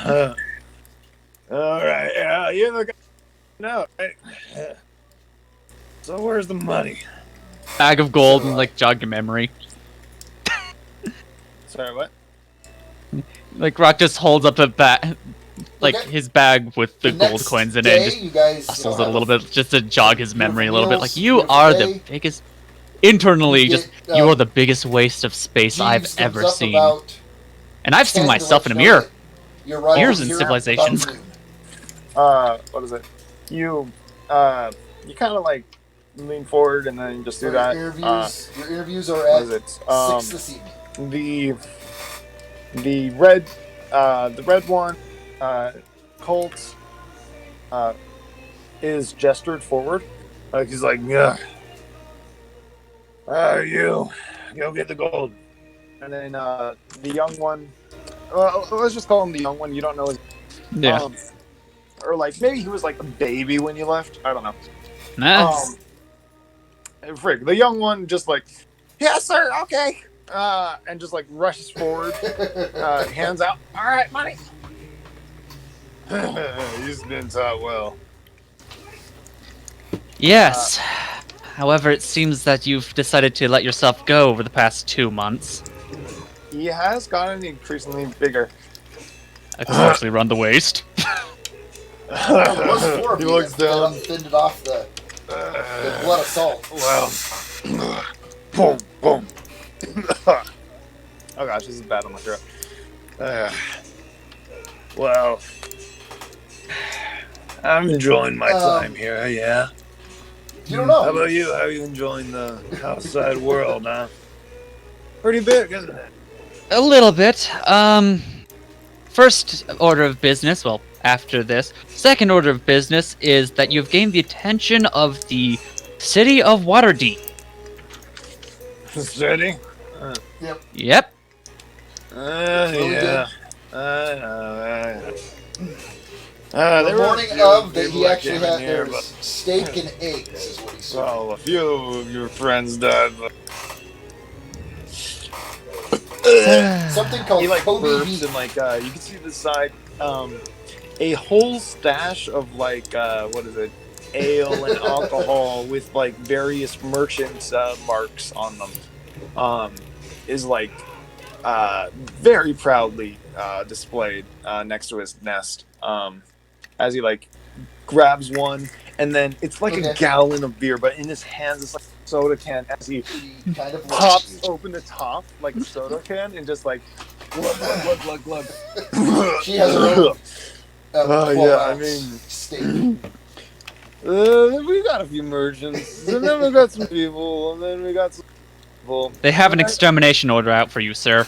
All right. Yeah, you're the guy. No. Right? So where's the money? bag of gold and like jog your memory. Sorry, what? Like Rock just holds up a bag, like Okay. his bag with the gold next coins in it, day, and just you guys hustles have it a little bit just to jog his memory a little bit. Like meals, you beautiful are day. the biggest. Internally, You just get, you are the biggest waste of space I've Jeeves ever comes up seen. about And I've seen 10 to myself let in a you know mirror. that your rival Mirrors in here civilizations. about noon. What is it? You kind of like lean forward and then just do Your that. interviews, your interviews are What at is it? 6 this evening. The red one, Colt, is gestured forward. Like he's like, yeah. You go get the gold. And then the young one, well, let's just call him the young one. You don't know his Yeah. or like maybe he was like a baby when you left. I don't know. Nice. Frig, the young one just like, yes sir, okay, and just like rushes forward, hands out. All right, money. You've been taught well. Yes. However, it seems that you've decided to let yourself go over the past 2 months. He has gotten increasingly bigger. Especially run the waste. There was 4 of He you looks that down. fended off the blood assault. Well, boom, boom. Oh gosh, this is bad on my throat. Well, I'm enjoying my time here. Yeah. You don't know. How about you? How are you enjoying the outside world, huh? Pretty big, isn't it? A little bit. First order of business, well, after this. Second order of business is that you've gained the attention of the city of Waterdeep. Steady. Yep. Yeah. The morning of that he actually had there was steak and eggs is what he said. Well, a few of your friends died. But... Something called he like Kobe burps meat. and like you can see the side a whole stash of like what is it, ale and alcohol with like various merchant marks on them is like very proudly displayed next to his nest as he like grabs one, and then it's like a gallon of beer, but in his hands it's like a soda can as he kind of pops open the top like a soda can and just like glug glug glug glug glug. She has her own yeah, I mean steak. we got a few merchants, and then we got some people, and then we got some people. They have an extermination order out for you, sir.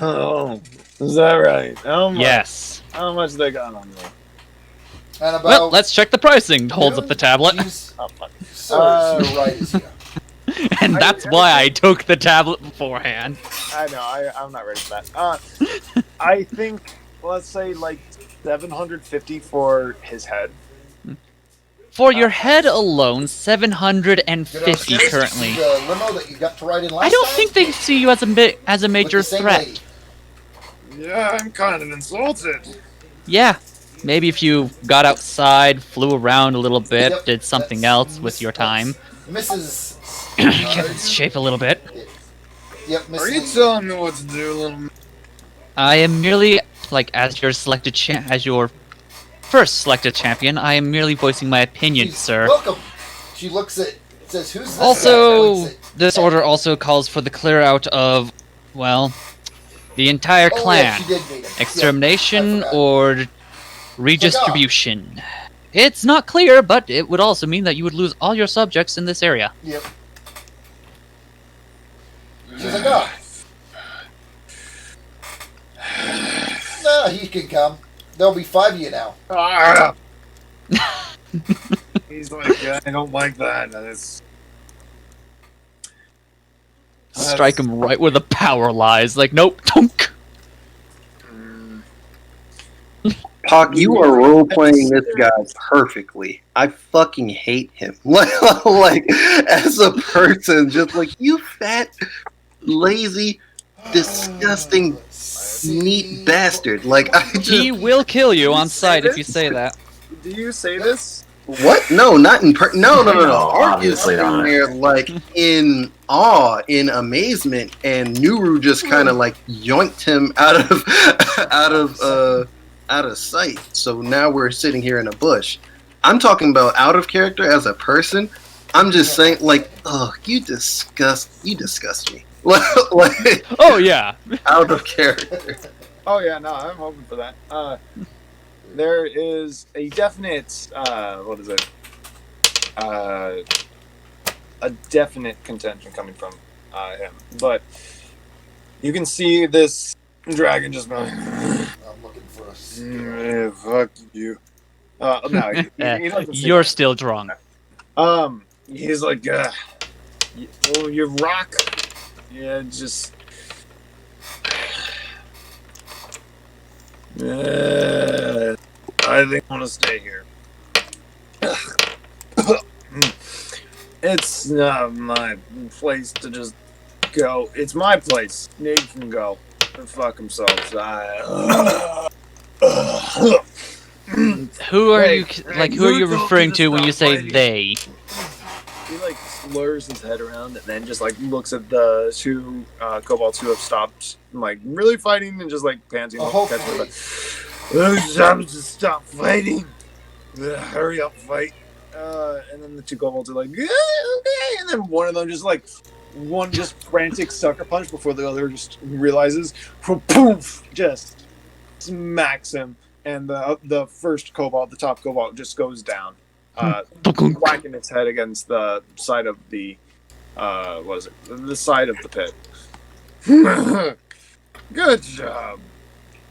Oh, is that right? Yes. How much they got on me? And about Well, let's check the pricing. Holds up the tablet. Oh, fuck. Sir, you're right as you go. And that's why I took the tablet beforehand. I know, I'm not ready for that. I think, let's say, like, 750 for his head. For your head alone, Get 750 upstairs to currently. see the limo that you got to ride in last I don't time? think they see you as a With major the same threat. lady. Yeah, I'm kind of insulted. Yeah, maybe if you got outside, flew around a little bit, Yep, did something that's else with your time, Mrs. kept its shape a little bit. Yep, Miss Are you Lee. telling me what to do, little... I am merely, like, as your first selected champion, I am merely voicing my opinion, She's sir. Welcome. She looks at, says, "Who's this?" guy?" Also, Points at- this order also calls for the clear out of, well, the entire Oh, yeah, clan. she did meet him. Extermination Yeah, I forgot. or redistribution. It's not clear, but it would also mean that you would lose all your subjects in this area. Yep. She's like, "Oh, no, he can come. There'll be 5 of you now." Ah! He's like, I don't like that. It's... Strike him right where the power lies. Like, nope, tunk. Pock, you are role playing this guy perfectly. I fucking hate him. Like, as a person, just like, you fat, lazy, disgusting, neat bastard. Like, I just. He will kill you on say sight if you this? say that. Do you say this? What? No, not in no. No, Ark obviously is sitting not. there like in awe, in amazement, and Nuru just kind of like yoinked him out of sight. So now we're sitting here in a bush. I'm talking about out of character as a person. I'm just saying, like, oh, you disgust me. Like, Oh, yeah. out of character. Oh yeah, no, I'm hoping for that. There is a definite, what is it? A definite contention coming from him, but you can see this dragon just going. I'm looking for a Fuck you. No, he doesn't say You're still drunk. that. He's like, well, you rock. Yeah, just. I think I want to stay here. It's not my place to just go. It's my place. Nate can go and fuck himself. Who are Hey, you, like, who are you you referring told me to to when you stop say fighting. they? He like slurs his head around and then just like looks at the two kobolds who have stopped like really fighting and just like panting. Hopefully. Those jobs to stop fighting. Hurry up, fight. And then the two kobolds are like, yeah, okay. And then one of them just like one just frantic sucker punch before the other just realizes, poof, just smacks him, and the first kobold, the top kobold, just goes down. Whacking its head against the side of the what is it? The side of the pit. Good job.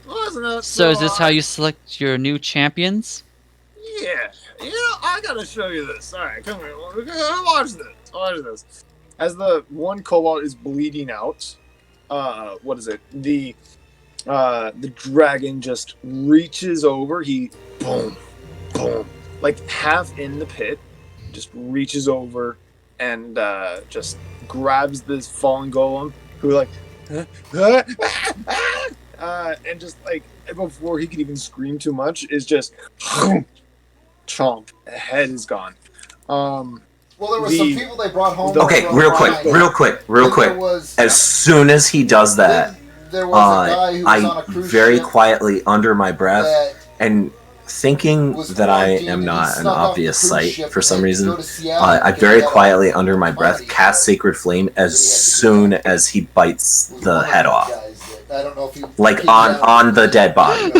Wasn't it So is this hard? how you select your new champions? Yeah. You know, I gotta show you this. Alright, come here. Watch this. Watch this. As the one kobold is bleeding out, what is it? The dragon just reaches over. He boom, boom, like half in the pit, just reaches over and just grabs this fallen golem who like, and just like before he could even scream too much, is just chomp. The head is gone. Well, there was some people they brought home. Okay, from real Ryan. quick. Was, As soon as he does that, there was a guy who was on I a cruise very ship quietly, under my breath, that and thinking was that I quarantined am and not he an snuck off obvious the cruise sight ship for and some had to reason, go to Seattle I to very get quietly, under my breath, commodity. cast Sacred Flame as soon as he bites Was the one of head those off. guys that- I don't know if he Like, came on- down on and, the dead body.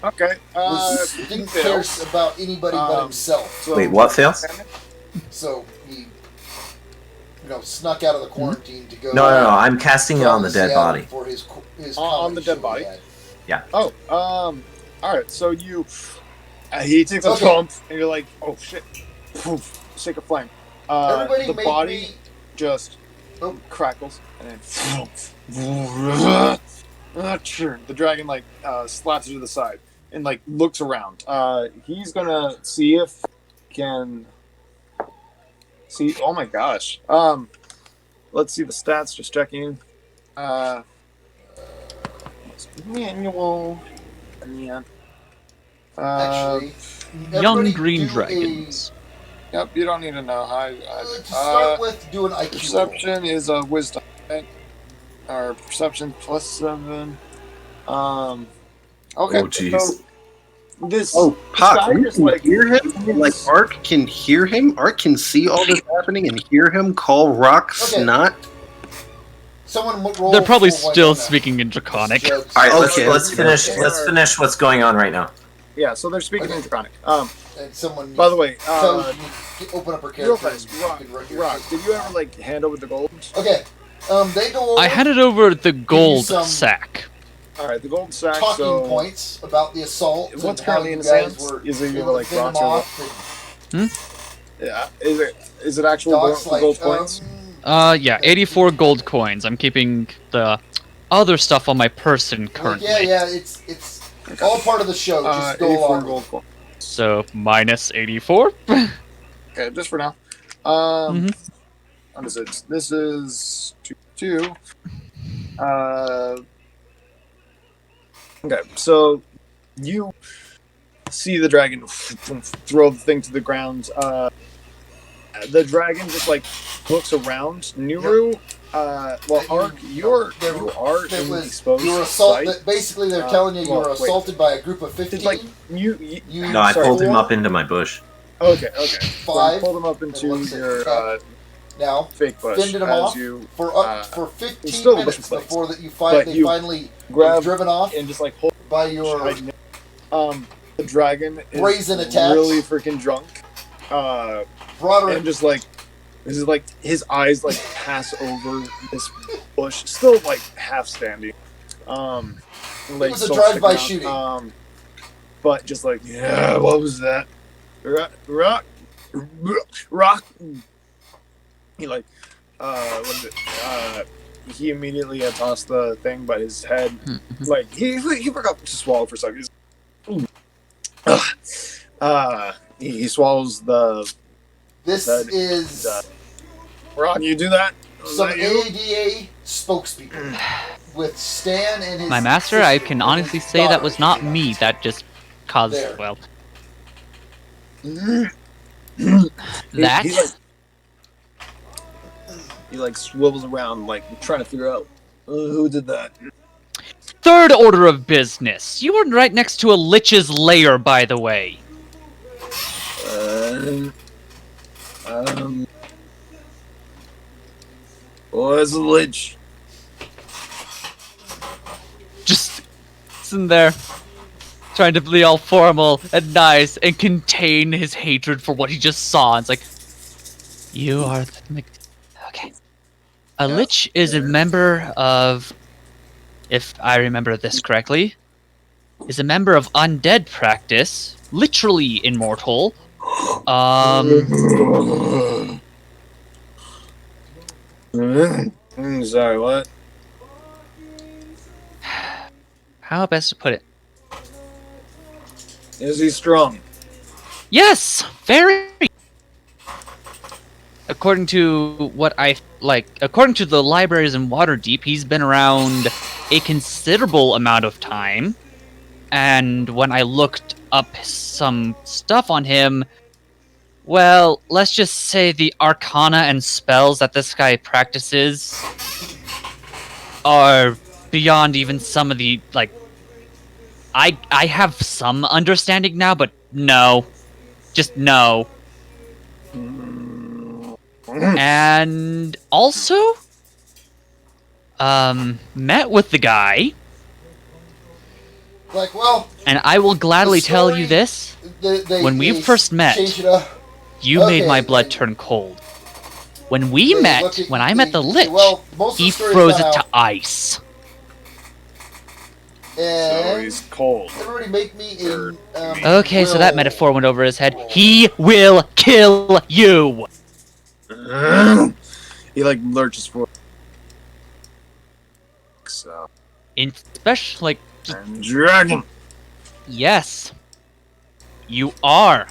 Okay. Didn't care about anybody but himself. So, Wait, what fails? So he, snuck out of the quarantine to go. No, I'm casting it on the dead Seattle body. For his On the comedy dead show body? he had. Oh, all right. So you, he takes a Okay. chomp, and you're like, oh shit, poof, Sacred Flame. Everybody The make body me. just Oh. crackles, and then the dragon like slaps it to the side and like looks around. He's gonna see if he can see. Oh my gosh. Let's see the stats. Just checking. Manual. Yeah. Actually, Young everybody green do dragons. Yep. You don't need to know. To start with, do an IQ roll. Perception is a wisdom, right? Or perception +7. Okay. Oh, jeez. So this. Oh, Pop, guy you just, can like- hear him? Like, Ark can hear him? Ark can see all this happening and hear him call Rock Okay. Snot? Someone roll. They're probably for still Winona. speaking in Draconic. Jokes. All right, Okay. let's finish what's going on right now. Yeah. So they're speaking Okay. in Draconic. And someone. By the way, so open up her real character. fast, and Rock. you can write your Rock. character. Did you ever like hand over the gold? Okay. They go over I handed over the gold some sack. All right, the gold sack. talking So points about the assault. What's and how currently you in his guys hands? were Is it able like to fend rocks them or off and yeah, is it actual Doc's gold, like, gold coins? Yeah, 84 gold coins. I'm keeping the other stuff on my person currently. Yeah, it's all part of the show. Just go 84 along. gold coins. So minus 84. Okay, just for now. What is it? This is 2. Okay, so you see the dragon throw the thing to the ground. The dragon just like looks around. Nuru, well, Ark, you are It in was exposed you were sight. assaulted. Basically, they're telling you you were well, wait. assaulted by a group of 15. It's like you No, I sorry, pulled him four? up into my bush. Okay. So you 5. pulled him up into looks your at- Now, fake bush fended him as off you for 15 still a minutes bush place. before that But they you finally grab were driven off and just like hold by your the dragon is brazen attacks. really freaking drunk. broader. And just like this is like his eyes like pass over this bush, still like half standing. Like, was a still drive-by sticking out. shooting. But just like, yeah, what was that? Rock. He like, what is it? He immediately had tossed the thing, but his head, like, he forgot to swallow for a second. He swallows the. This that- is Rock, you do that? Was some that you? ADA spokespeople with Stan and his. My master, I can sister honestly and his say that daughter. was not me. That just caused, There. well, He- that? He like swivels around, like trying to figure out who did that. Third order of business. You were right next to a lich's lair, by the way. What's a lich? Just sitting there, trying to be all formal and nice and contain his hatred for what he just saw. It's like, you are okay. A lich is a member of, if I remember this correctly, is a member of undead practice, literally immortal. Sorry, what? how best to put it? Is he strong? Yes, very. According to according to the libraries in Waterdeep, he's been around a considerable amount of time. And when I looked up some stuff on him, well, let's just say the arcana and spells that this guy practices are beyond even some of the, like... I have some understanding now, but no. Just no. And also, met with the guy. Like, well, and I will gladly tell you this. When we first met, you made my blood turn cold. When I met the Lich, he froze it to ice. So he's cold. Everybody make me a... Okay, so that metaphor went over his head. He will kill you! He, like, lurches forward. So... In special, like... I'm Dragon! Yes. You are.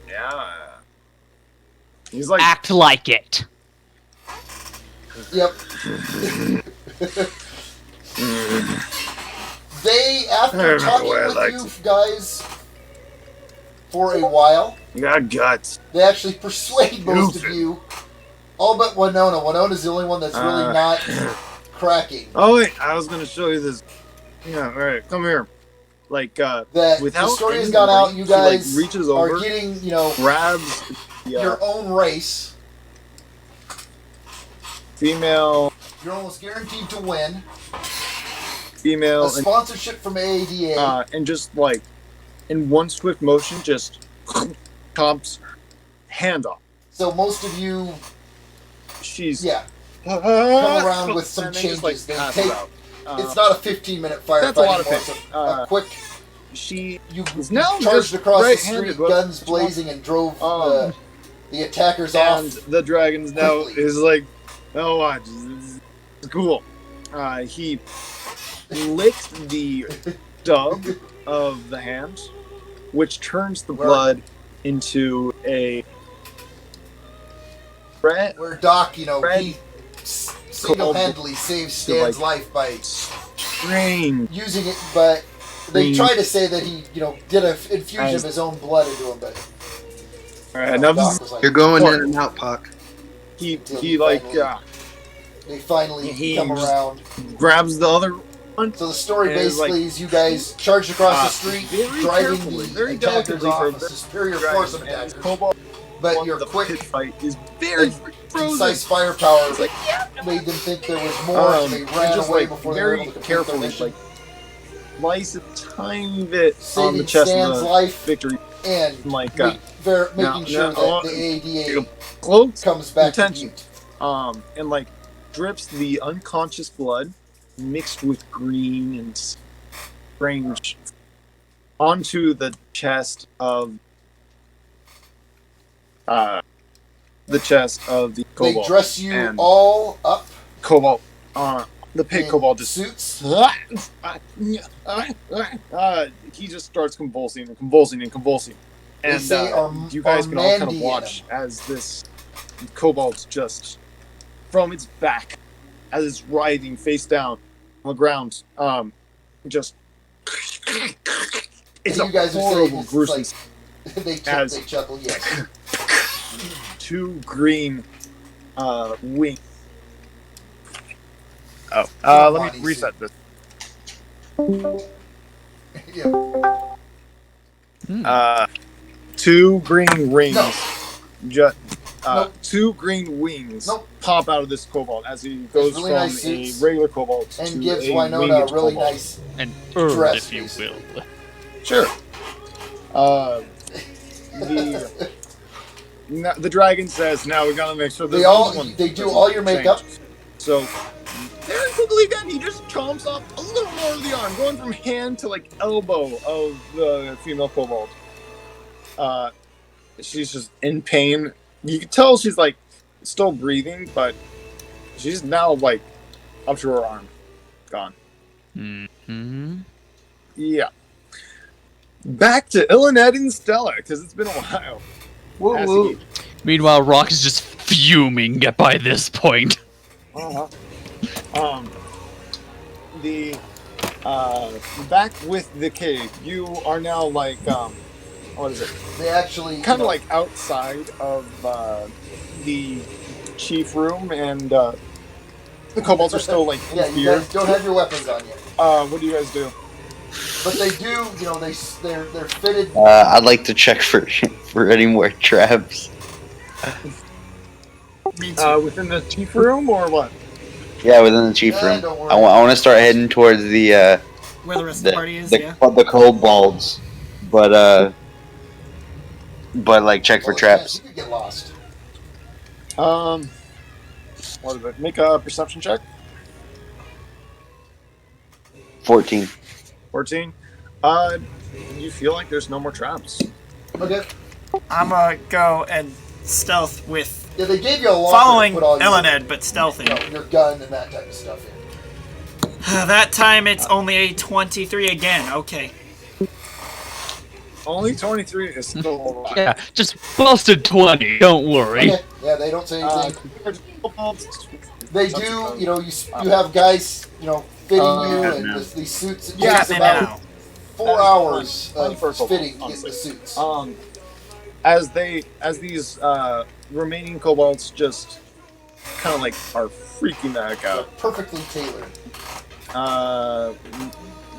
Yeah. He's like... Act like it. Yep. They, after talking with you guys for a while, You got guts. they actually persuade most of you, all but Winona. Winona's the only one that's really not cracking. Oh wait, I was gonna show you this. Yeah, alright, come here. Like, That without the story has any gone out, warning, you he, like, guys reaches are over, getting, grabs your own race. female, You're almost guaranteed to win. female, A sponsorship from AADA. and just like in one swift motion, just chomps hand off. So most of you, She's come around with some and then changes. just, like, They passes take. out. It's not a 15-minute firefight that's a lot of anymore. things. It's a quick. She You is now charged just across the right-handed, street, but- guns blazing, and drove the attackers and off. the dragons now quickly. is like, oh, watch, it's cool. He licked the stub of the hand, which turns the blood into a red. Where Doc, red he single-handedly saved Stan's life by strange using it, but they green. try to say that he, did an infusion of his own blood into him, but Alright, now Doc this was like, You're going in and out, Puck. he they finally he come just- around. grabs the other one. So the story and is basically like, is you guys charged across the street, very driving carefully, the very attackers delicately off, for a superior dragon, force of and attackers. Kobold But won your the quick pit fight is very and frozen. concise firepower It's like, made them think there was more, so they ran just away like before they were very able to complete their carefully, mission. like slice a tiny bit on Saving the chest Stan's of the life victory, and like making sure that the ADA close comes back to attention. Butte. And like drips the unconscious blood mixed with green and strange onto the chest of the They kobold. dress you and all up kobold. The pig in kobold just suits. he just starts convulsing and convulsing and convulsing. And say you guys can all kind of Armandi watch as this kobold just from its back, as it's writhing face down on the ground, just it's You a guys are saying horrible, it's gruesome. like- they as- chuckle, yes. Two green wings. Oh, let Armani me reset this. Yeah. Two green rings. No. Just Nope. two green wings Nope. pop out of this kobold as he goes really from nice suits a regular kobold to And gives a Winona winged a really kobold. nice And dress, if you basically. will. Sure. The dragon says, "Now we gotta make sure They this all- one they do doesn't all your makeup. change." So very quickly again, he just chomps off a little more of the arm, going from hand to like elbow of the female kobold. She's just in pain. You can tell she's like still breathing, but she's now like up to her arm, gone. Mm-hmm. Yeah. Back to Illaned and Stella, because it's been a while. Woo woo. Meanwhile, Rock is just fuming by this point. Uh-huh. The back with the cave, you are now like what is it? They actually Kind of like outside of the chief room, and the kobolds are still like in yeah, you fear. guys don't have your weapons on yet, What do you guys do? but they do. You know, they're fitted. I'd like to check for any more traps. Me too. Within the chief room or what? Yeah, within the chief room. Don't worry. I want to start heading towards the Where the rest of the party is, the, yeah. the kobolds, but like check for Well, traps. You could get lost. What is it? Make a perception check. 14. 14. You feel like there's no more traps. Okay. I'm gonna go and stealth with Yeah, they gave you a locker following to put all your, Illaned, but stealthing. your gun and that type of stuff in. That time it's only a 23 again. Okay. Only 23 is still a lot. Yeah, just busted 20. Don't worry. Okay. Yeah, they don't say anything. Compared to kobolds, They do. You know, you have guys. You know, fitting you and no. these suits. It Yeah, takes They about know. 4 hours Plenty for a of kobold, fitting honestly. the suits. As these remaining kobolds just kind of like are freaking the heck out. Perfectly tailored.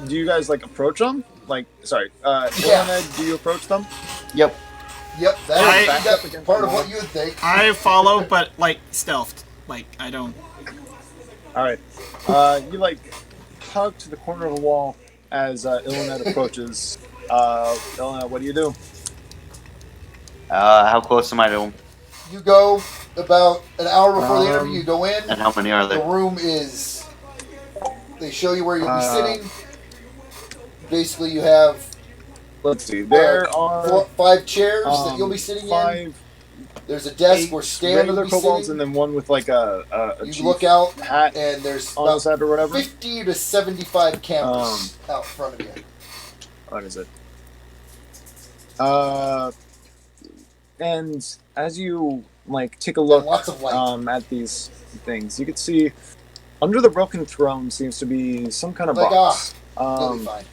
Do you guys like approach them? Like, sorry, Yeah. Illaned, do you approach them? Yep. Yep, I- that's part of what you would think. I follow, but like stealthed. Like I don't. All right. You like hug to the corner of the wall as Illaned approaches. Illaned, what do you do? How close am I to them? You go about an hour before the interview. You go in. And how many are The there? room is. They show you where you'll be sitting. Basically, you have Let's see. There are 5 chairs that you'll be sitting in. 5, There's a desk 8 where Stan will regular be kobolds, sitting. and then one with like a You chief look out, hat and there's on the about side or whatever. 50 to 75 cameras out front of you. What is it? And as you like take a And look lots of light. at these things, you can see under the broken throne seems to be some kind of Like, box. You'll be fine.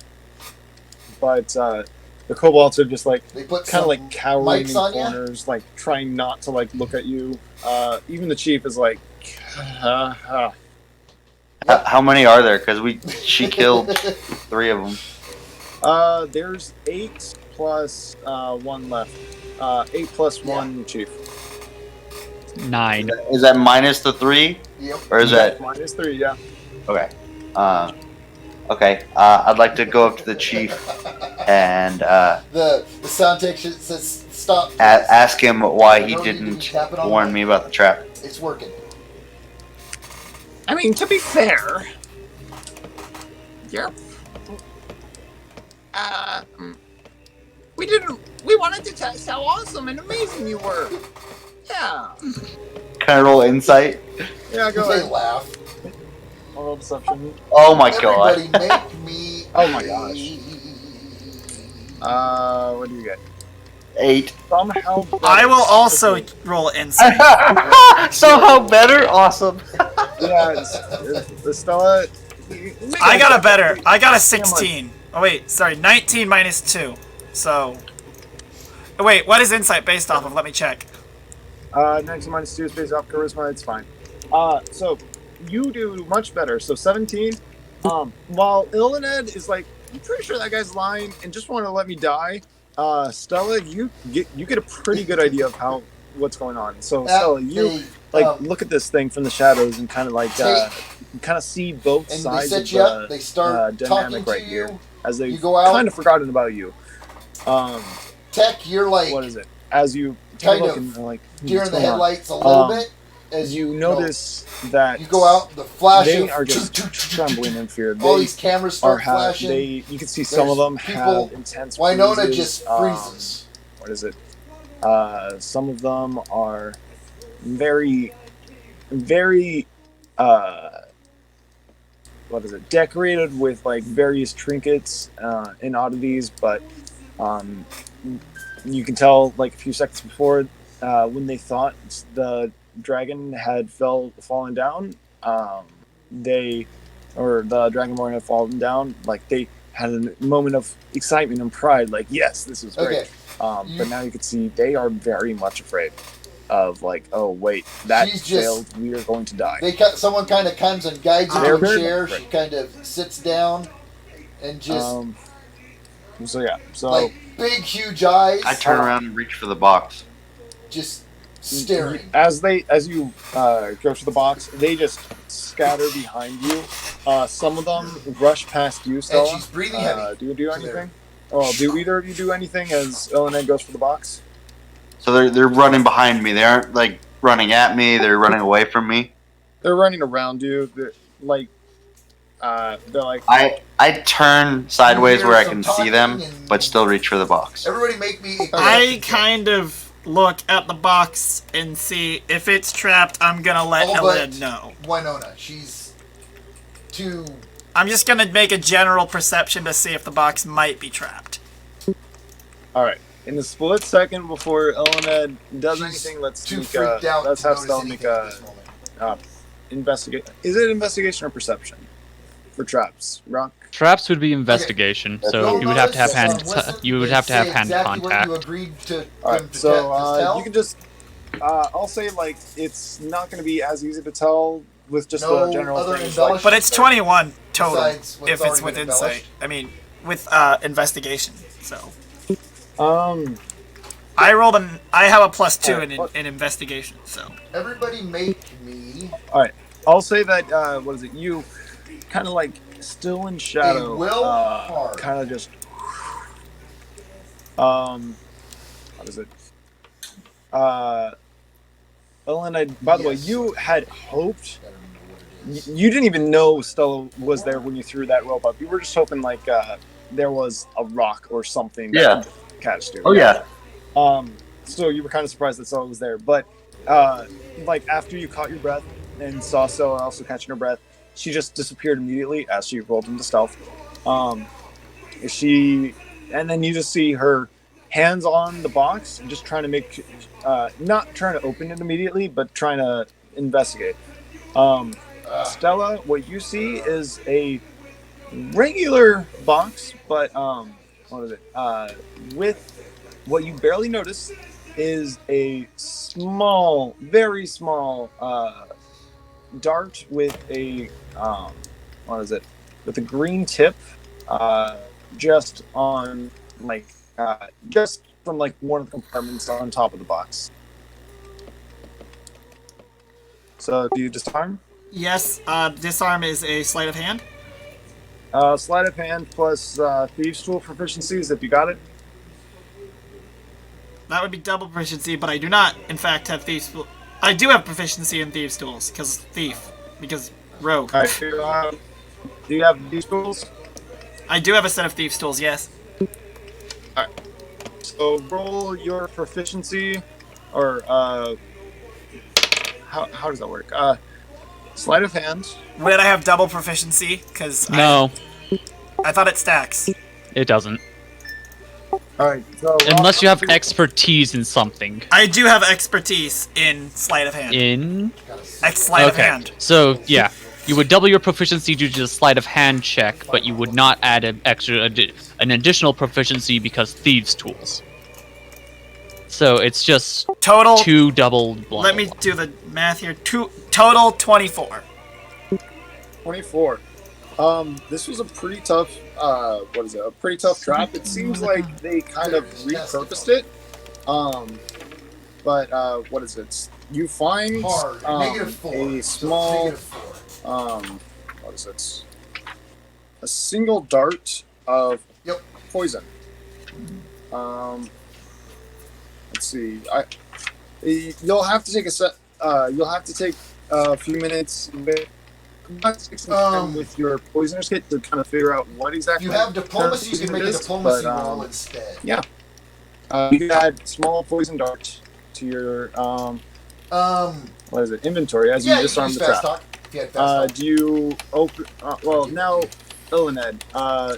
But the kobolds are just like They put kind of some like cowering mics in on ya? corners, like trying not to like look at you. Even the chief is like, How many are there? Because she killed 3 of them. there's 8 plus 1 left. 8 plus 1 chief. 9. Is that minus the 3, Yep. or is that Minus 3? Yeah. okay? Okay. I'd like to go up to the chief and The sound section says stop. ask him why he You don't need to be didn't tapping on warn that. me about the trap. It's working. I mean, to be fair, you're. We wanted to test how awesome and amazing you were. Yeah. Can I roll insight? Yeah, go They ahead. laugh. Roll deception. Oh my god. Everybody make me. Oh my gosh. What do you get? 8. Somehow. I will also roll insight. Somehow better? Awesome. Yeah, it's Stella. I got a better. I got a 16. Oh wait, sorry, 19 minus 2. So. Oh, wait, what is insight based off of? Let me check. 19 minus 2 is based off charisma. It's fine. So you do much better. So 17. While Illaned is like, I'm pretty sure that guy's lying and just want to let me die. Stella, you get a pretty good idea of what's going on. So Stella, you look at this thing from the shadows and kind of like kind of see both And they sides set of you up. They start dynamic talking right to here, you. as they You go out. kind of forgotten about you. Tech, you're like What is it? As you kind look of and like deer what's in the going on? headlights a little bit. As You you know, notice that you go out, the flash they of are just trembling in fear. all They these cameras are start flashing. you can see some of There's them people- have intense Winona freezes. just freezes. What is it? Some of them are very, very what is it? Decorated with like various trinkets and oddities, but you can tell like a few seconds before when they thought the dragon had fallen down, the Dragonborn had fallen down. Like they had a moment of excitement and pride. Like, yes, this is great. Okay. But now you can see they are very much afraid of like, oh wait, that failed. We are going to die. Someone kind of comes and guides her to a chair. She kind of sits down and just. So like big, huge eyes. I turn around and reach for the box. Just staring. As you go to the box, they just scatter behind you. Some of them rush past you, Stella. And she's breathing heavy. Do you do anything? Oh, do either of you do anything as Illaned goes for the box? So they're running behind me. They aren't like running at me. They're running away from me. They're running around you. They're like. I turn sideways where I can see them, but still reach for the box. Everybody make me. I kind of look at the box and see if it's trapped. I'm gonna let Illaned know. Winona, she's too. I'm just gonna make a general perception to see if the box might be trapped. All right. In the split second before Illaned does anything, let's have Stella make a investigate. Is it investigation or perception for traps? Rock. Traps would be investigation, so you would have to have hand. You would have to have hand contact. You agreed to. All right. So you can just. I'll say like it's not going to be as easy to tell with just the general things. Like, but it's 21 total if it's with insight. I mean, with investigation. So. I rolled I have a +2 in investigation. So. Everybody make me. All right. I'll say that. What is it? You kind of like still in shadow. Kind of just. What is it? Illaned, by the way, you had hoped. You didn't even know Stella was there when you threw that rope up. You were just hoping like there was a rock or something. That could catch you. Oh yeah. So you were kind of surprised that Stella was there, but like after you caught your breath and saw Stella also catching her breath, she just disappeared immediately as she rolled into stealth. And then you just see her hands on the box, just trying to make, not trying to open it immediately, but trying to investigate. Stella, what you see is a regular box, but what is it? With what you barely notice is a small, very small dart with a what is it? With a green tip, just on like just from like one of the compartments on top of the box. So, do you disarm? Yes. Disarm is a sleight of hand. Sleight of hand plus thieves' tool proficiencies if you got it. That would be double proficiency, but I do not, in fact, have thieves' tool. I do have proficiency in thieves' tools because rogue. All right, do you have thieves' tools? I do have a set of thieves' tools. Yes. All right. So roll your proficiency, or how does that work? Sleight of hand. Would I have double proficiency? Because no, I thought it stacks. It doesn't. All right. So unless you have expertise in something. I do have expertise in sleight of hand. Sleight of hand. So yeah, you would double your proficiency due to the sleight of hand check, but you would not add an additional proficiency because thieves' tools. So it's just total 2 double. Let me do the math here. Total 24. 24. This was a pretty tough. What is it? A pretty tough trap. It seems like they kind of repurposed it. But what is it? You find a small. What is it? A single dart of poison. Let's see. You'll have to take a set. You'll have to take a few minutes with your poisoner's kit to kind of figure out what exactly. You have diplomacy. You can make a diplomacy roll instead. Yeah. You add small poison darts to your what is it? Inventory as you disarm the trap. If you had fast do you open? Well, now, Illaned,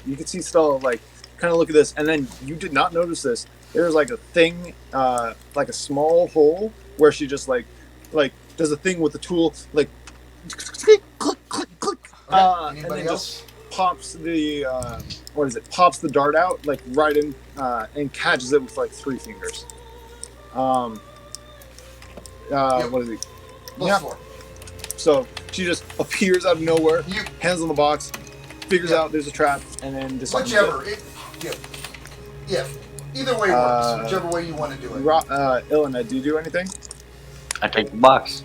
you can see Stella like kind of look at this, and then you did not notice this. There's like a thing, like a small hole where she just like does a thing with the tool, like click, click, click, click, and Anybody then else? just pops the what is it? Pops the dart out like right in, and catches it with like 3 fingers. Yep. What is it? Plus 4. So she just appears out of nowhere, You, hands on the box, figures Yeah. out there's a trap, and then disarms whichever. it. Yeah. Either way works. Whichever way you want to do it. Illaned, do you do anything? I take the box.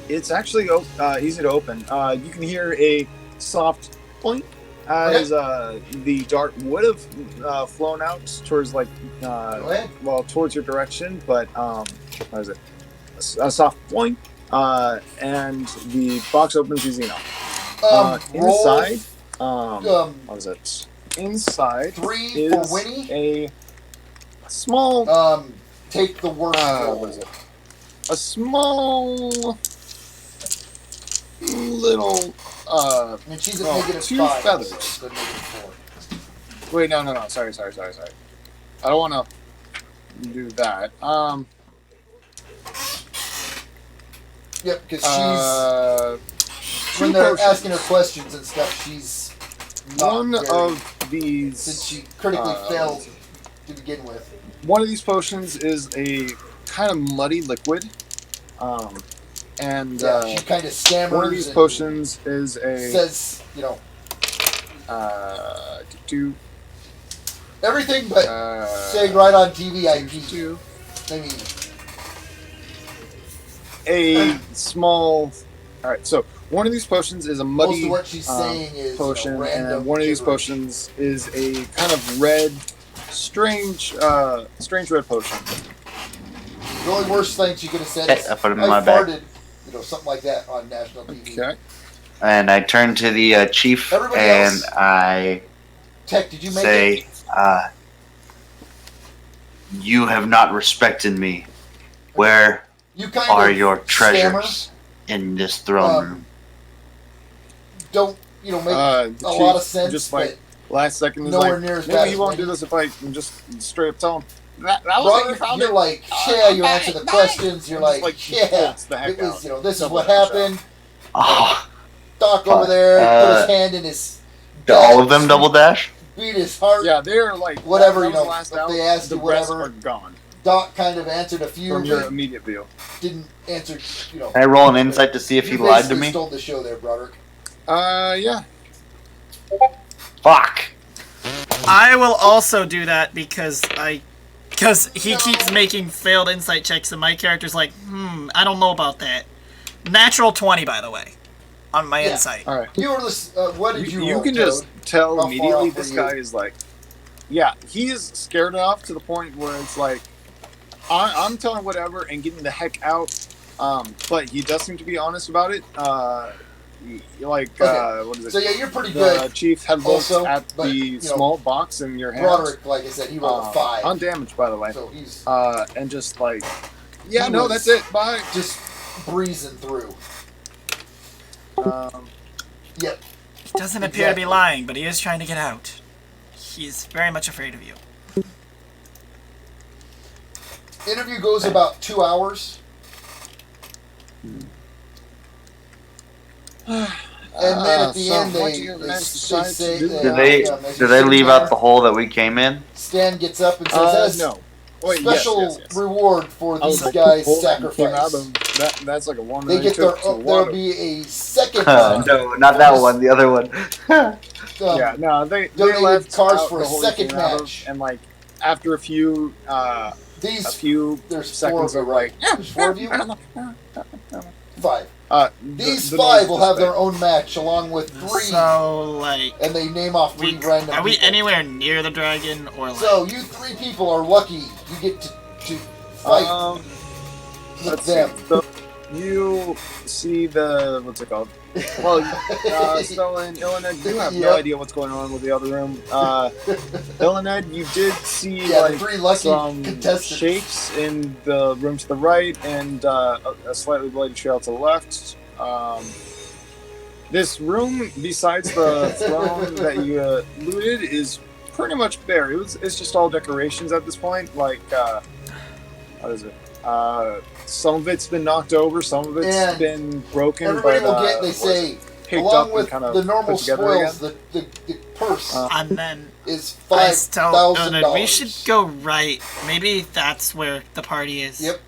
It's actually easy to open. You can hear a soft point as the dart would have flown out towards Go ahead. towards your direction, but what is it? A soft point, and the box opens easy enough. Roll Inside, what is it? Inside 3 is for Winnie. a small. Take the worst roll. What is it? A small little. I mean, she's at negative 2 5. feathers. So negative 4. Wait, no. Sorry. I don't want to do that. Yep, because she's when 2 they're potions. asking her questions and stuff, she's not One very, of these. since she critically failed to begin with. One of these potions is a kind of muddy liquid, and She kind of stammers. one of these and potions is a. says, do everything but saying right on TV I pee. Maybe a small. All right, so one of these potions is a most muddy of what she's saying is potion, random and one of these gibberish. potions is a kind of red, strange red potion. The only worst thing she could have said Okay, is I put 'em in my bag. farted, something like that on national TV. Okay. And I turn to the chief Everybody and else? I Tech, did you make say, it? you have not respected me. Where You kind are of your stammer. treasures in this throne room? Don't make The a chief lot of sense, just but like last second is nowhere like, near as bad maybe he as won't do Winnie. this if I can just straight up tell him that was how you Roderick, found you're it. like, yeah, you answer the questions. You're Just, like, he yeah, bolts the heck it was, out. this is Double what headshot. happened. Oh, Doc over Fuck. there put his hand in his do all of them double dash? beat his heart. Yeah, they're like Whatever, that you know, was last if out, they asked the you whatever. rest are gone Doc kind of answered a few, from your but immediate view. didn't answer. Can I roll an insight to see if he you lied to basically me? Stole the show there, Broderick. Yeah. Fuck. I will also do that because he keeps making failed insight checks and my character's like, I don't know about that. Natural 20, by the way, on my Yeah. insight. All right. You were what did you You roll, can Toad? just tell How far immediately off were this you? guy is like, yeah, he is scared enough to the point where it's like, I'm telling whatever and getting the heck out. But he does seem to be honest about it. What is it? So yeah, you're pretty The good. chief had looks Also, at but, the you know, small box in your hand. Broderick, like I said, he rolled a 5. Undamaged, by the way. So he's And just like, yeah, He no, was- that's it. Bye. just breezing through. Yep. He doesn't appear to be lying, but he is trying to get out. He's very much afraid of you. Interview goes about 2 hours. And then at the so end, what they, do you they, guys they decide say, to do? Do they as do you're they sitting leave there, out the hole that we came in? Stan gets up and says, "As No. Wait, yes, special yes, yes. reward for I was these like, guys' the hole that came out sacrifice." of that's like a one. They that get took their. to the There'll water. be a second. No, not that one. The other one. Yeah, no, they donated left cars out for the a hole second he came out of, match. and like after a few These seconds there's 4 of of you, like, right? There's 4 of you. 5. These the 5 noise will is have their there. own match along with 3, So, like, and they name off 3 random. are we people. anywhere near the dragon, or like? So you 3 people are lucky. You get to fight with let's them. see. You see the what's it called? Well, Stella and Illaned, you have no Yep. idea what's going on with the other room. Illaned, you did see Yeah, the like three lucky some contestants. shapes in the room to the right and a slightly bladed trail to the left. This room, besides the throne that you looted, is pretty much bare. It's just all decorations at this point. Like, what is it? Some of it's been knocked over, some of it's And been broken. Everybody but, will get, they was say, picked along up with and kind of the normal put together spoils, the purse And then is I tell Illaned, $5,000. we should go right. Maybe that's where the party is. Yep.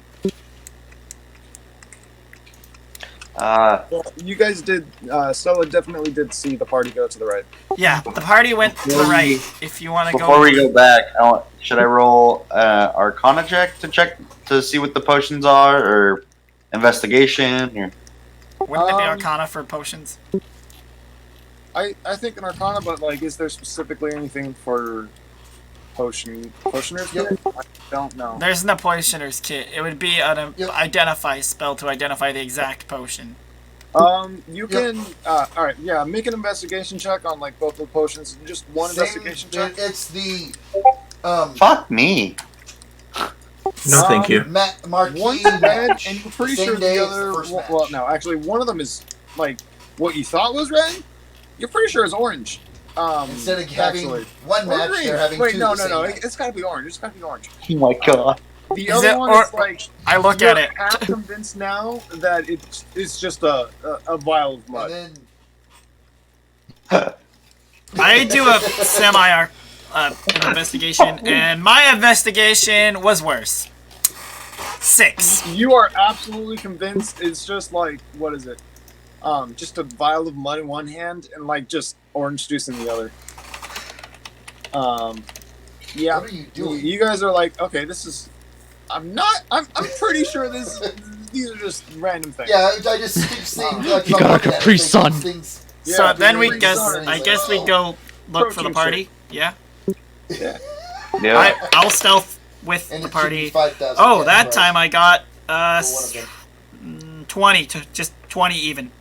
Well, you guys did. Stella definitely did see the party go to the right. Yeah, the party went to the right. If you want to go. Before we go back, should I roll Arcana check to see what the potions are, or investigation, or Wouldn't it be Arcana for potions? I think an Arcana, but like, is there specifically anything for potioners? Yep. I don't know. There's no potioner's kit. It would be an identify spell to identify the exact potion. You can. All right. Yeah. Make an investigation check on like both the potions. Just one investigation check. It's the fuck me? No, thank you. marquee One's red, match. and you're pretty Same sure day the as the other. first Well, match. no, actually, one of them is like what you thought was red. You're pretty sure it's orange. Instead of having actually. one Or match, green. they're having Wait, two. no, the no, no. same night. It's gotta be orange. It's gotta be orange. Oh my god! The Is other it- one or- is like. I look You're at it. half convinced now that it's just a vial of mud. And I do a semi investigation, and my investigation was worse. 6. You are absolutely convinced it's just like, what is it? Just a vial of mud in one hand and like just orange juice in the other. Yeah. what are you doing? You guys are like, okay, this is. I'm pretty sure these are just random things. Yeah, I just keep seeing. Like, You I'm got a looking at it, Capri thinking Sun. things- Yeah, So then we Capri guess. Sun. I guess we go look for the Protein party. Yeah. Yeah. Yeah. I'll stealth with And the it should be party. 5,000. Oh, yeah, that right, time I got for one of them. 20 to just 20 even.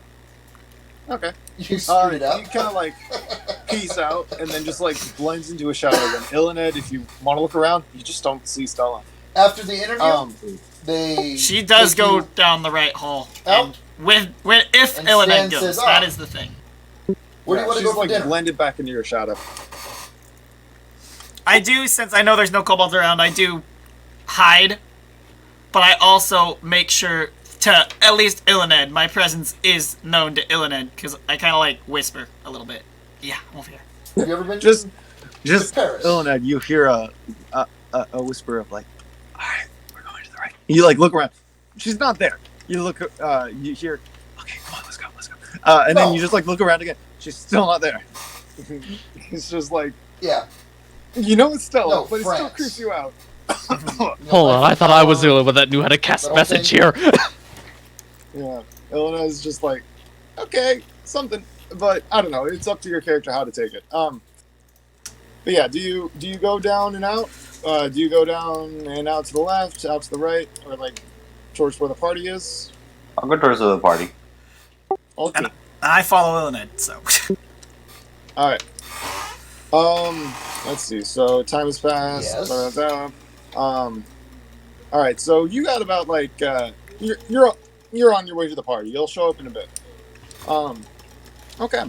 Okay. You screwed it up. You kind of like peace out and then just like blends into a shadow again. Illaned, if you want to look around, you just don't see Stella. After the interview, they She does take go you down the right hall. out. And if And Illaned Stan goes, says, that "Oh." is the thing. Where do you want to she's go for like dinner? blended back into your shadow. I do, since I know there's no kobolds around, I do hide, but I also make sure to at least Illaned, my presence is known to Illaned, because I kind of like whisper a little bit. Yeah, I'm over here. Have you ever been Just to Paris? Illaned, you hear a whisper of like, all right, we're going to the right. You like look around. She's not there. You look. You hear. Okay, come on, let's go. And then No. you just like look around again. She's still not there. It's just like, Yeah. you know it's Stella, No, but it still France. creeps you out. Hold on, I thought I was the only one that knew how to cast That whole message thing. here. Yeah, Illaned is just like, okay, something, but I don't know. It's up to your character how to take it. But yeah, do you go down and out? Do you go down and out to the left, out to the right, or like towards where the party is? I'll go towards the party. Okay. And I follow Illaned, so. All right. Let's see. So time has passed. Yes. All right. So you got about like you're on your way to the party. You'll show up in a bit. Okay.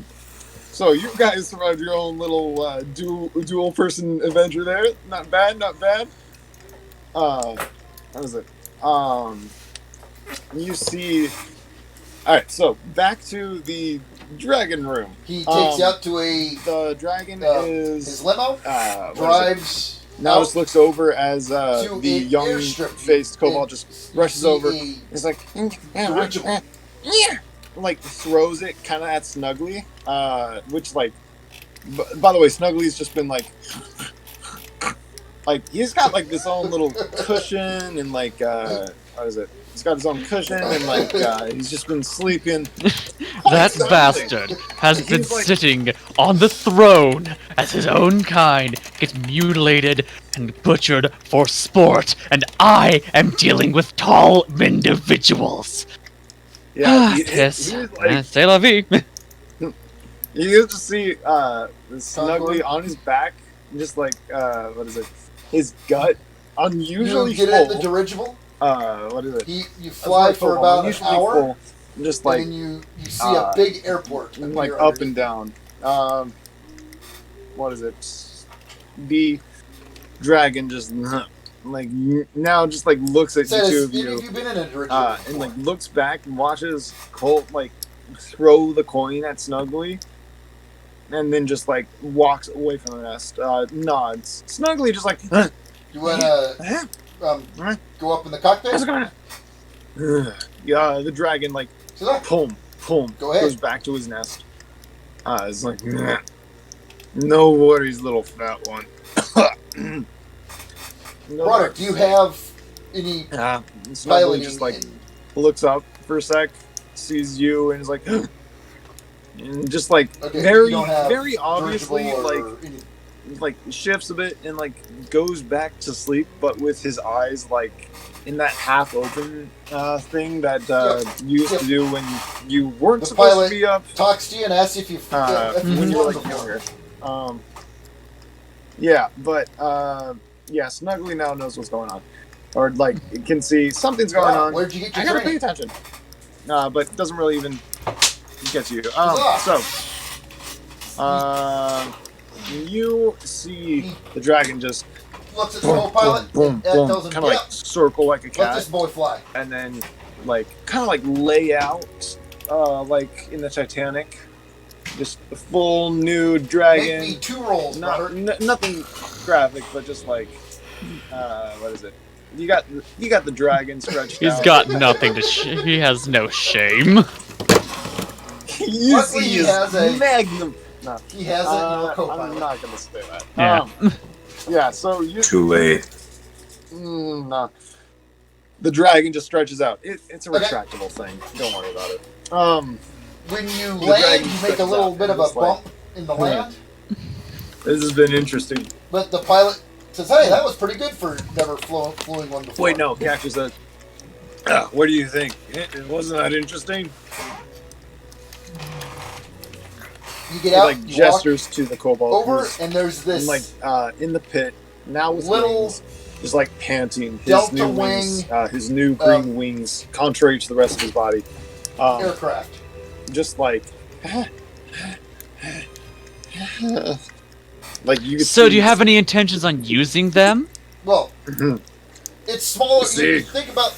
So you guys survived your own little dual person adventure there. Not bad. Not bad. What is it? You see. All right. So back to the dragon room. He takes you up to The dragon his is limo, what is it? drives Now out just looks over as to the an airstrip. young-faced kobold just You rushes see over. a He's like, dirigible. like throws it kind of at Snuggly, which like, by the way, Snuggly's just been like he's got like this own little cushion and like what is it? He's got his own cushion and like he's just been sleeping. That Exactly. bastard has been He's like- sitting on the throne as his own kind gets mutilated and butchered for sport, and I am dealing with tall individuals. Yeah, Piss. he's like, C'est la vie. you just see Snuggly on his back, just like what is it? His gut, unusually You get full. in the dirigible. What is it? You fly for about an Unusually hour, full, just like and you see a big airport. like appear up and underneath. down. What is it? The dragon just like now just like looks at the Says, two of "Have you you been in a dirigible? and like looks back and watches Colt like throw the coin at Snuggly, and then just like walks away from the nest. Nods. Snuggly just like, You wanna go up in the cockpit? what's going on? Yeah, the dragon like So there. boom, Go ahead. goes back to his nest. It's like, no worries, little fat one. No Brother, worries. do you have any Snuggly piloting? just like looks up for a sec, sees you, and is like, and just like Okay, very, you don't have very obviously dirigible like or any- shifts a bit and like goes back to sleep, but with his eyes like in that half open thing that you used to do when you weren't The supposed pilot to be up talks to you and asks if you've when you were flown like before. younger. Yeah, but yeah, Snuggly now knows what's going on, or like it can see something's going Wow, on. where'd you get I your gotta pay training? attention. But doesn't really even get to you. Huzzah! So, you see the dragon just Looks at the co-pilot boom, and boom, tells him, kind of "Yep, like circle like a let cat, this boy fly." and then like kind of like lay out, like in the Titanic, just a full nude dragon. Make me 2 rolls, brother. Nothing graphic, but just like what is it? You got the dragon stretched He's out. got nothing to. He has no shame. You Luckily, see he his has a- magnum. No, He has it in your I'm co-pilot. not gonna say that. Yeah. Yeah. So you. Too late. No. The dragon just stretches out. It's a Okay. retractable thing. Don't worry about it. When you The land, dragon you make a stretches little out bit of and a just like- bump in the land, This has been interesting. but the pilot says, "Hey, that was pretty good for never flying one before." Wait, no. Cactus says, "What do you think? It wasn't that interesting?" You get He out, like you gestures to the kobold. walk over, who's and there's this like in the pit now with little wings, just like panting. His delta new wing, wings, his new green wings, contrary to the rest of his body. aircraft. Just like, like you. Could So, do you see- have any intentions on using them? Well, Mhm. it's smaller. See. You think about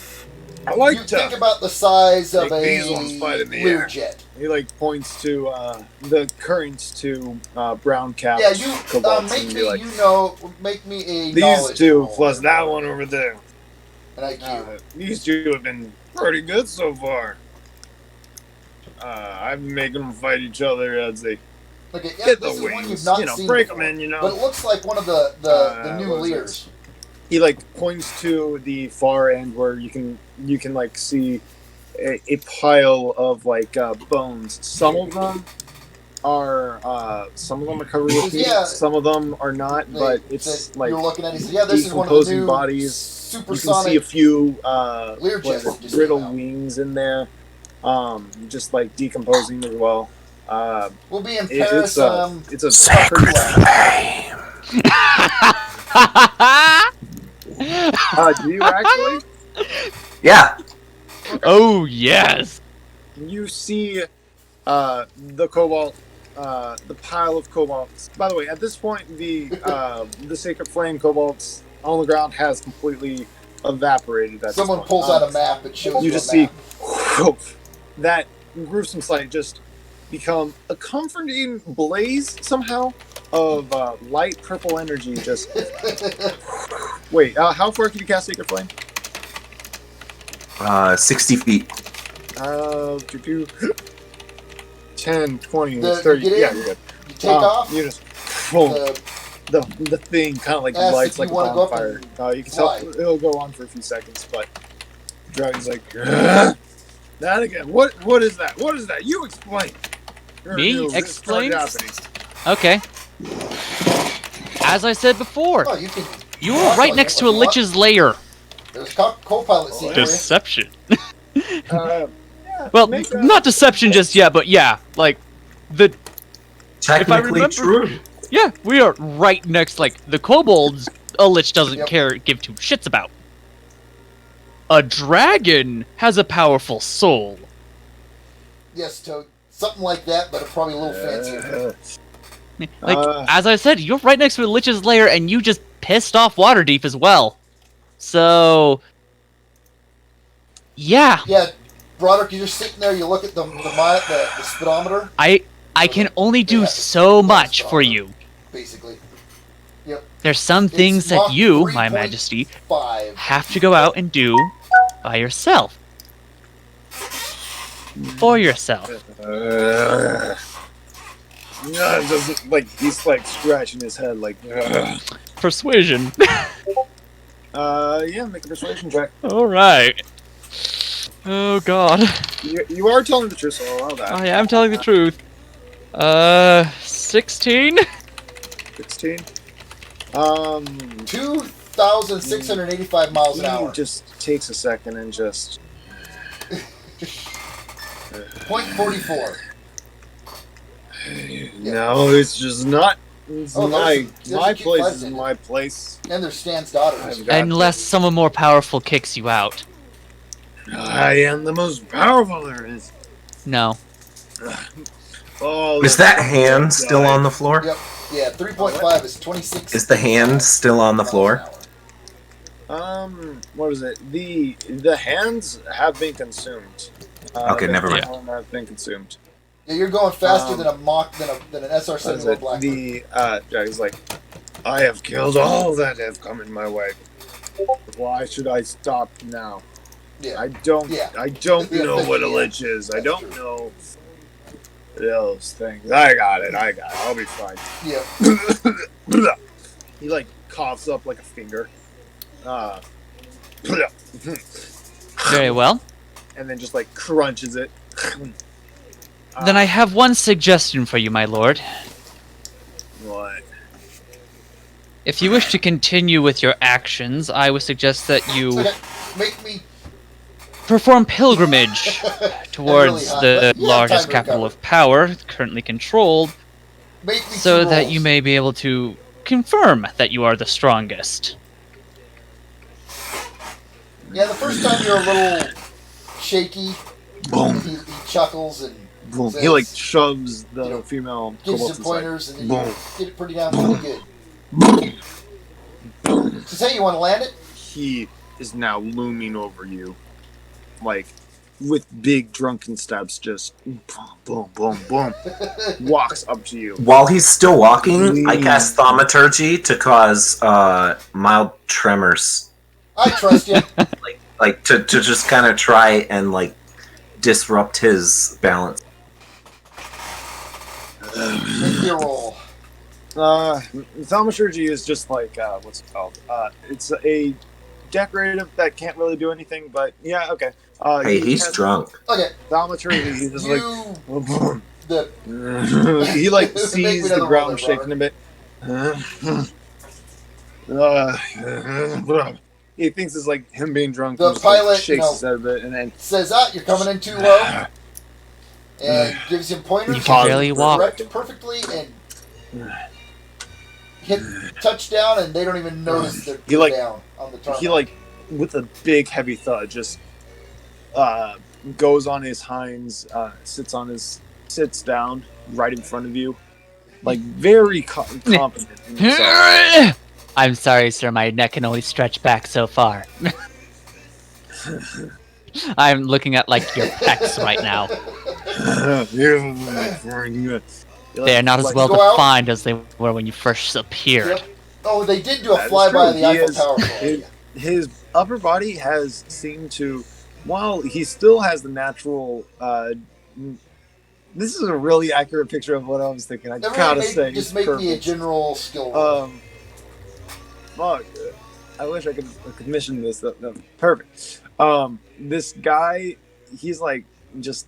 I like you to. think about the size of Like a these ones fight in the air. Learjet. He like points to the currents to brown caps. Yeah, you kobolds make and me. be like, Make me a these knowledge two roll. plus that one over there. And IQ. These two have been pretty good so far. I've been making them fight each other as they Okay, yeah, get this the is one you've wings. not You know, seen break before. them in. You But know. it looks like one of the new what is it? Lears. He like points to the far end where you can like see a pile of like bones. Some of them are covered with meat. Yeah. Some of them are not, but They it's said- like you're looking at it. He said, "Yeah, this is one of the decomposing new bodies. You can see a supersonic." few Learjets what is just it, came brittle out. wings in there, just like decomposing as well. We'll be in It's Paris. it's a Sacred pretty- flame. do you actually? Yeah. Oh yes. You see the cobalt, the pile of cobalts. By the way, at this point, the sacred flame cobalts on the ground has completely evaporated. At Someone this pulls point. out a map and shows You you just a see map. that gruesome sight just become a comforting blaze somehow of light purple energy. Just wait, how far can you cast sacred flame? 60 feet. 10, 20, The- 30. you get Yeah, in, you're good. You take off. You just boom. The, The thing kind of like Ask lights if like you a wanna go up bonfire. and You can tell fly. it'll go on for a few seconds, but the dragon's like, "Ugh." That again. What is that? What is that? You explain. You're Me? new. This Explain? started happening. Okay. As I said before, oh, you can. you were right next to a lich's lair. There's co-pilot seat for you. Deception. Uh, Well, make a- not deception just yet, but yeah, like the Technically remember- true. yeah, we are right next. Like the kobolds, a lich doesn't Yep. give two shits about. A dragon has a powerful soul. Yes, Toad. Something like that, but probably a little fancier. Like as I said, you're right next to a lich's lair, and you just pissed off Waterdeep as well. So, yeah, Yeah, Broderick, you're just sitting there. You look at the speedometer, I can only do so much for you. basically. There's some It's things that Mach you, my majesty, 3.5. have to go out and do by yourself. For yourself. No, it doesn't like he's like scratching his head like. Persuasion. Yeah, make a persuasion check. Alright. Oh god. You are telling the truth, so I'll allow that. I am telling the truth. 16? 16. 2,685 miles an He hour. just takes a second and just. .44. No, it's just not. It's Oh, my there's a my cute place flag is in it. my place. And there's Stan's daughter. I've got Unless someone more powerful kicks you out. I am the most powerful there is. No. Oh, Is that hand still on the floor? Yep. Yeah, 3.5 is 26. Is the hand still on the floor? What is it? The hands have been consumed. Okay, never mind. Have been consumed. Yeah, you're going faster than a mock than an SR7 What is or it? Black. He's like, I have killed all that have come in my way. Why should I stop now? Yeah. I don't. Yeah. I don't Yeah, know what a yeah. lich is. I That's don't true. know those things. I got it. I'll be fine. Yeah. He like coughs up like a finger. Very well. And then just like crunches it. Then I have one suggestion for you, my lord. What? If you wish to continue with your actions, I would suggest that you Okay, make me. perform pilgrimage towards hot, the but yeah, largest time to capital recover. of power currently controlled, Make me so two that rolls. you may be able to confirm that you are the strongest. Yeah, the first time you're a little shaky. Boom. He chuckles and Boom. says, He like shoves the you know, female gives kobold some pointers, and then boom. you get it pretty down pretty good. Says, hey, you want to land it? He is now looming over you, like with big drunken steps, just boom, boom, boom, boom. Walks up to you. While he's still walking, I cast Thaumaturgy to cause mild tremors. I trust you. Like to just kind of try and like disrupt his balance. Make me a roll. Thaumaturgy is just like what's it called? It's a decorative that can't really do anything, but yeah, okay. Hey, he's drunk. Okay, Thaumaturgy. He's just like you. boom. The He like Make me sees the another ground roll, shaking a bit. He thinks it's like him being drunk. The and just, like, pilot, shakes his head a bit, and then says, you're coming in too low. And gives him pointers. You can barely walk. Direct it perfectly and hit touchdown, and they don't even notice they're He, like- down on the tarmac. he like with a big heavy thud just goes on his hinds, sits down right in front of you, like very confident in himself. I'm sorry, sir. My neck can only stretch back so far. I'm looking at like your pecs right now. They are not as well Go out. defined as they were when you first appeared. Yep. Oh, they did do a That is flyby true. of the He Eiffel is- Tower. for you. His upper body has seemed to, while he still has the natural. This is a really accurate picture of what I was thinking. I Everyone gotta make- say, just he's make me a perfect. general skill roll. Fuck. I wish I could commission this. No, perfect. This guy, he's like just,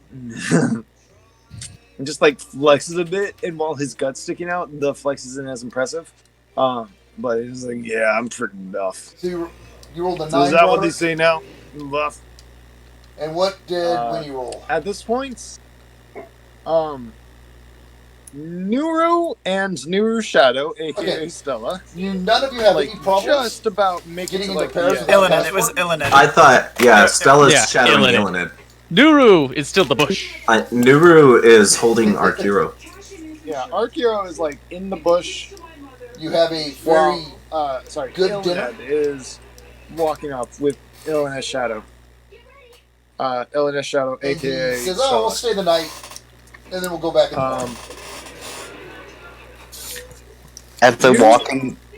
just like flexes a bit, and while his gut's sticking out, the flex isn't as impressive. But he's like, yeah, I'm pretty buff. So you rolled a 9. So is that what they Robert? say now? Buff. And what did Winnie roll? At this point, Nuru and Nuru Shadow, aka Okay. Stella, None of you have any problems just about making getting it to into like pairs with Illaned. It was Illaned. I thought, yeah, Stella's Yeah, shadowing Illaned. Illaned. Nuru is still the bush. Nuru is holding Arkkiro. Yeah, Arkkiro is like in the bush. You have a very Sorry, good Illaned dinner? is walking up with Illaned's Shadow. Illaned's Shadow, and aka he says, "Oh, we'll Stella. stay the night, and then we'll go back in the morning."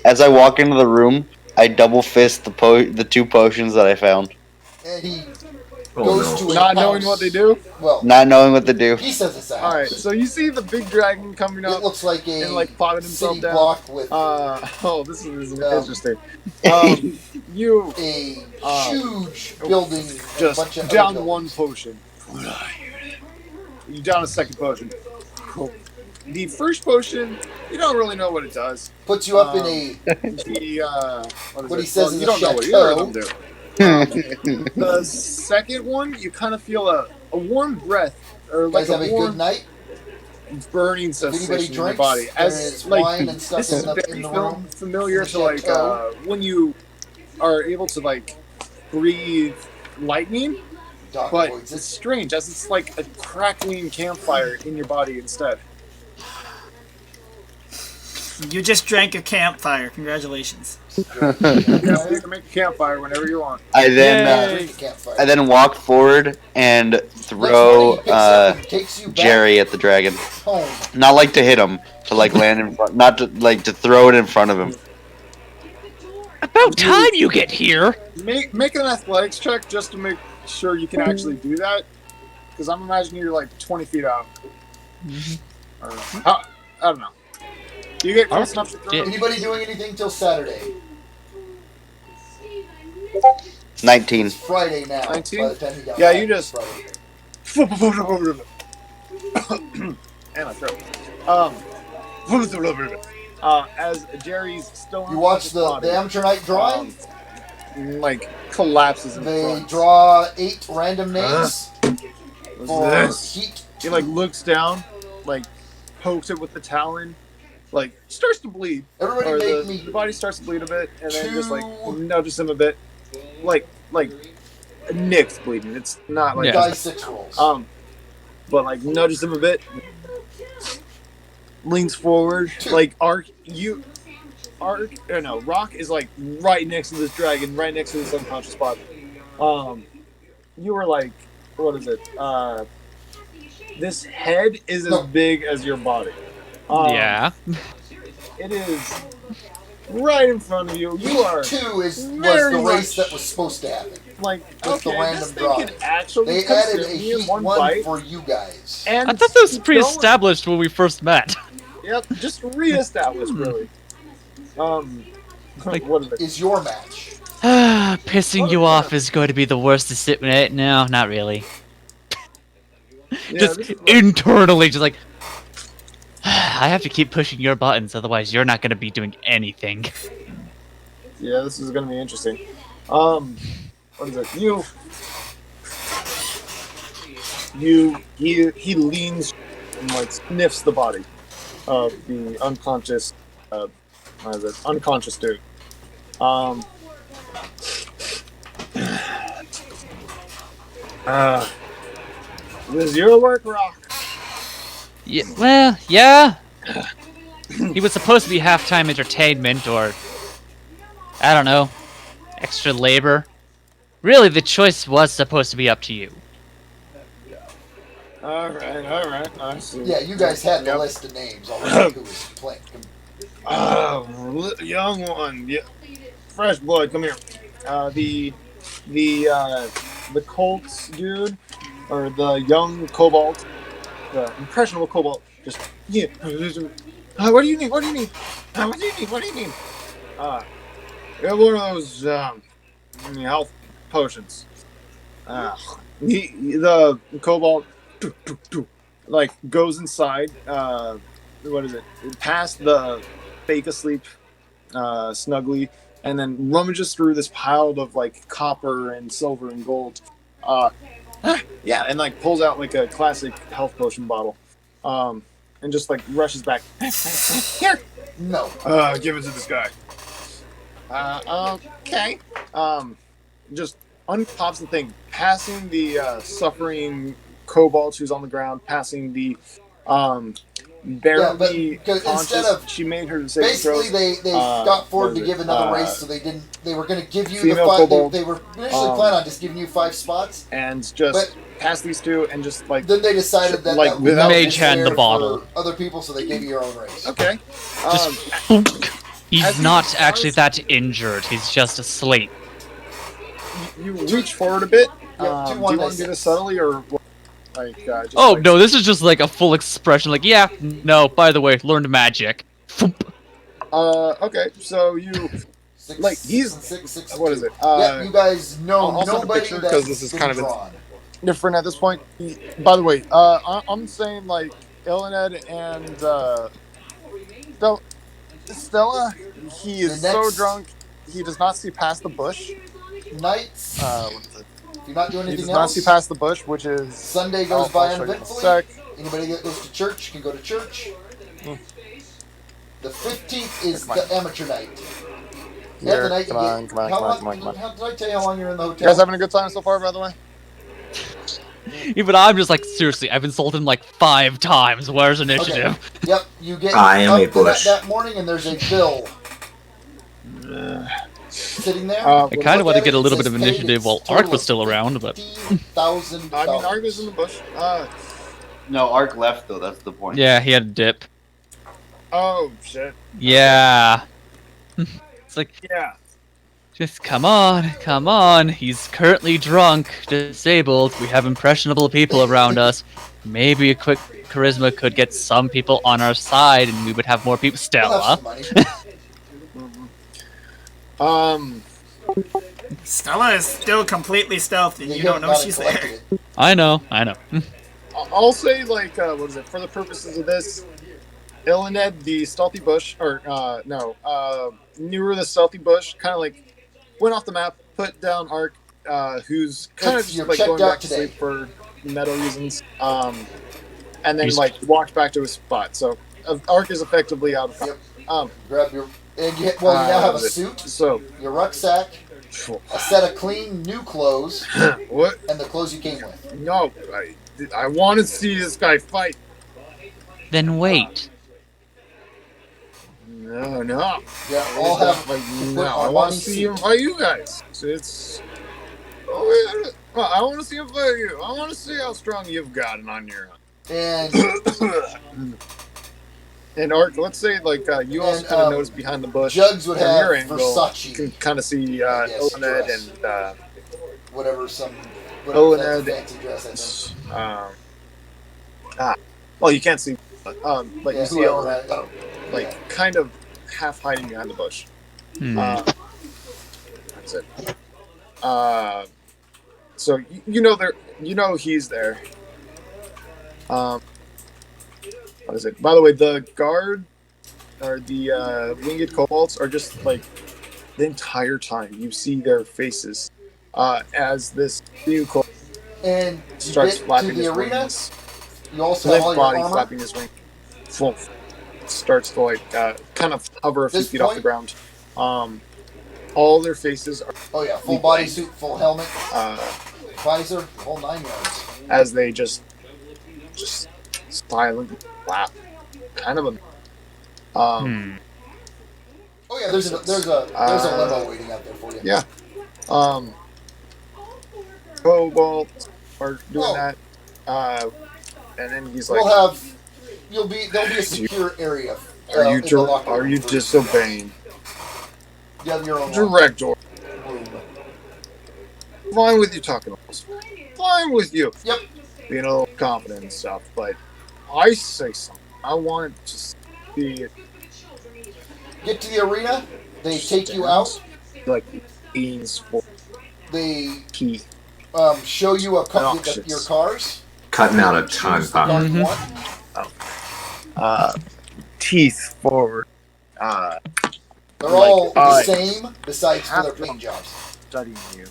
As I walk into the room, I double fist the 2 potions that I found, And he Oh, goes no. to a Not knowing house. what they do. Well, not knowing what to do. he says it's a house. All right, so you see the big dragon coming It up looks like a and like potted himself city down. block with This is Um, interesting. You a Uh, huge building and a just bunch of down other one buildings. potion. You down a second potion. Cool. The first potion, you don't really know what it does. Puts you up in a What he says is you a don't know what either of chateau. them do. The second one, you kind of feel a warm breath, or You like guys have a warm good night. burning If anybody sensation in your drinks, body. there As is like wine and stuff this is in the very room. familiar The to like chateau. when you are able to like breathe lightning, Doc but avoids it's it. strange as it's like a crackling campfire in your body instead. You just drank a campfire. Congratulations. Yeah, you can make a campfire whenever you want. I Drink the campfire. then walk forward and Next morning, throw he picks up and takes you back Jerry at the dragon. home. Not like to hit him, to like land in front, not to like to throw it in front of him. About time you get here. Make an athletics check just to make sure you can actually do that, because I'm imagining you're like 20 feet out. I don't know. You get close enough to throw it? Anybody doing anything till Saturday? 19. It's Friday now. 19? By the time he got Yeah, back, you just- it's Friday. And my throat. As Jerry's still You watch the body, amateur night drawing. like collapses in They front. draw 8 random names What's for this? heat. He like looks down, like pokes it with the talon, like starts to bleed. Everybody Or make the me body starts to bleed a bit, and then just like two- notice him a bit, like Nick's bleeding. It's not like Yeah. die 6 rolls. but like notice him a bit. Leans forward, like Rock is like right next to this dragon, right next to this unconscious body. You were like, what is it? This head is as big as your body. Yeah. It is right in front of you. You are 2 was very the race much- that was supposed to happen. like, Just the okay, random this thing draw. could actually They added a consume you in heat one 1 bite. for you guys. And I thought that was keep pre-established when we first met. going. Yep, just re-established, really. Like- what is it? Is your match. Pissing you off is going to be the worst to sit with it. No, not really. Yeah, Just this is like- internally, just like I have to keep pushing your buttons, otherwise you're not going to be doing anything. yeah, this is gonna be interesting. What is it? He leans and like sniffs the body of the unconscious unconscious dude. This is your work, Rock. Yeah, well, yeah. He was supposed to be halftime entertainment, or I don't know, extra labor. Really, the choice was supposed to be up to you. Alright, I see. Yeah, you guys had the Yep. list of names already. Who was playing? Young one, yeah. Fresh blood, come here. The Colts dude, or the young Kobold, the impressionable Kobold, just yeah. What do you need? What do you need? What do you need? What do you need? Yeah, one of those health potions. The Kobold like goes inside. What is it? Past the fake asleep Snuggly, and then rummages through this pile of like copper and silver and gold. Yeah, and like pulls out like a classic health potion bottle, and just like rushes back. Here, No. give it to this guy. Okay. Just unpops the thing, passing the suffering kobold who's on the ground, passing the barely Yeah, but conscious. instead of- She made her say Basically, they got forward to give another race, so they were going to give you the female 5. kobold, They were initially planning on just giving you 5 spots, and just but pass these two and just like then they decided that like that without was Mage hand fair the bottle. for other people, so they gave you your own race. okay. Just he's as he not does- actually that injured. He's just asleep. You reach forward a bit. Yeah, Do you 2-1 want to dice. do this subtly or what? Like? Just Oh like, no, this is just like a full expression. Like, yeah, no. By the way, learned magic. Thump. Okay, so you 6, like, he's- 6, 6, what is it? yeah, you guys know I'll send a nobody picture, that's 'cause this is been kind of drawn. different at this point. By the way, I'm saying like Illaned and Stella. He is The so next- drunk he does not see past the bush. Knights, What is it? if you're not doing He does anything not else, see past the bush, which is Sunday goes I'll by show you in a uneventfully. sec. Anybody that goes to church can go to church. The 15th is Come the on. amateur night. Here, the night come you on, get, come on, how come on, long, come on, come on. How, did I tell you how long you're in the You hotel? guys having a good time so far, by the way? Even I'm just like, seriously, I've insulted him like 5 times. Where's initiative? Yep, you get I am up a to bush. that morning and there's a bill sitting there. I kind of want to get a little It bit of says paid, initiative it's while total Ark of was still around, but $15,000. I mean, Ark is in the bush. No, Ark left though. That's the point. yeah, he had a dip. Oh shit. Yeah. It's like, Yeah. just come on, come on. He's currently drunk, disabled. We have impressionable people around us. Maybe a quick charisma could get some people on our side, and we would have more people. We'll have Stella. some money. Stella is still completely stealthy. You don't know got it she's there. collected. I know, I know. I'll say like what is it? For the purposes of this, Illaned, the stealthy bush, or Nuru, the stealthy bush, kind of like went off the map, put down Ark, who's kind of You're just like checked going out back to today. sleep for meta reasons, and then He's- like walked back to his spot. So Ark is effectively out of Yep. Grab your and you now have a what is it? suit, So your rucksack, a set of clean new clothes, what? and the clothes you came with. No, I want to see this guy fight. Then wait. No. Yeah, all have Like, put no, I on want body to see him fight you guys. It's. Oh, yeah. Well, I want to see him fight you. I want to see how strong you've gotten on your and And Ark, let's say like you also And, kind of noticed behind the bush. Jugs would from have your angle, Versace. You can kind of see guess, Illaned dress. and whatever Oh, that's a and fancy dress, I think. well, you can't see, but Yeah, you see whoever, Illaned, right? like Yeah. kind of half hiding behind the bush. Hmm. That's it. So you know he's there. What is it? By the way, the guard or the winged kobolds are just like the entire time you see their faces as this new kobold And you starts get to flapping the his arena, wings. you also have all Limp your body armor. flapping his wings. Full starts to like kind of hover a few This feet off the point- ground. All their faces are Oh yeah, full Blank. bodysuit, full helmet, uh, visor, the whole 9 yards. as they just silent laugh. Kind of a Hmm. Oh yeah, there's a limo waiting out there for you. yeah. Kobold are doing Oh. that. And then he's like, There'll be a secure area. are in the locker are room you for disobeying? You have your own Director. room. Fine with you talking about this. Fine with you. Yep. Being a little confident and stuff, but I say something. I want to see it Get to the arena. They take you out. like beans for They teeth. show you Obnoxious. your cars. Cutting out a ton, Choose the car Pop. you Mhm. want. Teeth forward. They're all the I same, besides for their have to- paint jobs. Studying you.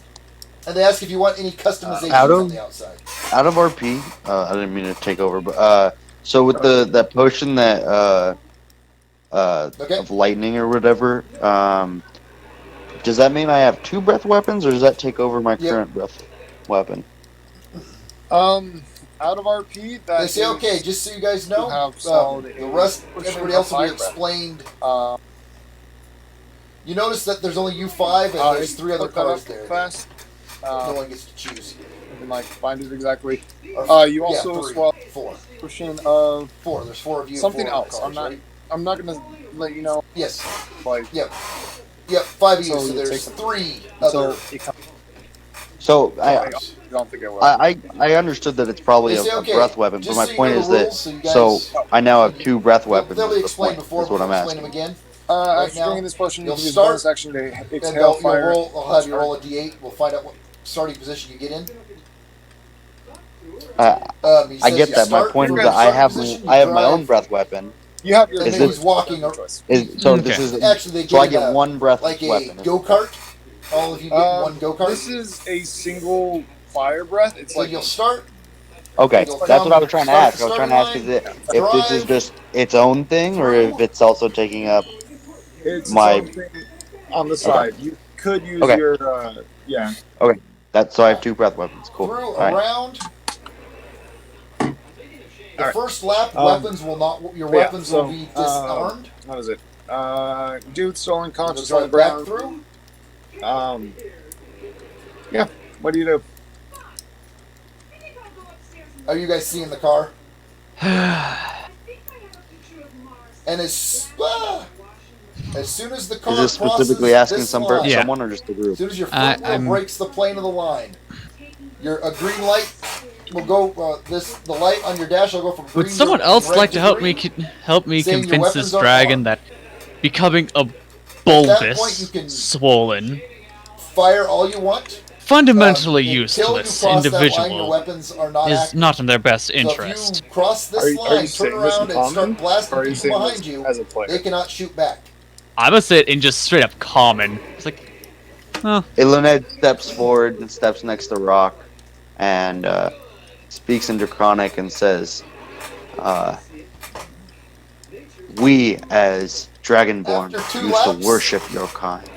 And they ask if you want any customizations Out of- on the outside. Out of RP, I didn't mean to take over, but so with that potion that Okay. of lightning or whatever, does that mean I have 2 breath weapons, or does that take over my current breath weapon? Out of RP, that They say, is- okay, just so you guys know, have solid the rest, pushing everybody else will be fire breath. explained. You notice that there's only you 5 and there's 3 other look that cars up there. Fast. No one gets to choose. I can like find it exactly. Or- You also yeah, 3, swap 4. potion of 4. There's 4 of you. something 4 else. Cars, right? I'm not gonna let you know. Yes. Like Yep. Yep. 5 of you. So So you there's take them. 3 so other. it comes. So I don't think it will. I understood that it's probably They a, say, a okay, breath weapon, but just my so you point know is the that rules, so you guys- I now have 2 breath weapons. They'll be is the explained point. before. That's what I'm We'll explain asking. them again. Right After now, drinking this potion, you you'll can use start, bonus action to And exhale fire. I'll have you roll a d8. We'll find out what starting position you get in. He I says get you that. My start, point is you're that in I starting have position, you I have my drive, own breath weapon. You have your And Is then this- he's walking. This Okay. is Actually, they so I get get 1 breath like a weapon. go kart. All of you get 1 go kart. This is a single fire breath. It's So like you'll start. Okay, You'll that's what I was come, trying to start ask. the I was trying to ask starting is line, if this is drive just its own thing, or if it's also taking up. it's my- something on the side. You could use Okay. your yeah. That so I have 2 breath weapons. Cool. through All right. around. The Alright. first lap, weapons will not. Your yeah, weapons so, will be disarmed. What is it? Dude still unconscious You'll on the drive back ground. through. Yeah. What do you do? Are you guys seeing the car? And as soon as the car Is this crosses specifically asking this some line, Yeah. someone or just the as group? soon as your front wheel I'm- breaks the plane of the line, a green light will go. The light on your dash will go from green Would someone to else red like to help green. help me saying your convince weapons this are dragon armed. that becoming a At that point, you bulbous, can swollen, fire all you want. fundamentally Until you useless cross that line, your individual weapons are not is active. not in their best So interest. if you cross this Are you line, saying turn this in around, and common, start blasting or are you people saying behind this you, as a player? they cannot shoot back. I'm gonna say it in just straight up common. It's like, oh, Illaned steps forward and steps next to Rock, and speaks in Draconic and says, "We as Dragonborn After 2 used to laps- worship your kind.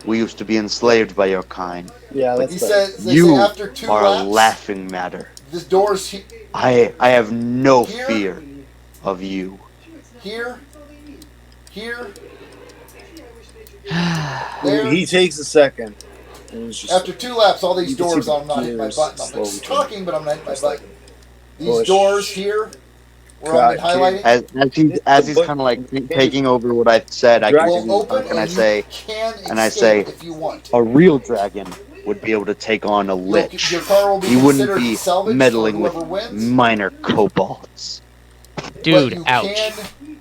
We used to be enslaved by your kind. Yeah, He says, they You say after 2 are a laps, laughing matter. the doors I have no Here? fear of you." here, there. He takes a second. And it's just After 2 laps, all these You can see doors, the I'm not hitting my gears button. I'm slowly just talking, but I'm not hitting my button. These push. doors here, where I've been Got highlighting, As he's kind of like taking over what I said, I Dragon continue, will open, and I and say, you can and I escape say, if you want. a real dragon would be able to take on a lich. Your car will be You wouldn't considered be salvaged meddling for with whoever wins, minor kobolds. dude, but you ouch. can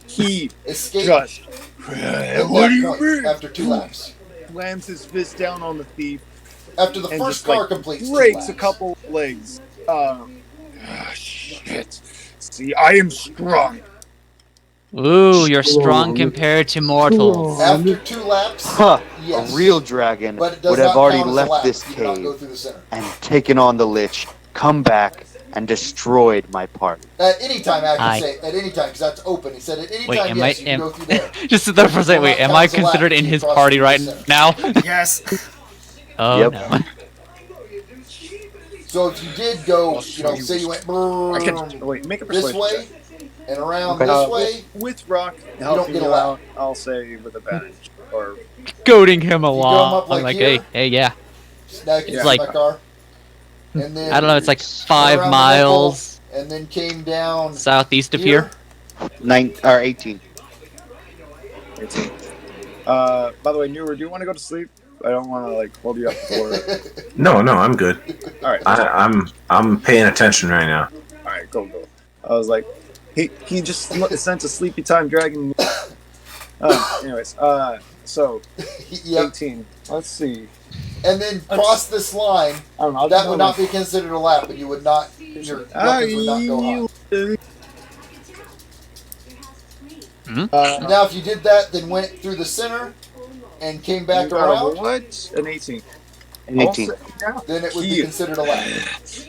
he escape just. at What that do you point mean? after 2 laps. Slams his fist down on the thief After the and first just car like completes 2 breaks laps. a couple legs. Shit. See, I am strong. Ooh, you're strong compared to mortals. After 2 laps, Huh, yes. a real dragon But it does would have not already count as a left lap. this You cannot go cave through the center. and taken on the lich, come back, and destroyed my party. At any time, I Aye. can say at any time because that's open. He said at any Wait, time, am yes, I- you can am- go through there. Just sit there for a second. Wait, am I considered in his party right now? Yes. Oh Yep. no. So if you did go, say you went I can wait. Make a this persuasion way check. and around Okay. this way, With Rock don't helping get a you lap. out, I'll say with advantage. Or Goading him up along. like I'm like, here. hey, yeah. now you can It's see like- my car. And then I don't know. It's like went 5 around the miles local, and then came down southeast of here. 18. 18. By the way, Nuru, do you want to go to sleep? I don't want to like hold you up for it. No, I'm good. All right. I'm paying attention right now. All right, go. I was like, he just sent a sleepy time dragon. Anyways, so Yep. 18. Let's see. And then cross this line. I don't know. That would not be considered a lap, but you would not. Your weapons would not go high. Now, if you did that, then went through the center and came back you got a around, what? An 18. An 18. Then it would be considered a lap.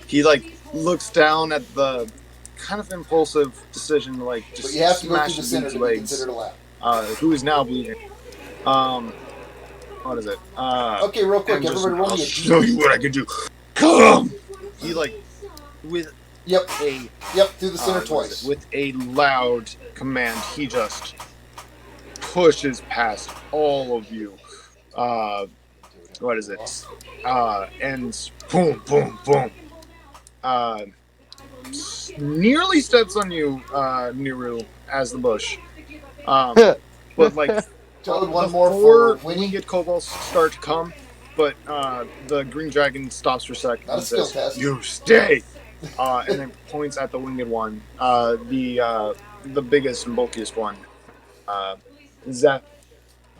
He like looks down at the kind of impulsive decision to like just But you have to go smash through the his center dude's to be legs. considered a lap. Who is now bleeding. What is it? Okay, real quick, and just, everybody roll I'll me a show you what I can do. Come! He like with Yep, a through the center twice. with a loud command, he just pushes past all of you. What is it? And boom, boom, boom. Nearly steps on you, Nuru, as the bush. But like Toad, one more before for Winnie. winged kobolds start to come, but the green dragon stops for a second Not a and skill says, test. "You stay," and then points at the winged one, the biggest and bulkiest one,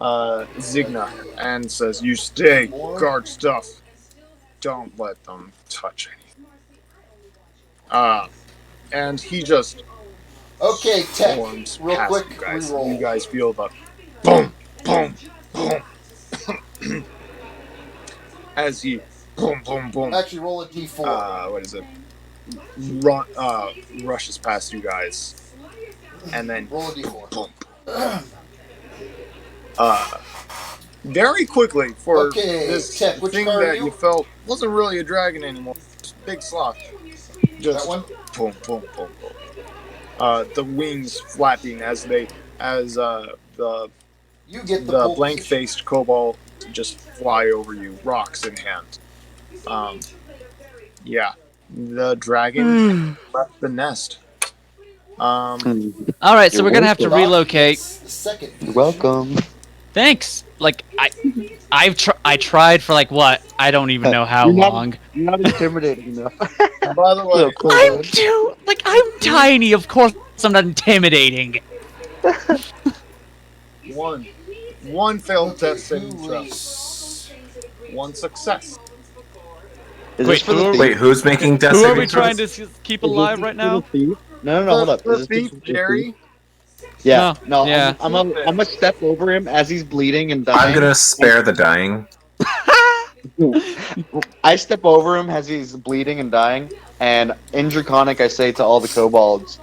Zigna, and says, "You stay, guard stuff. Don't let them touch anything." And he just Okay, Tech, storms real past quick, you guys. reroll. You guys feel the boom, boom, boom, as he boom, boom, boom. Actually, roll a d4. What is it? Rushes past you guys, and then Roll a d4. boom. Very quickly for Okay, this Tech, which thing card are that you? you felt wasn't really a dragon anymore. Just a big sloth. Just That one? boom, boom, boom, boom. The wings flapping as the You get the pole blank-faced kobold just fly over you, rocks in hand. Yeah, the dragon left the nest. All right, so we're gonna have to relocate. The second. You're welcome. Thanks. Like I tried for like what? I don't even know how long. You're not intimidating enough. By the way, I'm tiny. Of course, I'm not intimidating. one failed test saving throw. One success. Is Wait, this for the who are thief? Wait, who's making death Who are saving we trying throws? to keep alive right now? No, hold up. The Is this thief, for the Jerry. thief? Yeah, No, no, yeah. I'm gonna step over him as he's bleeding and dying. I'm gonna spare the dying. I step over him as he's bleeding and dying, and in Draconic I say to all the kobolds,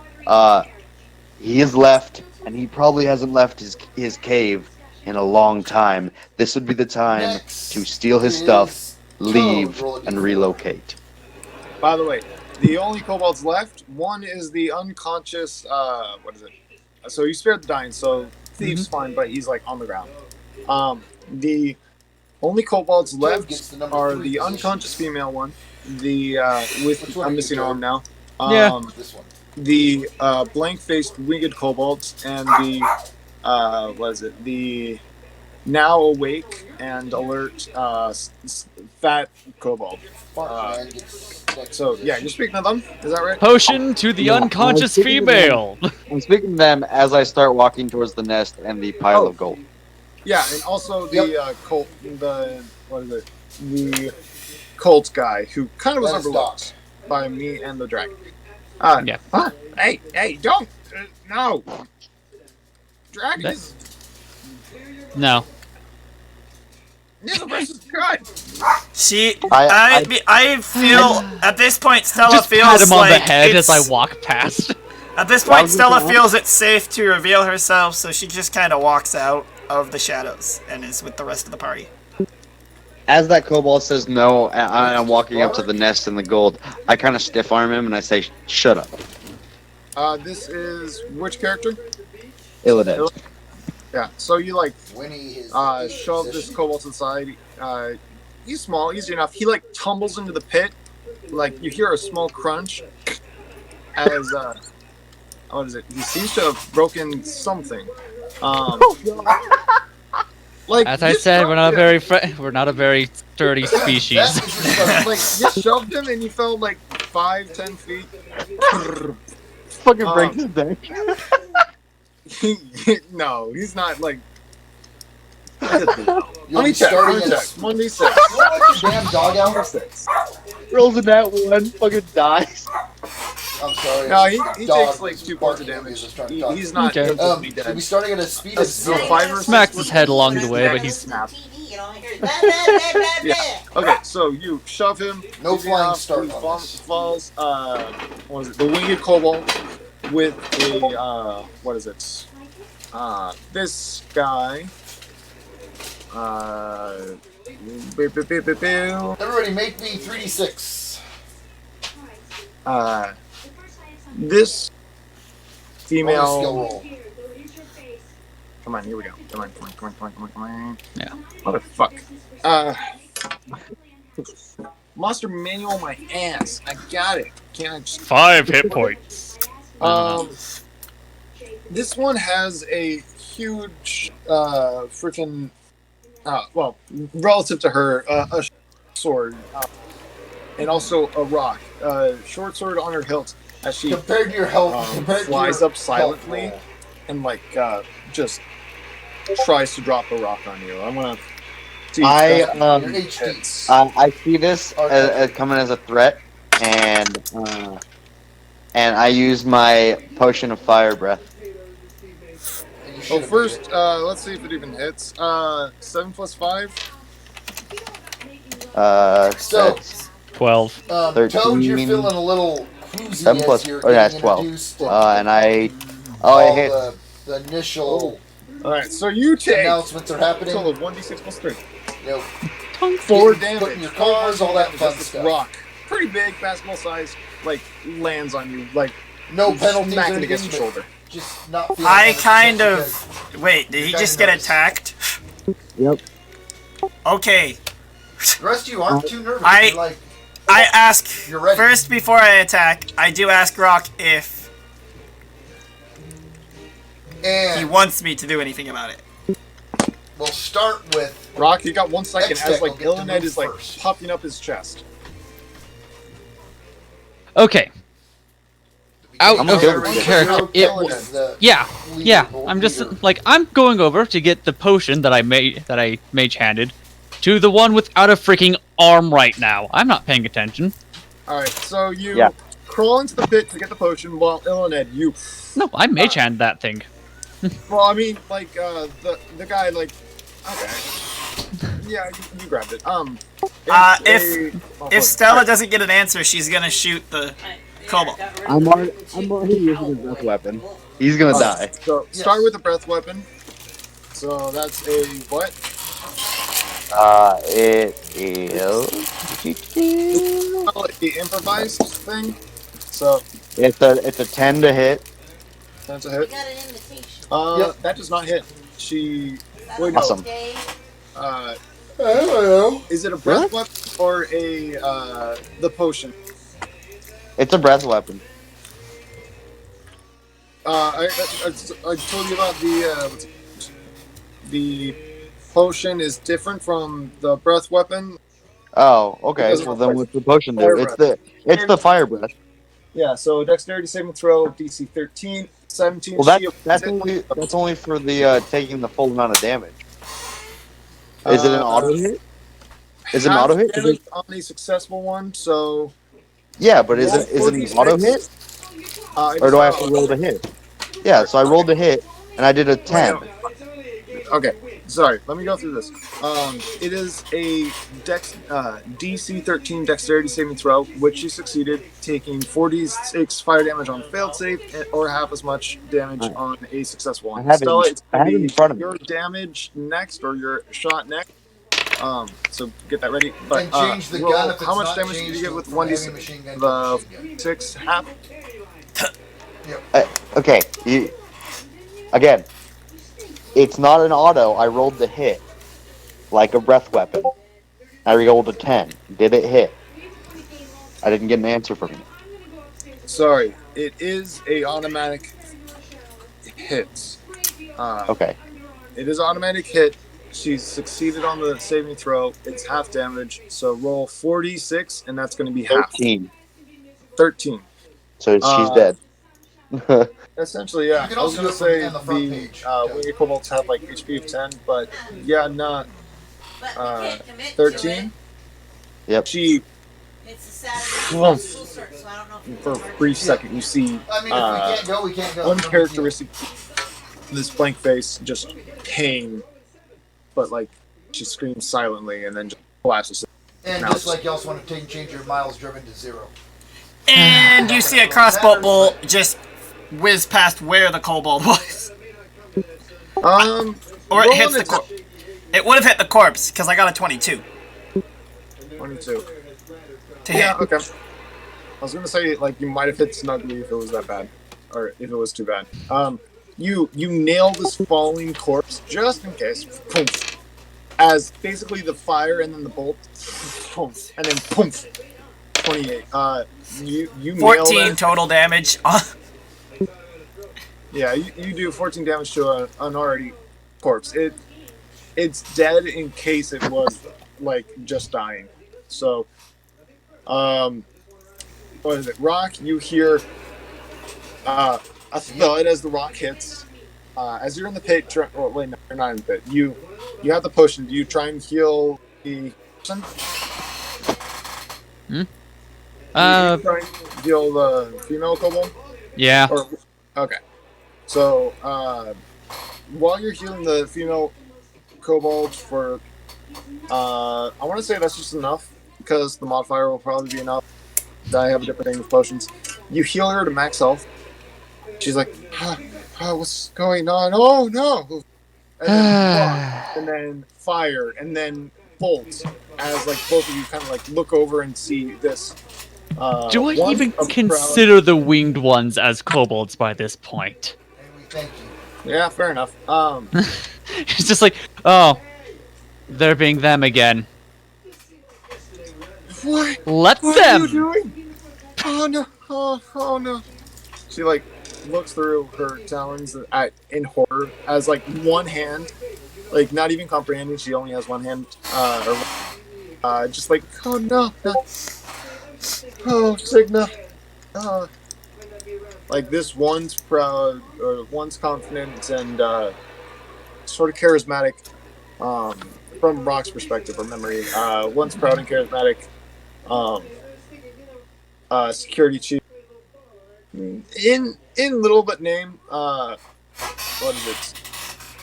he is left, and he probably hasn't left his cave in a long time. This would be the time Next to steal his is stuff, leave, Toad. Roll a and d4. relocate. By the way, the only kobolds left, one is the unconscious, what is it? So you spared the dying, so thief's fine, but he's like on the ground. The only kobolds Toad left gets the number are 3 the position. unconscious female one, the Which with one I'm are missing you, an arm now. Yeah. This one. The blank-faced winged kobolds and the what is it? The now awake and alert fat kobold. Barkman gets next So yeah, position. you're speaking of them. Is that right? Potion to the Yeah, unconscious I'm speaking to female. I'm speaking to them as I start walking towards the nest and the pile of gold. Yeah, and also the cult, the what is it? The cult guy who kind of was That is overlooked by me and the dragon. Yeah. Huh? Hey, don't! No! Dragon is No. Nizabris is good. I feel at this point Stella Just feels pat him on like the head as it's- I walk past. At this point, Stella feels it's safe to reveal herself, so she just kind of walks out of the shadows and is with the rest of the party. As that kobold says no, and I'm walking up to the nest and the gold, I kind of stiff arm him and I say, "Shut up, This is which character? Illaned." Yeah. So you like Winnie is shove this kobold to the side. He's small, easy enough. He like tumbles into the pit. Like you hear a small crunch as what is it? He seems to have broken something. Like As I you said, we're not a shoved very sturdy species. That is your him. start. Like you shoved him and he fell like 5-10 feet. Fucking Um, break his neck. No, he's not like. You'll Let me be check. starting Let me at check. 1d6. You wanna let your damn dog out? Rolls in that one, fucking dies. I'm sorry. No, he Dog takes like was 2 points of barking at me damage. as I was trying to talk. He's not Okay. instantly We'll dead. be starting at a speed of So 0. 5 or Smacks 6 his head along the way, but next he's snap. Yeah. Okay, so you shove him. No easy flying enough, start he on this. falls. What is it? The winged kobold with a what is it? This guy. Everybody make me 3d6. This Bonus skill female. roll. Come on, here we go. Come on. Yeah. Motherfuck. Monster manual my ass. I got it. Can't I just 5 hit points. This one has a huge, freaking, well, relative to her, a sword, and also a rock. Short sword on her hilt as she Compared to your health, compared flies to your up silently health roll. and, like, just tries to drop a rock on you. I'm gonna see. Your I HD. I see this as coming as a threat, and I use my potion of fire breath. And you Oh, should've first, made it. let's see if it even hits. 7 plus 5. So, That's 12. Toad, you're 13. feeling a little quoozy 7 as plus. you're Oh, yeah, it's getting 12. introduced and And I. Oh, all I hit. the initial Alright, so you take a announcements are happening. total of 1d6 plus 3. You know, 4 Putting damage. your cars, all that fun This stuff. rock, pretty big, basketball size, like lands on you, like no penalties or smacking anything, against your but shoulder. just not feeling I 100% kind because of. Wait, did he you're just kinda get nervous. attacked? Yep. Okay, The rest of you aren't too nervous. I- You're like, I ask You're ready. first before I attack. I do ask Rock if he and wants me to do anything about it. we'll start with Rock, you got 1 second X-Tech as like will get to Illaned move is like first. popping up his chest. Okay. Out I'm of okay with it. character. Yeah. I'm just like I'm going over to get the potion that I mage handed to the one without a freaking arm right now. I'm not paying attention. Alright, so you Yeah. crawl into the pit to get the potion while Illaned, you. No, I mage hand that thing. Well, I mean, like, the guy, like. Okay. Yeah, you grabbed it. If Stella doesn't get an answer, she's gonna shoot the Kobold. I'm already using a breath weapon. He's gonna die. So start with a breath weapon. So that's a what? It is. Call it the improvised thing. So It's a 10 to hit. that's a hit. got an invitation. Yep. That does not hit. She. Wait, no. Awesome. Okay. I don't know. Is it a breath weapon or a the potion? It's a breath weapon. I told you about the potion is different from the breath weapon. Oh, okay. Doesn't Well, look then like what's the potion do? fire It's the fire breath. Yeah, so dexterity saving throw, DC 13, 17. Well, she that's avoids it. only for the taking the full amount of damage. Is it an auto hit? Is it an Half auto hit? damage on a successful one, so Yeah, but is roll it an 46. auto hit, or do I have to roll the hit? Yeah, so I rolled a hit and I did a 10. Okay, sorry. Let me go through this. It is a DC 13 dexterity saving throw, which she succeeded, taking 46 fire damage on failed save, or half as much damage on a successful one. I have it- Stella, it's I gonna have it be in front of me. your damage next, or your shot next. So get that ready. But And change the roll- gun if it's how much not damage did you changed get to with from 1d6? heavy machine gun to The machine gun. 6 half. Okay, again, it's not an auto. I rolled the hit, like a breath weapon. I rolled a 10. Did it hit? I didn't get an answer from you. Sorry, it is a automatic hit. Okay. It is automatic hit. She's succeeded on the saving throw. It's half damage. So roll 46, and that's going to be half. 13. 13. So she's Uh, dead. Essentially, yeah. You can I was also going do to it say on the front the page. Winged Kobolds have like HP of 10, but yeah, not But we can't commit to 13. it. Yep. She It's a Saturday Well, school start, so I don't know if for a brief second, you see I mean, if we can't go, we can't go. uncharacteristic this blank face, just pain, but like she screams silently and then just collapses. And just like you also want to change your miles driven to 0. And you see a crossbow bolt just whiz past where the kobold was. Or it hits the corpse. It would have hit the corpse, because I got a 22. 22. To hit. Yeah, okay. I was gonna say, like, you might have hit snugly if it was that bad. Or if it was too bad. You nail this falling corpse, just in case. Poof. As basically the fire and then the bolt. Poof. And then poof. 28. You 14 nail that. total damage. Yeah, you do 14 damage to an already corpse. It's dead in case it was, like, just dying. So, what is it? Rock, you hear a thud as the rock hits. As you're in the pit, wait, no, you're not in the pit. You have the potion. Do you try and heal the person? Do you try and heal the female kobold? Yeah. Okay. So, while you're healing the female kobold for, I want to say that's just enough, because the modifier will probably be enough. I have a different thing with potions. You heal her to max health. She's like, what's going on? Oh, no! And then rock, and then fire, and then bolt, as, like, both of you kind of, like, look over and see this. Do I even consider the winged ones as kobolds by this point? Thank you. Yeah, fair enough. It's just like, oh, they're being them again. What? Let What them! are you doing? Oh no! Oh no! She like looks through her talons in horror as like one hand, like not even comprehending. She only has one hand, just like oh no! Oh Signa! Like this one's proud or one's confident and sort of charismatic. From Rock's perspective or memory, one's proud and charismatic. Security chief in little but name, what is it,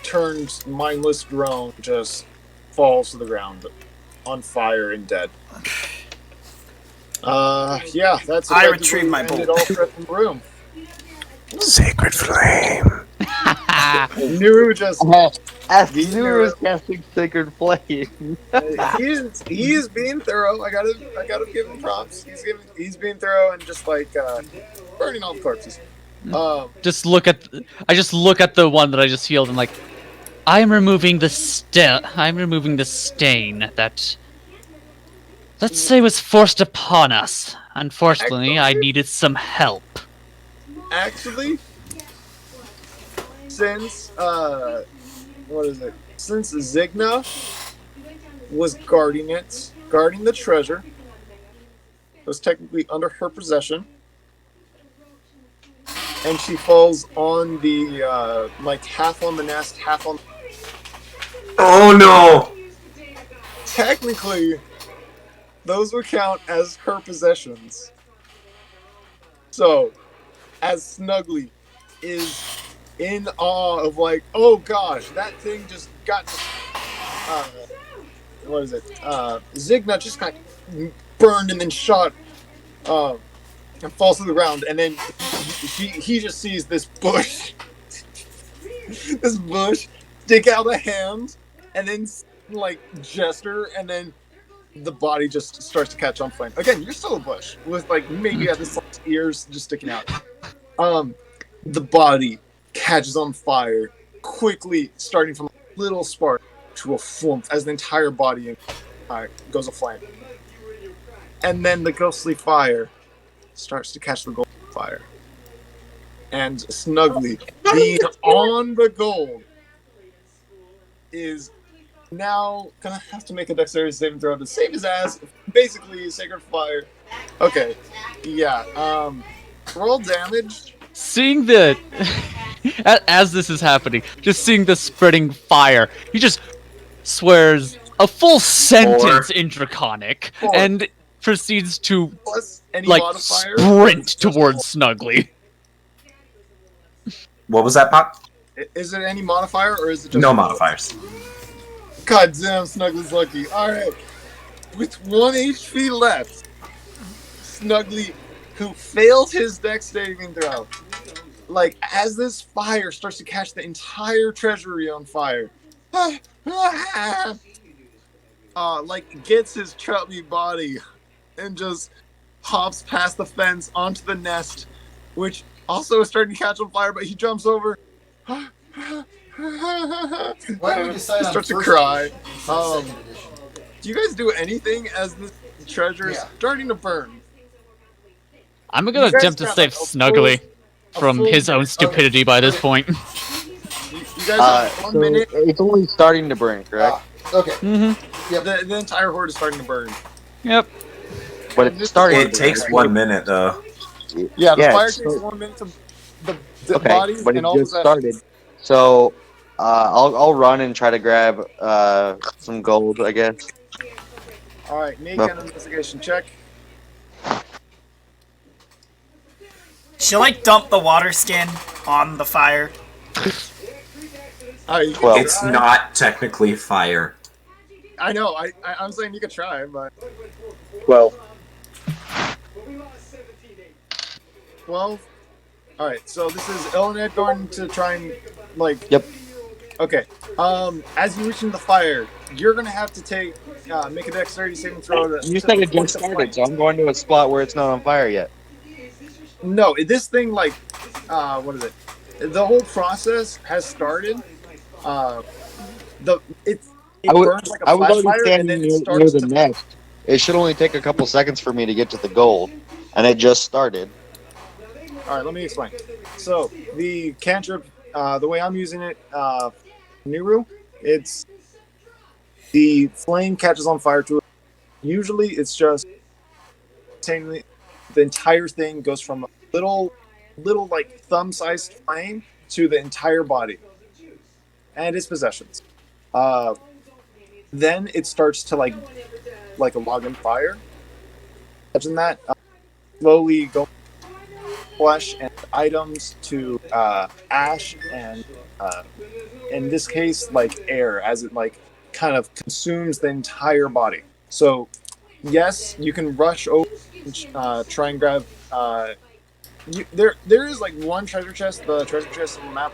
turns mindless drone, just falls to the ground on fire and dead. Yeah, that's I retrieve my bolt. all threat from the room. Sacred flame. Nuru just As Nuru is casting Sacred Flame. he's being thorough. I gotta give him props. He's being thorough and just like burning all the corpses. I just look at the one that I just healed and like, I'm removing the stain that, let's say, was forced upon us. Unfortunately, I needed some help. Actually, since since Zigna was guarding the treasure, it was technically under her possession, and she falls on the like half on the nest, half on. Oh no! Technically, those would count as her possessions. So, as Snuggly is in awe of like, oh gosh, that thing just got, what is it? Zigna just got burned and then shot, and falls to the ground, and then he just sees this bush, stick out a hand, and then like gesture, and then the body just starts to catch on flame. Again, you're still a bush with like maybe at this ears just sticking out. The body catches on fire, quickly starting from a little spark to a flump as the entire body goes aflame. And then the ghostly fire starts to catch the gold fire. And Snuggly, being on the gold, is now gonna have to make a dexterity saving throw to save his ass. Basically, Sacred Fire. Okay, yeah. Roll damage. Seeing the as this is happening, just seeing the spreading fire, he just swears a full sentence in Draconic, and proceeds to Plus any like modifier? sprint towards Snuggly. What was that, Pop? Is it any modifier or is it just No modifiers. God damn, Snuggly's lucky. Alright. With 1 HP left, Snuggly, who failed his dex saving throw, like, as this fire starts to catch the entire treasury on fire, like, gets his chubby body and just hops past the fence onto the nest, which also is starting to catch on fire, but he jumps over. Why don't we decide on Starts to first cry. edition instead of second edition? Do you guys do anything as this treasure is Yeah. starting to burn? I'm gonna You guys attempt to got, save like, a Snuggly full- from his own stupidity by this point. You guys have 1 So minute. it's only starting to burn, correct? Okay. Mm-hmm. The entire horde is starting to burn. Yep. But it's starting. It takes 1 minute though. Yeah, the Yeah, fire it's takes so- 1 minute to the Okay, bodies but it and all just possessions. started. So I'll run and try to grab some gold, I guess. All right, make No. an investigation check. She'll like dump the water skin on the fire. You can 12. It's try. not technically fire. I know. I'm saying you could try, but 12. 12. All right, so this is Illaned going to try and like. Yep. Okay. As you reach into the fire, you're gonna have to make a dexterity saving throw. You said it just started, so I'm going to a spot where it's not on fire yet. No, this thing what is it? The whole process has started. It burns like a I was flash already fire, and standing then it near starts the to. nest. It should only take a couple seconds for me to get to the gold, and it just started. All right, let me explain. So the cantrip, the way I'm using it, Nuru, it's the flame catches on fire to it. Usually, it's just the entire thing goes from a little like thumb-sized flame to the entire body and its possessions. Then it starts to like a log on fire. Imagine that slowly go flesh and items to ash and in this case like air as it like kind of consumes the entire body. So yes, you can rush over and try and grab there is like one treasure chest, the treasure chest on the map.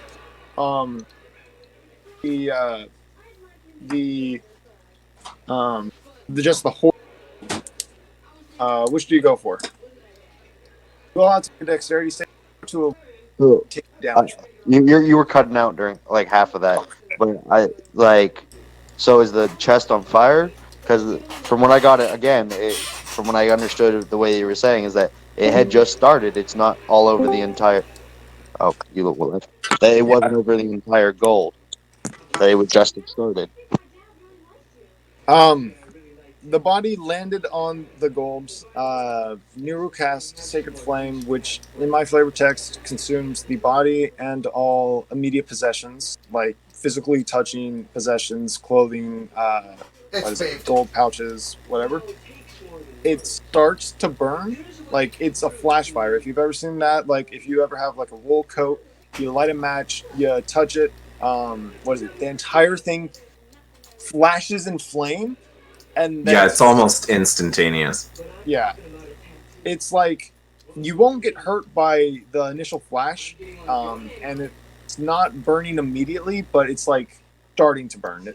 Just the whole which do you go for? Go out to a dexterity save to take damage. You were cutting out during like half of that, but I like. So is the chest on fire? Because from when I got it again, from when I understood the way you were saying is that it had just started. It's not all over the entire. Oh, you look well. That it wasn't over the entire gold. That it was just started. The body landed on the golds. Nuru cast Sacred Flame, which in my flavor text consumes the body and all immediate possessions, like physically touching possessions, clothing, gold pouches, whatever. It starts to burn like it's a flash fire. If you've ever seen that, like if you ever have like a wool coat, you light a match, you touch it, the entire thing flashes in flame. And then Yeah, it's almost instantaneous. Yeah. It's like you won't get hurt by the initial flash, and it's not burning immediately, but it's like starting to burn.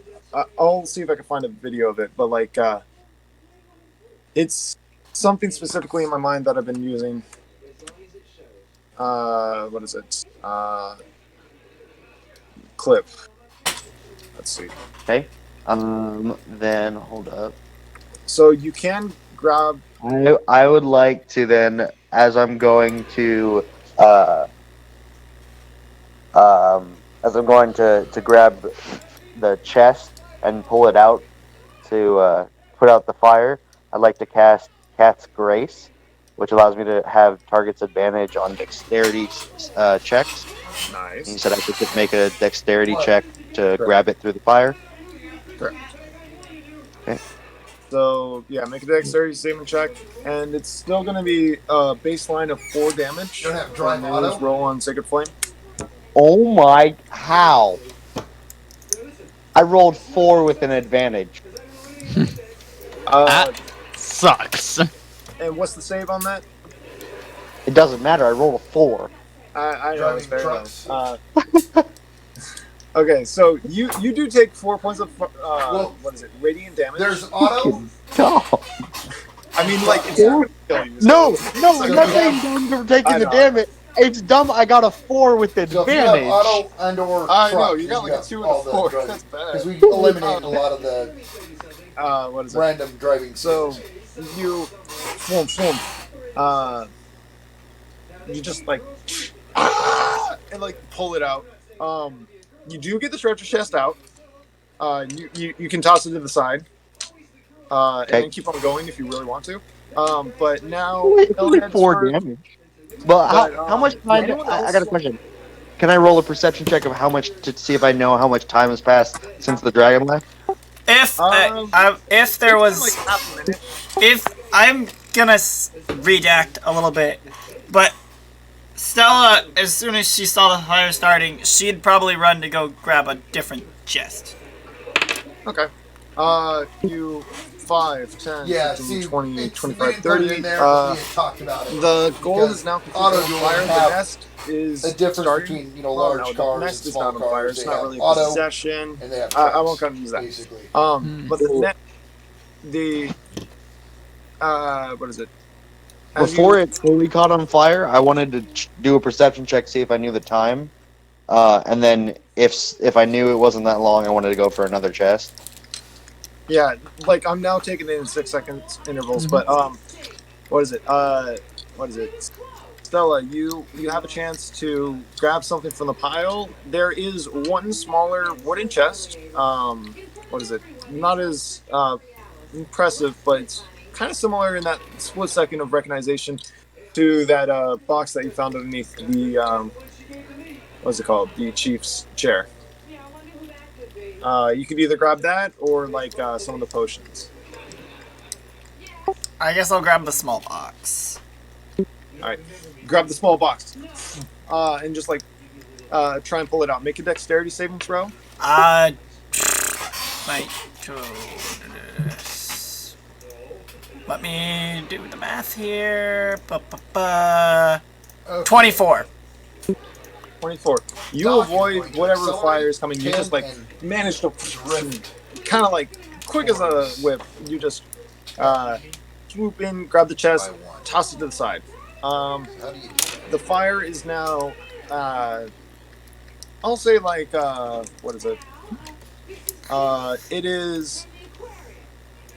I'll see if I can find a video of it, but like it's something specifically in my mind that I've been using. What is it? Clip. Let's see. Okay. Then hold up. So you can grab. I would like to then, as I'm going to grab the chest and pull it out to put out the fire, I'd like to cast Cat's Grace, which allows me to have target's advantage on dexterity checks. Nice. He said I could make a dexterity check to grab it through the fire. Correct. Okay. So yeah, make a dexterity saving check, and it's still going to be a baseline of 4 damage. You don't have drive from Nuru's auto? roll on Sacred Flame. Oh my, how? I rolled 4 with an advantage. That sucks. And what's the save on that? It doesn't matter, I rolled a 4. I know it's Driving fair trucks. enough. Okay, so you do take 4 points of Well, what is it? Radiant damage. There's auto. No, I mean, like it's not gonna kill you. no, no, So I'm you not have- saying dumb for taking I the know. damage. It's dumb I got a 4 with So if you have advantage. auto and or I truck, know you got like a 2 and a 4. That's bad. Because we eliminated a lot of the What is it? random driving. So you, you just like and like pull it out. You do get the treasure chest out. You can toss it to the side, and then keep on going if you really want to. But now Only Illaned's 4 turn. damage. But how much time? anyone I else- got a question. Can I roll a perception check of how much to see if I know how much time has passed since the dragon left? If there It's was, been, like half a minute. if I'm gonna redact a little bit, but Stella, as soon as she saw the fire starting, she'd probably run to go grab a different chest. Okay. You 5, 10, Yeah, 15, see, 20, it's- 25, we didn't put it 30. in there, but we had talked about it. The gold Because is now completely auto on will fire. The have nest is a difference starting. between Well, large no, cars the nest and is small not on fire. cars. It's They not have really a auto possession. and they have I trucks, won't come use that. basically. But the net, what is it? As Before you- it fully caught on fire, I wanted to do a perception check, see if I knew the time, and then if I knew it wasn't that long, I wanted to go for another chest. Yeah, like I'm now taking it in 6-second intervals. But what is it? What is it? Stella, you have a chance to grab something from the pile. There is one smaller wooden chest. What is it? Not as impressive, but it's kind of similar in that split second of recognition to that box that you found underneath the what's it called? The chief's chair. You could either grab that or like some of the potions. I guess I'll grab the small box. Alright. Grab the small box. And just like try and pull it out. Make a dexterity saving throw. Might do this. Let me do the math here. 24. 24. You Doc, avoid going to whatever accelerate, fire is coming. You can, just like and manage to drift. kind of like quick as a whip. You just swoop in, grab the chest, By one. toss it to the side. How do you do that? The fire is now I'll say like what is it? It is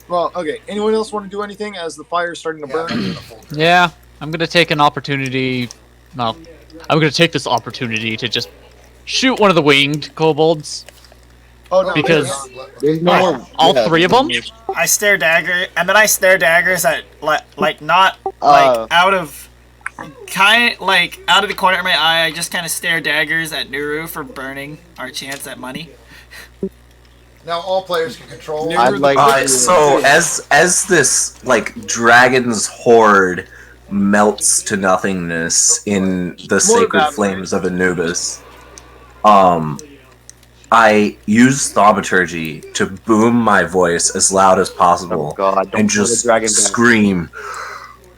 well, okay. Anyone else want to do anything as the fire is starting to Yeah, burn? I'm gonna hold it. Yeah, I'm gonna take an opportunity. Well, I'm gonna take this opportunity to just shoot one of the winged kobolds. Oh no, Because- There's no- all 3 of them? I stare dagger, and then I stare daggers at like not like out of the corner of my eye. I just kind of stare daggers at Nuru for burning our chance at money. Now all players can control. Near I'd the like quick- So as this like dragon's horde melts to nothingness in the sacred evaporate. flames of Anubis, I use thaumaturgy to boom my voice as loud as Oh possible god, don't and kill the just dragon back. scream,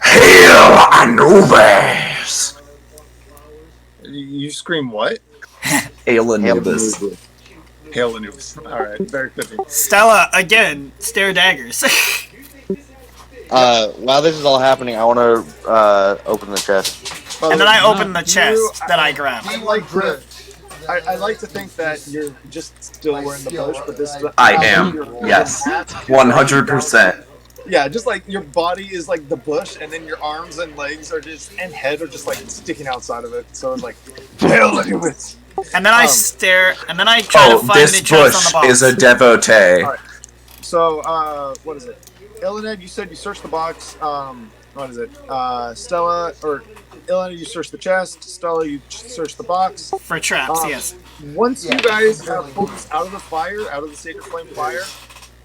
"Hail Anubis!" You scream what? Hail Hail Anubis. Anubis. Hail Anubis. Alright, very fitting. Stella again, stare daggers. While this is all happening, I want to open the chest. By the And then way, I open the you- chest that I grabbed. I like to I like to think that you're just still wearing the bush, but this is I am, yes. 100%. Yeah, just like your body is like the bush, and then your arms and legs are just and head are just like sticking outside of it. So it's like, Hail Anubis! And then I stare, and then I try to Oh, find this the chest on bush the box. is a devotee. Alright. So, what is it? Illaned, you said you searched the box. What is it? Stella, or Illaned, you searched the chest. Stella, you searched the box. For traps, Um, yes. Once Yeah, you guys really have pulled this out of the fire, out of the sacred flame fire,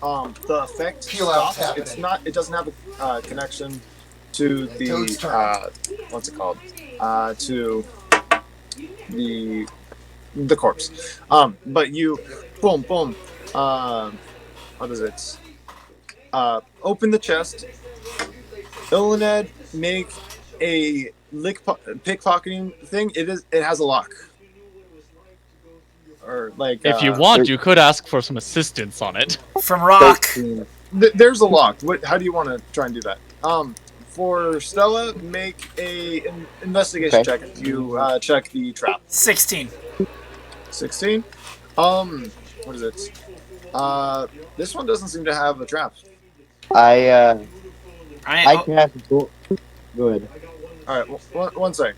the effect Peel out's stops. It's happening. not. It doesn't have a connection to Toad's turn. what's it called? To the corpse. But you, boom, boom. What is it? Open the chest. Illaned, make a pickpocketing thing. It has a lock. Or like If you want, you could ask for some assistance on it. From Rock. there's a lock. How do you want to try and do that? For Stella, make a investigation check. If you check the trap. 16. 16. What is it? This one doesn't seem to have a trap. I Alright, cast. Go ahead. All right, one sec.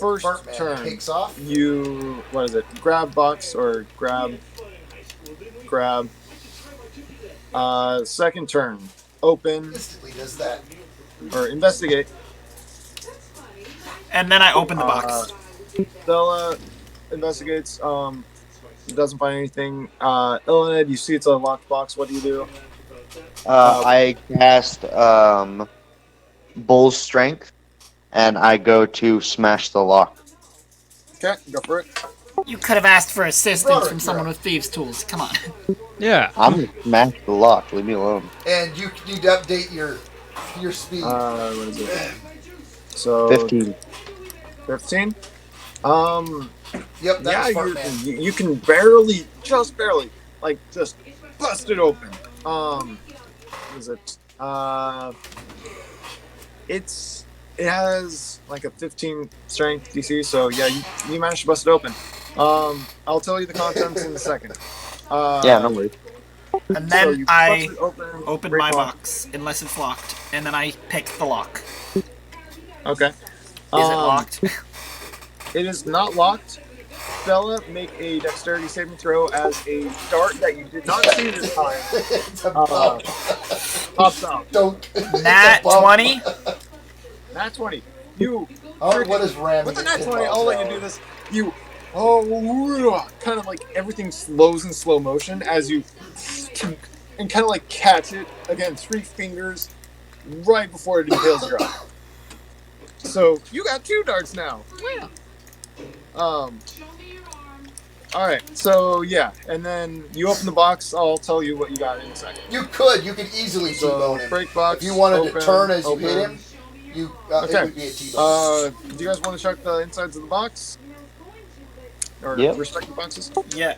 First Bartman turn, takes off. you what is it? Grab box or grab. Second turn, open Instantly does that. or investigate. and then I open the box. Stella investigates. Doesn't find anything. Illaned, you see it's a locked box. What do you do? I cast Bull's Strength, and I go to smash the lock. Okay, go for it. You could have asked for assistance Right, from someone right. with thieves' tools. Come on. Yeah. I'm gonna smash the lock. Leave me alone. And you need to update your speed. What is it? So 15. 15. Yep, Yeah, that's Bartman. you can barely, just barely, just bust it open. What is it? It has like a 15 strength DC, so yeah, you managed to bust it open. I'll tell you the contents in a second. Yeah, no worries. And then you I bust it open break my lock. box, unless it's locked. And then I pick the lock. Okay. Is it locked? It is not locked. Stella, make a dexterity saving throw as a dart that you did not see this time It's a bump. pops out. Don't. it's Nat a bump. 20? Nat 20. You. Oh, what is ramming? With the into nat 20, pinballs I'll let now? you do this. You. Kind of like everything slows in slow motion as you. And kind of like catch it. Again, 3 fingers right before it impales your eye. So, you got 2 darts now. Alright, so yeah, and then you open the box, I'll tell you what you got in a second. You could easily So, T-bone him. break box. If you wanted open, to turn as you open. hit him, it Okay. would be a T-bone. Do you guys want to check the insides of the box? Or Yep. respective boxes? Yeah.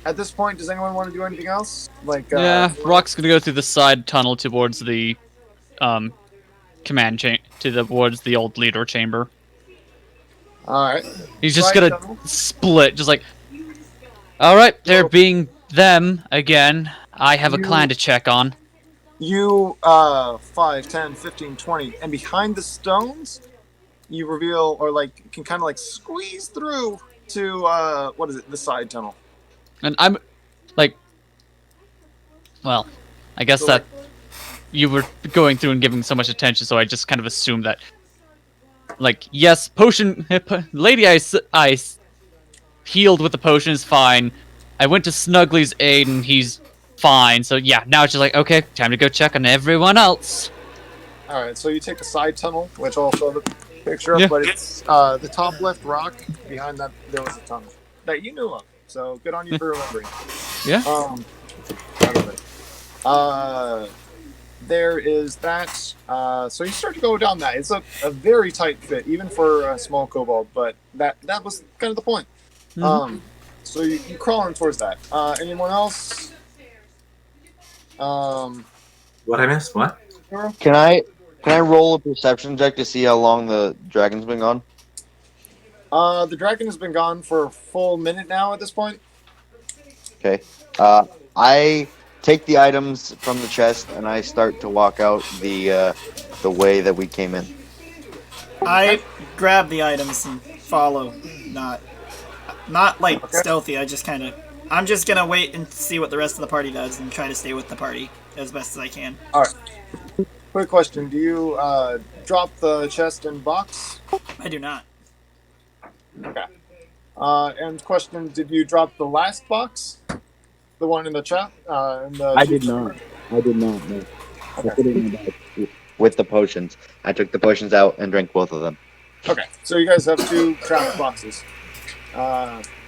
At this point, does anyone want to do anything else? Yeah, Rock's gonna go through the side tunnel towards the command towards the old leader chamber. Alright. He's just Side gonna tunnel. split, just like, all right, they're being them again. I have a You- clan to check on. You, 5, 10, 15, 20, and behind the stones, you reveal, or can kind of squeeze through to, what is it, the side tunnel. And I'm like, well, I guess So, that you were going through and giving so much attention, so I just kind of assumed that, yes, potion, lady I healed with the potion is fine. I went to Snuggly's aid and he's fine. So yeah, now it's just like, okay, time to go check on everyone else. Alright, so you take the side tunnel, which I'll show the picture of, Yeah. but it's the top left rock. Behind that, there was a tunnel that you knew of. So good on you for remembering. Yeah. Out of it. There is that. So you start to go down that. It's a very tight fit, even for a small kobold, but that was kind of the point. So you crawl in towards that. Anyone else? What I missed? What? Can I roll a perception check to see how long the dragon's been gone? The dragon has been gone for a full minute now at this point. Okay. I take the items from the chest and I start to walk out the way that we came in. I grab the items and follow. Not stealthy. I'm just gonna wait and see what the rest of the party does and try to stay with the party as best as I can. Alright. Quick question. Do you drop the chest and box? I do not. Okay. And question: did you drop the last box? The one in the chat? I did not. I did not. No. I put it in my bag. With the potions. I took the potions out and drank both of them. Okay, so you guys have 2 trapped boxes.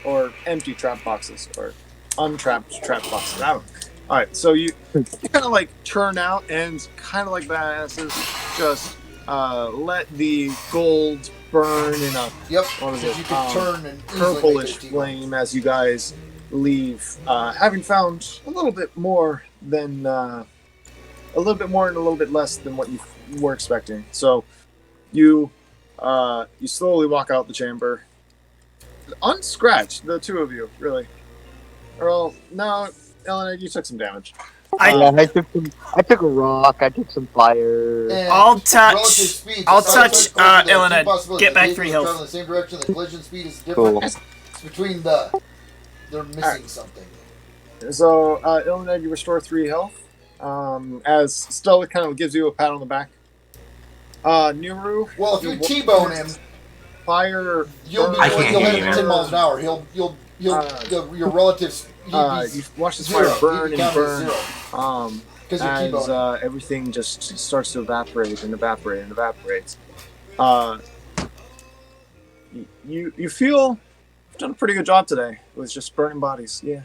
Or empty trap boxes, or untrapped trap boxes. I don't know. Alright, so you kind of like churn out and kind of like badasses just let the gold burn in a Yep. what is You it? can turn and easily Purplish make it a flame as you guys leave, having found a little bit more than a little bit more and a little bit less than what you were expecting. So you slowly walk out the chamber, unscratched. The 2 of you, really. Well, no, Illaned, you took some damage. I took a rock. I took some fire. And I'll relative touch. speed, I'll the side touch. effect goes with the Illaned. two possibilities. Get The back vehicle 3 is health. traveling in the same direction. The collision speed is different. Cool. It's between the. They're missing something. So, Illaned, you restore 3 health. As Stella kind of gives you a pat on the back. Nuru. Well, if you T-bone him, fire. you'll be I you'll can't hit hear him you. 10 miles an hour. Your relatives. You watch this fire burn and burn. Because you're As T-boning. everything just starts to evaporate and evaporate and evaporates. You feel you've done a pretty good job today with just burning bodies. Yeah.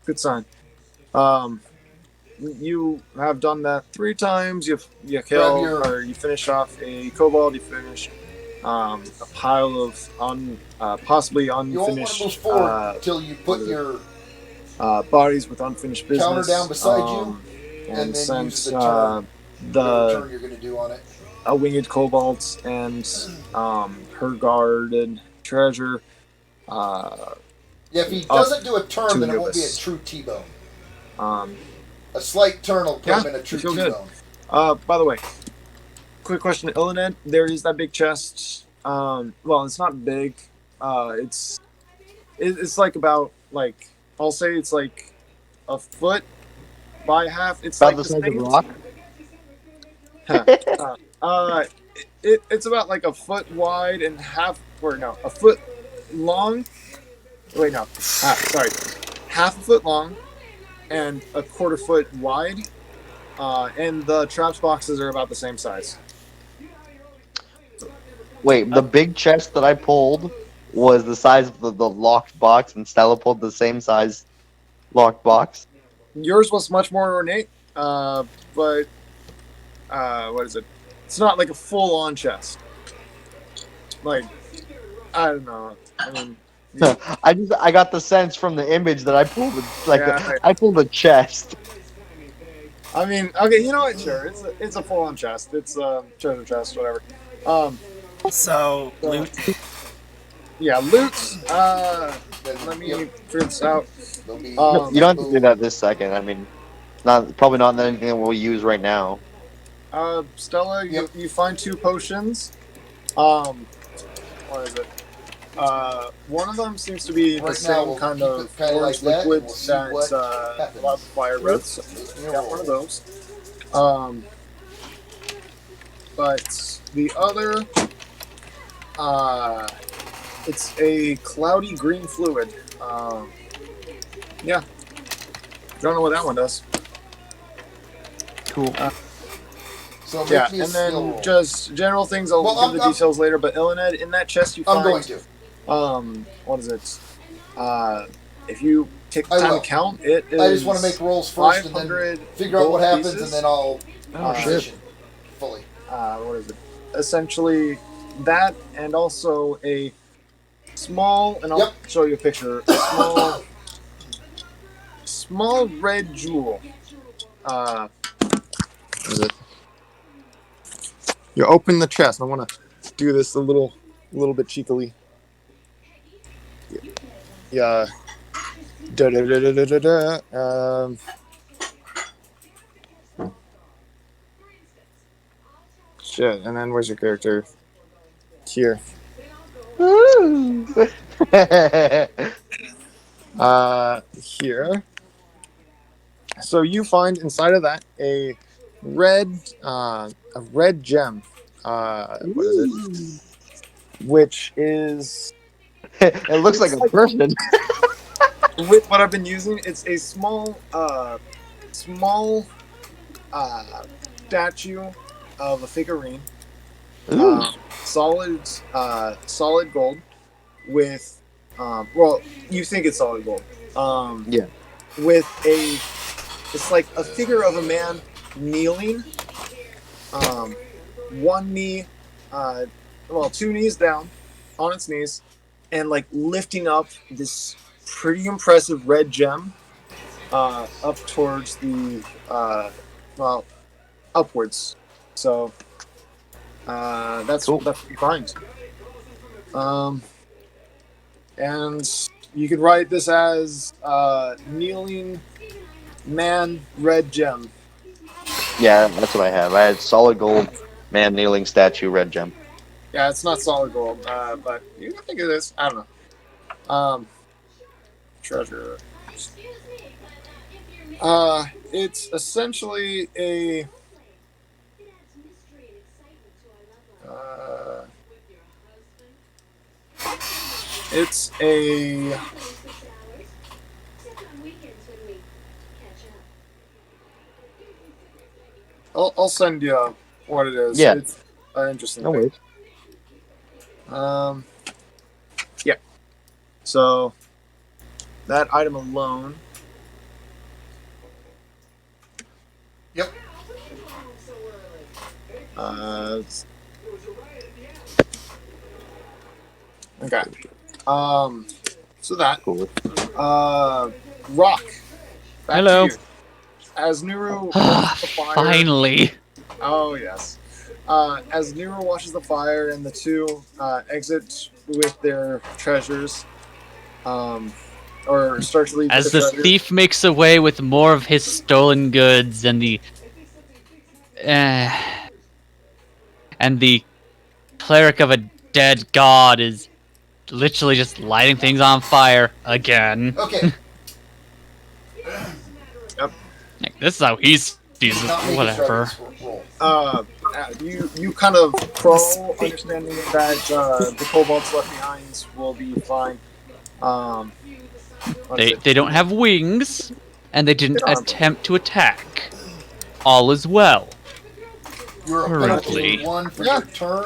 Good sign. You have done that 3 times. You kill or you finish off a kobold. You finish a pile of possibly You won't want to unfinished move forward until you put your bodies with unfinished business. counter down beside you, and then since use the turn. the turn you're going to do on it. a winged kobold and her guarded treasure. Yeah, if he doesn't do a turn, then it won't be a Anubis. true T-bone. Um, A slight turn will put Yeah, him in a true you feel good. T-bone. by the way, quick question, Illaned. There is that big chest. Well, it's not big. It's like about like I'll say it's like a foot by half. It's About like the size of a rock. It's about like a foot wide and half, or no, a foot long. Wait, no. Sorry. Half a foot long and a quarter foot wide. And the traps boxes are about the same size. Wait, the big chest that I pulled was the size of the locked box, and Stella pulled the same size locked box. Yours was much more ornate, but what is it? It's not like a full-on chest. Like, I don't know. I mean, I got the sense from the image that I pulled. Like Yeah. I pulled a chest. I mean, okay, you know what? Sure, it's a full-on chest. It's a treasure chest, whatever. So loot. Yeah, loot. Let me figure this out. There'll be You don't have to do that this second. I mean, probably not anything that we'll use right now. Stella, Yep. you find 2 potions. What is it? One of them seems to be the Right now, same we'll kind keep of it kinda orange like that, and liquid we'll see what that happens. allows fire breath. So got one of those. But the other, it's a cloudy green fluid. Yeah. Don't know what that one does. Cool. So make Yeah, me a and skill then roll. just general things. I'll Well, give the details later. But Illaned, in that chest you I'm find going to. what is it? If you take the I time will. to count, it is. I just want to make rolls first and then 500 figure out what gold happens, pieces. and then I'll Oh, shit. position fully. What is it? Essentially, that and also a small, and I'll Yep. show you a picture. A small red jewel. What is it? You open the chest. I want to do this a little bit cheekily. Yeah. Da da da da da da da. Shit. And then where's your character? Here. Here. So you find inside of that a red gem. What is it? Which is It looks like a person. With what I've been using, it's a small statue of a figurine. Ooh. Solid gold with well, you think it's solid gold. Yeah. With it's like a figure of a man kneeling, one knee, two knees down on its knees, and like lifting up this pretty impressive red gem up towards the upwards. So that's cool. That's what you find. And you could write this as kneeling man red gem. Yeah, that's what I have. I had solid gold, man kneeling statue, red gem. Yeah, it's not solid gold, but you can think of this. I don't know. Treasure. It's essentially a. It's a. I'll send you what it is. Yeah. It's an interesting No thing. worries. Yeah. So that item alone. Yep. Okay. So that. Cool. Rock. Back Hello. to you. As Nuru watches the fire. Finally. Oh yes. As Nuru watches the fire and the two exit with their treasures, or start to leave. As with the their treasures. thief makes away with more of his stolen goods and the cleric of a dead god is literally just lighting things on fire again. Okay. Like, this is how he sees Not it. make a Whatever. strength roll. You kind of crawl, understanding that the kobolds left behind will be fine. They don't have wings, and they didn't They don't have attempt to attack. All is well. You're a Currently. penalty 1 for your turn.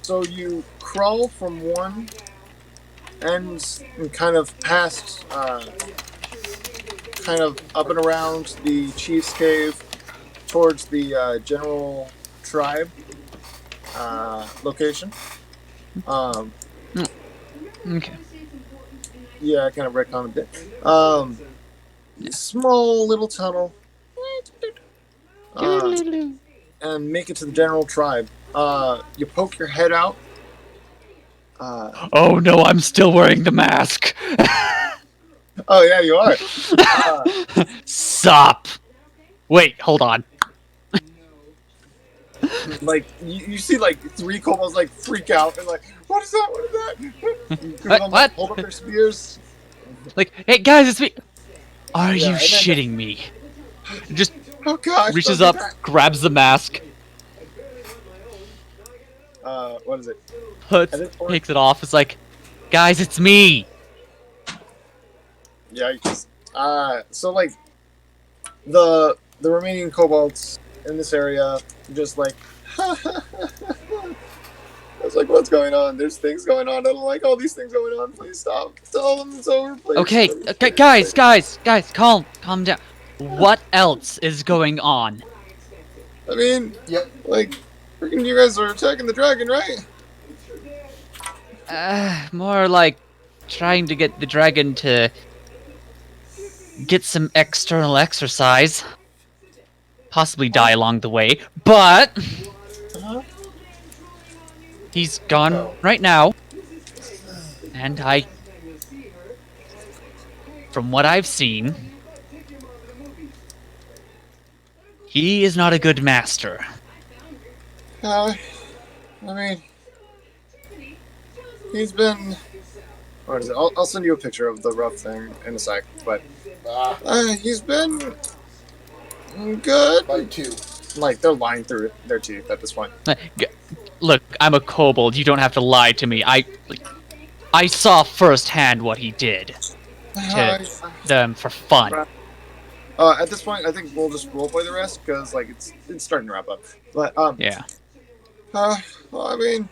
So you crawl from one end and kind of past, kind of up and around the chief's cave towards the general tribe location. Okay. Yeah, I kind of retconned it. Small little tunnel. And make it to the general tribe. You poke your head out. Oh no, I'm still wearing the mask. Oh yeah, you are. Stop. Wait, hold on. Like you see, like 3 kobolds like freak out and like, what is that? What is that? Two of them, What? Hold up their spears. Like, hey guys, it's me. Are Yeah, you and then- shitting me? Just Oh gosh. reaches don't up, do that. grabs the mask, What is it? puts, At this point- takes it off. It's like, guys, it's me. Yikes. So like the remaining kobolds in this area just like I was like, what's going on? There's things going on. I don't like all these things going on. Please stop. Tell them it's over, please. Okay, Please, okay, please, guys, calm down. What else is going on? please. I mean, Yep. like, freaking you guys are attacking the dragon, right? More like trying to get the dragon to get some external exercise. Possibly die along the way, but he's gone right now. And from what I've seen, he is not a good master. I mean, he's been. What is it? I'll send you a picture of the rough thing in a sec. But he's been good. By 2. Like they're lying through their teeth at this point. look, I'm a kobold. You don't have to lie to me. I saw firsthand what he did to them for fun. At this point, I think we'll just roleplay the rest because like it's starting to wrap up. But Yeah. well, I mean,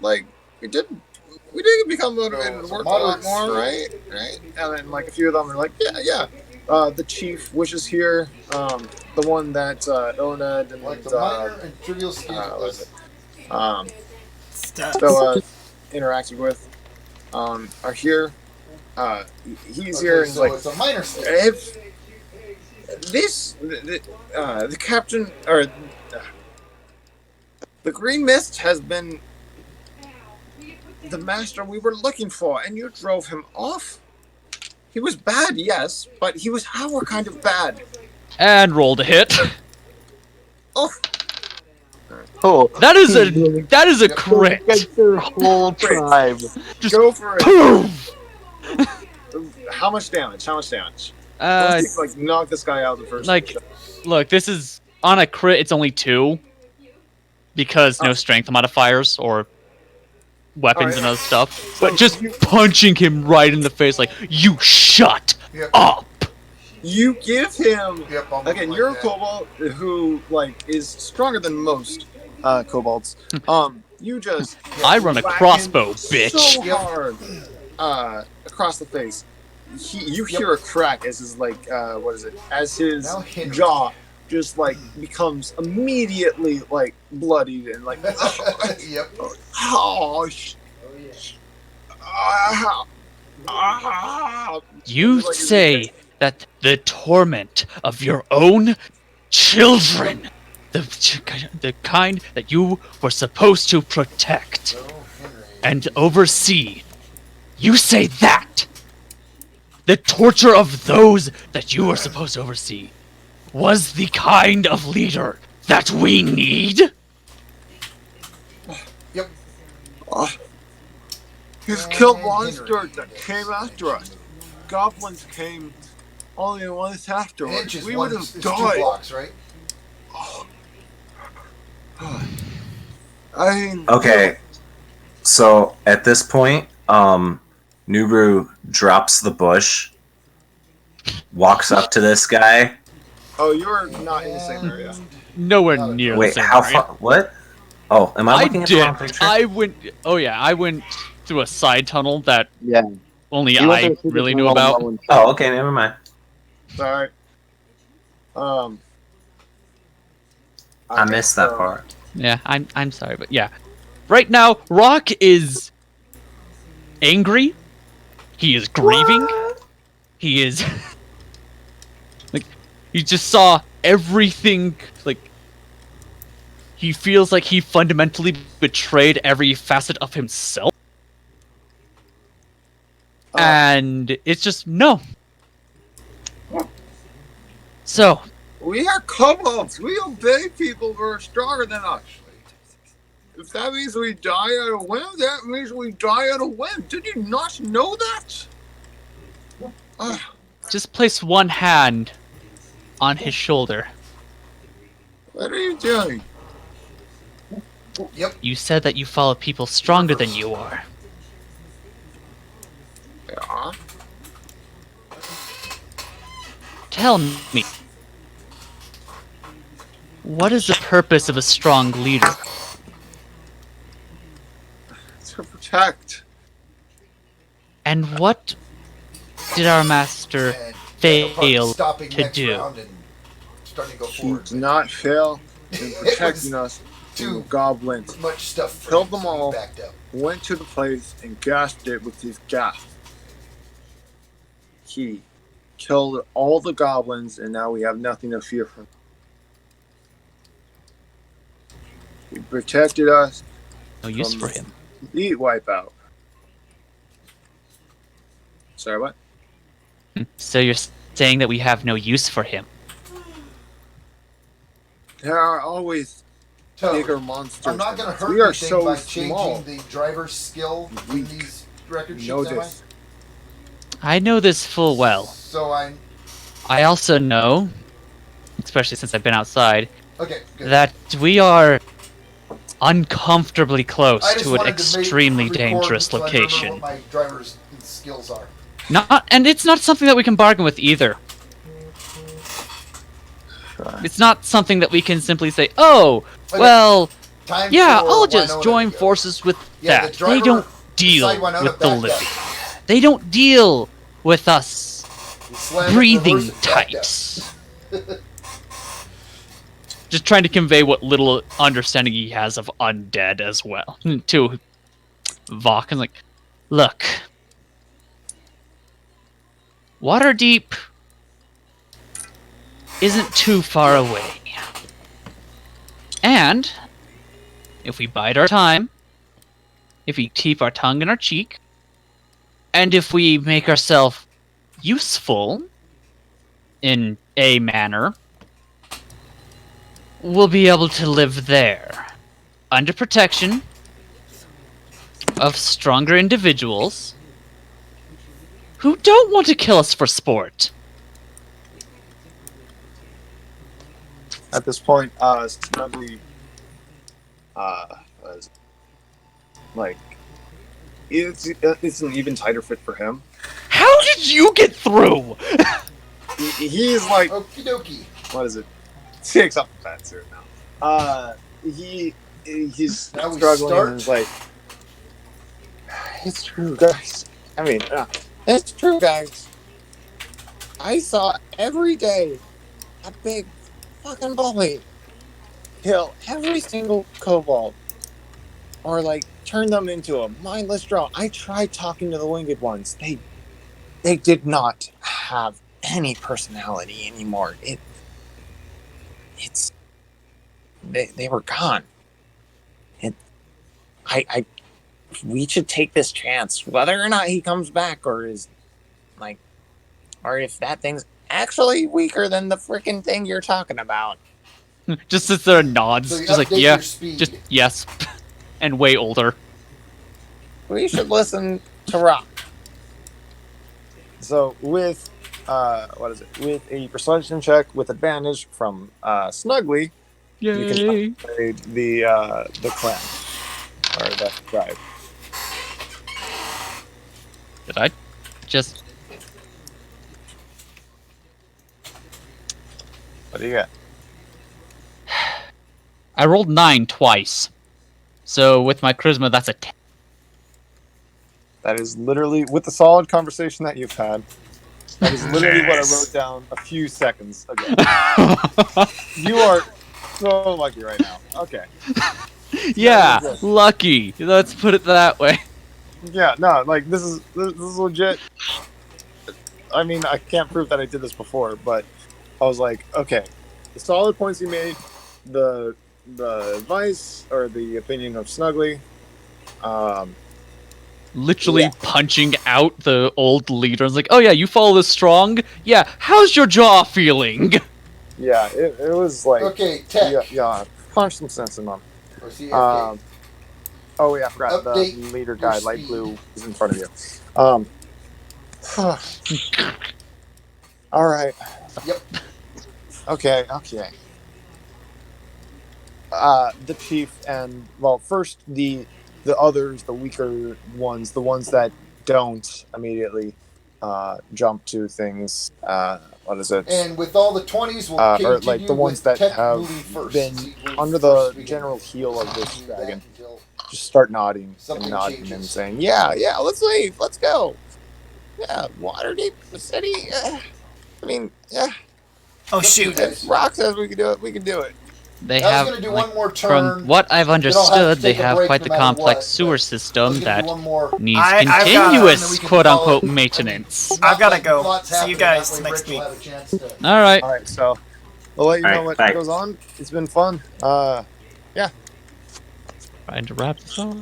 like we did become motivated to work a lot more, right? And then like a few of them are like, yeah. The chief wishes here. The one that Illaned and Like the minor and trivial skills. Stella interacted with are here. He's here and so like it's a minor skill. if the captain or the Green Mist has been the master we were looking for, and you drove him off. He was bad, yes, but he was our kind of bad. And rolled a hit. Oh, Oh, That is a crit. against their whole tribe. Just go for it. boom. How much damage? Let's Uh, see, like knock this guy out the first. like, look, this is on a crit. It's only 2 because no strength modifiers or weapons and other stuff. But just punching him right in the face, like, you shut up. You give him Yep, I'll again. like You're that. a kobold who like is stronger than most kobolds. You just I run a whack crossbow, him bitch. so hard across the face. You hear a crack as his like what is it? As his Now hit him. jaw just like becomes immediately like bloodied and like Yep. You say that the torment of your own children, the kind that you were supposed to protect and oversee, you say that the torture of those that you were supposed to oversee was the kind of leader that we need? Yep. He's killed monsters that came after us. Goblins came only once afterwards. Inch is We one, would it's have 2 died. blocks, right? I mean, Okay, so at this point, Nuru drops the bush, walks up to this guy. oh, you're not in the same area. Nowhere near the Wait, same how area. far? What? Oh, am I I looking at the wrong did. picture? I went through a side tunnel that Yeah. only You went I there through the really knew tunnel about. and Oh, okay, never mind. Sorry. I missed that part. Yeah, I'm sorry, but yeah. Right now, Rock is angry. He is grieving. He is like he just saw everything. Like he feels like he fundamentally betrayed every facet of himself. And it's just no. So, We are kobolds. We obey people who are stronger than us. If that means we die at a whim, that means we die at a whim. Did you not know that? just place one hand on his shoulder. What are you doing? Yep. You said that you follow people stronger than you are. Yeah. Tell me, what is the purpose of a strong leader? To protect. And what did our master And fail stopping to next do? round and starting to go He forward. did not fail in It protecting was us too from goblins. much stuff for Killed him, them so he all. backed up. Went to the place and gassed it with his gas. He killed all the goblins, and now we have nothing to fear from. He protected us. No use for him. Complete wipeout. Sorry, what? So you're saying that we have no use for him? There are always So, bigger monsters. I'm not than going to us. hurt We are anything so by small. changing the driver's skill in Weak. these record You know sheets, am I? this. I know this full well. So I'm... I also know, especially since I've been outside, Okay, good. that we are uncomfortably close I just to an wanted to extremely record dangerous so I remember location. what my driver's skills are. And it's not something that we can bargain with either. It's not something that we can simply say, "Oh, Okay. well, Time yeah, for I'll just Winona join to go. forces with Yeah, that." the driver They don't deal beside Winona with the backed living. up. They don't deal with us He slammed it, breathing reversed it, backed up. types. Just trying to convey what little understanding he has of undead as well to Vok. And like, look, Waterdeep isn't too far away. And if we bide our time, if we keep our tongue in our cheek, and if we make ourselves useful in a manner, we'll be able to live there, under protection of stronger individuals who don't want to kill us for sport. At this point, Snuggly, was like, it's an even tighter fit for him. How did you get through? He's like, Okie dokie. what is it? Takes off the fat suit now. He's Now we struggling start? and is like, it's true, guys. I mean, it's true, guys. I saw every day a big fucking bully kill every single kobold, or like turn them into a mindless drow. I tried talking to the winged ones. They did not have any personality anymore. They were gone. We should take this chance, whether or not he comes back, or is like, or if that thing's actually weaker than the freaking thing you're talking about. Just sits there and nods, So you just like, update yeah, your speed. just yes, and way older. We should listen to Rock. So with with a persuasion check with advantage from Snuggly, you Yay! can upgrade the clan or the tribe. Did I just... What do you got? I rolled 9 twice. So with my charisma, that's a 10. That is literally, with the solid conversation that you've had, that is literally what I wrote down a few seconds ago. You are so lucky right now. Okay. Yeah, lucky. Let's put it that way. Yeah, no, like this is legit. I mean, I can't prove that I did this before, but I was like, okay, the solid points you made, the advice or the opinion of Snuggly, Literally Yeah. punching out the old leader. It's like, oh yeah, you follow this strong? Yeah, how's your jaw feeling? yeah, it was like, Okay, tech. yeah, punch some sense in them. Or see, okay. Oh yeah, I forgot Update the leader your guy, light speed. blue, is in front of you. All right. Yep. Okay. The chief and first the others, the weaker ones, the ones that don't immediately jump to things. What is it? And with all the 20s, we'll Or continue like the ones with that tech have moving first. been See, we'll under first the begin general heel of this moving back dragon. until Just start nodding something and nodding changes. and saying, "Yeah, let's leave, let's go." Yeah, Waterdeep City. I mean, yeah. Oh Up to you shoot! guys. Rock says we can do it. We can do it. They I was have, gonna do like, one more turn. from what I've then I'll have to understood, they take a have break quite no the matter complex what, sewer but I was system gonna that do one more. needs I've got- continuous we can quote-unquote follow- maintenance. Not I've gotta like go. lots See you happening, guys that way next Rach will week. have a chance to- Alright. All right, so we'll let you know Alright, what bye. goes on. It's been fun. Trying to wrap this up.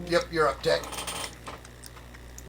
Yep, you're up, Tech.